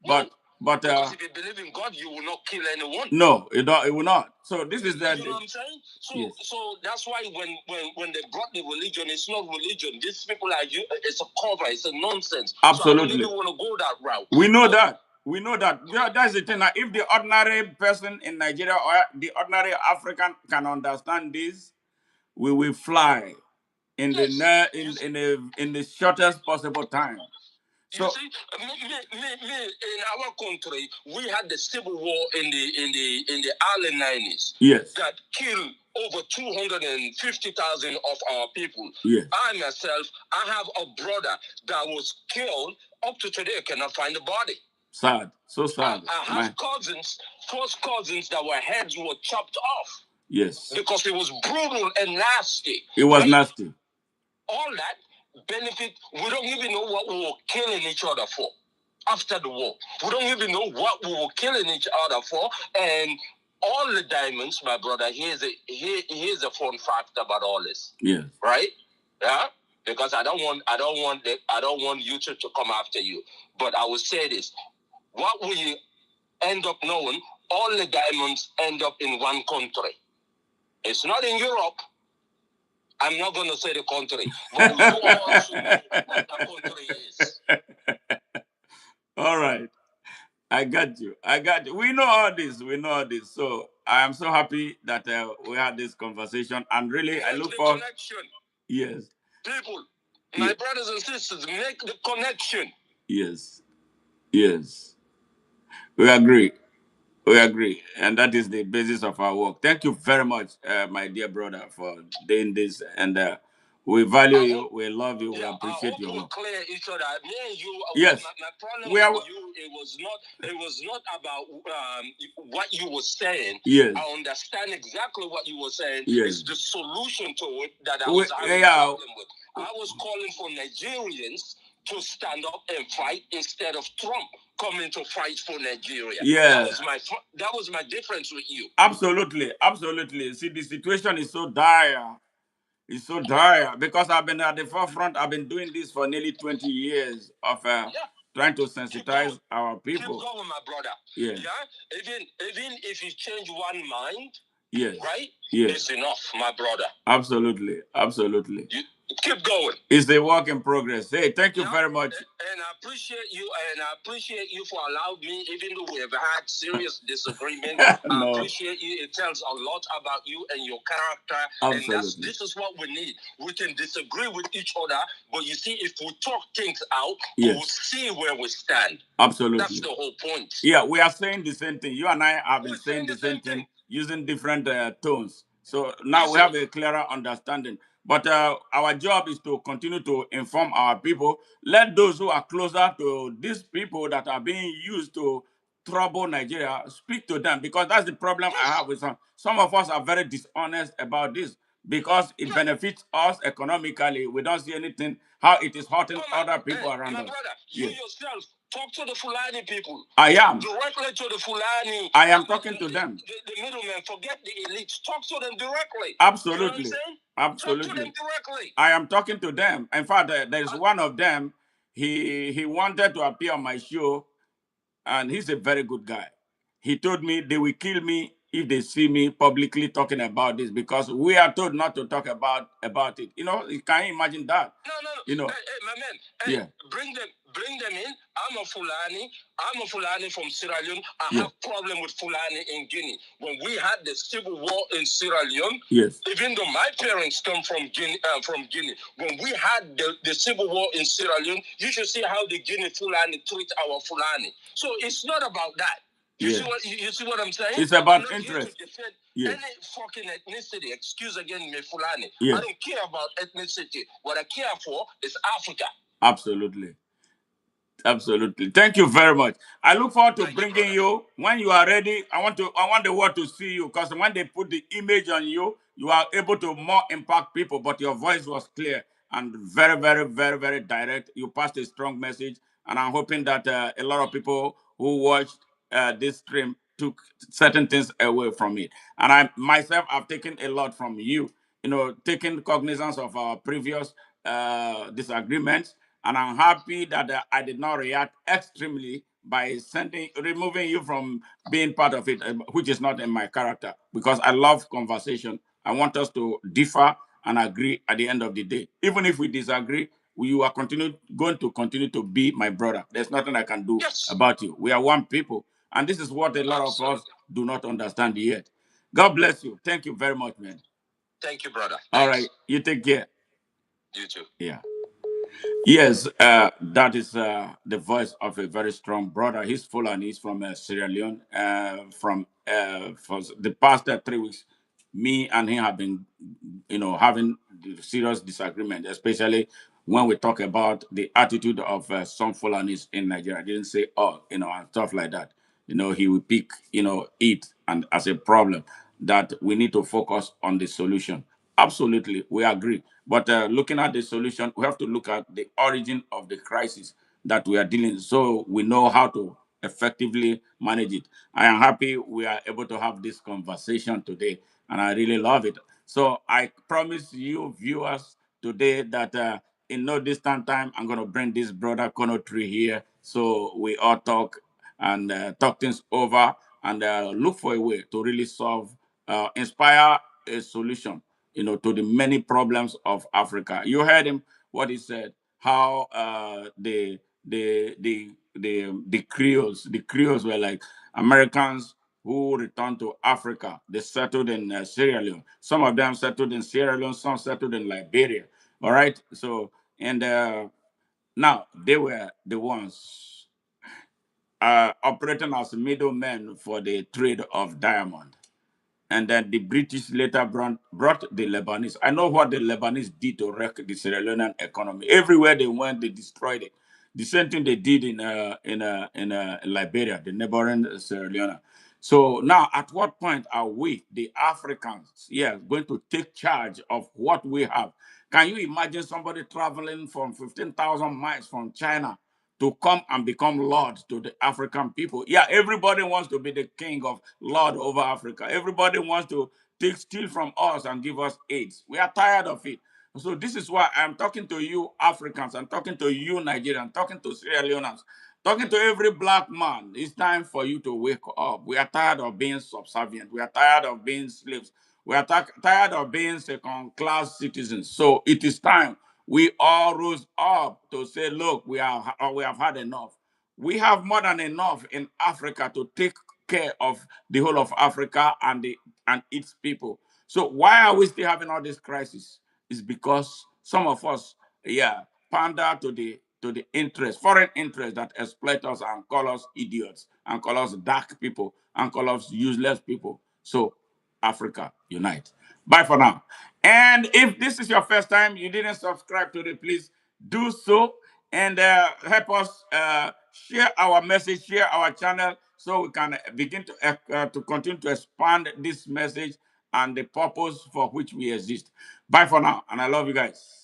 But because if you believe in God, you will not kill anyone. No, it will not. So this is the. You know what I'm saying? So that's why when they brought the religion, it's not religion. These people it's a cover. It's a nonsense. Absolutely. So I don't even want to go that route. We know that. We know that. Yeah, that's the thing. If the ordinary person in Nigeria or the ordinary African can understand this, we will fly in the shortest possible time. So, you see, in our country, we had the civil war in the early 90s. Yes. That killed over 250,000 of our people. Yes. I myself, I have a brother that was killed. Up to today, I cannot find the body. Sad. So sad. I have first cousins that were heads were chopped off. Yes. Because it was brutal and nasty. It was nasty. All that. benefit. We don't even know what we were killing each other for after the war. We don't even know what we were killing each other for. And all the diamonds, my brother, here's a fun fact about all this. Yes. Right? Yeah? Because I don't want you to come after you. But I will say this. What we end up knowing, all the diamonds end up in one country. It's not in Europe. I'm not going to say the country, but you all should know what that country is. All right. I got you. We know all this. So I am so happy that we had this conversation. And really, I look for connection. Yes. People, my brothers and sisters, make the connection. Yes. Yes. We agree. We agree. And that is the basis of our work. Thank you very much, my dear brother, for doing this. And we value you. We love you. We appreciate your work. Clear each other. Me and you. Yes. My problem with you, it was not about what you were saying. Yes. I understand exactly what you were saying. Yes. It's the solution to it that I was having a problem with. I was calling for Nigerians to stand up and fight instead of Trump coming to fight for Nigeria. Yeah. That was my difference with you. Absolutely. See, the situation is so dire. It's so dire because I've been at the forefront. I've been doing this for nearly 20 years of trying to sensitize our people. Keep going, my brother. Yeah. Even if you change one mind, yes. Right? Yes. It's enough, my brother. Absolutely. You keep going. It's a work in progress. Hey, thank you very much. And I appreciate you for allowing me, even though we have had serious disagreement. No. I appreciate you. It tells a lot about you and your character. Absolutely. And this is what we need. We can disagree with each other, but you see, if we talk things out, yes. we'll see where we stand. Absolutely. That's the whole point. Yeah, we are saying the same thing. You and I have been saying the same thing, using different tones. So now we have a clearer understanding. But our job is to continue to inform our people. Let those who are closer to these people that are being used to trouble Nigeria speak to them, because that's the problem I have with some. Some of us are very dishonest about this because it benefits us economically. We don't see anything how it is hurting other people around us. Brother, you yourself talk to the Fulani people. I am. Directly to the Fulani. I am talking to them. The middlemen, forget the elites. Talk to them directly. Absolutely. You know what I'm saying? Absolutely. Talk to them directly. I am talking to them. In fact, there's one of them. He wanted to appear on my show, and he's a very good guy. He told me they will kill me if they see me publicly talking about this, because we are told not to talk about it. You know, can you imagine that? No. You know, hey, my man. Hey, yeah. Bring them in. I'm a Fulani from Sierra Leone. I have problem with Fulani in Guinea. When we had the civil war in Sierra Leone, yes. Even though my parents come from Guinea, when we had the civil war in Sierra Leone, you should see how the Guinea Fulani treat our Fulani. So it's not about that. You see what I'm saying? It's about interest. Any fucking ethnicity. Excuse again, me Fulani. Yes. I don't care about ethnicity. What I care for is Africa. Absolutely. Thank you very much. I look forward to bringing you when you are ready. I want the world to see you, because when they put the image on you, you are able to more impact people. But your voice was clear and very, very, very, very direct. You passed a strong message, and I'm hoping that a lot of people who watched this stream took certain things away from it. And I myself have taken a lot from you. You know, taking cognizance of our previous disagreements. And I'm happy that I did not react extremely by removing you from being part of it, which is not in my character, because I love conversation. I want us to differ and agree at the end of the day. Even if we disagree, you are going to continue to be my brother. There's nothing I can do about you. We are one people. And this is what a lot of us do not understand yet. God bless you. Thank you very much, man. Thank you, brother. All right. You take care. You too. Yeah. Yes, that is the voice of a very strong brother. He's Fulani. He's from Sierra Leone. For the past 3 weeks, me and him have been, having serious disagreement, especially when we talk about the attitude of some Fulanis in Nigeria. I didn't say, and stuff like that. He will pick, it and as a problem that we need to focus on the solution. Absolutely, we agree. But looking at the solution, we have to look at the origin of the crisis that we are dealing, so we know how to effectively manage it. I am happy we are able to have this conversation today, and I really love it. So I promise you, viewers, today that in no distant time, I'm going to bring this brother Kono Tree here, so we all talk and talk things over and look for a way to really solve, inspire a solution, to the many problems of Africa. You heard him what he said, how the Creoles were like Americans who returned to Africa. They settled in Sierra Leone. Some of them settled in Sierra Leone, some settled in Liberia. All right. So, and now they were the ones operating as middlemen for the trade of diamond. And then the British later brought the Lebanese. I know what the Lebanese did to wreck the Sierra Leonean economy. Everywhere they went, they destroyed it. The same thing they did in Liberia, the neighboring Sierra Leone. So now, at what point are we, the Africans, going to take charge of what we have? Can you imagine somebody traveling from 15,000 miles from China to come and become Lord to the African people? Yeah, everybody wants to be the king of Lord over Africa. Everybody wants to steal from us and give us aids. We are tired of it. So this is why I'm talking to you Africans, I'm talking to you Nigerians, talking to Sierra Leoneans, talking to every black man. It's time for you to wake up. We are tired of being subservient. We are tired of being slaves. We are tired of being second-class citizens. So it is time we all rose up to say, look, we have had enough. We have more than enough in Africa to take care of the whole of Africa and its people. So why are we still having all this crisis? It's because some of us, pander to the interest, foreign interest that exploit us and call us idiots and call us dark people and call us useless people. So Africa, unite. Bye for now. And if this is your first time, you didn't subscribe to it, please do so and help us share our message, share our channel, so we can begin to continue to expand this message and the purpose for which we exist. Bye for now, and I love you guys.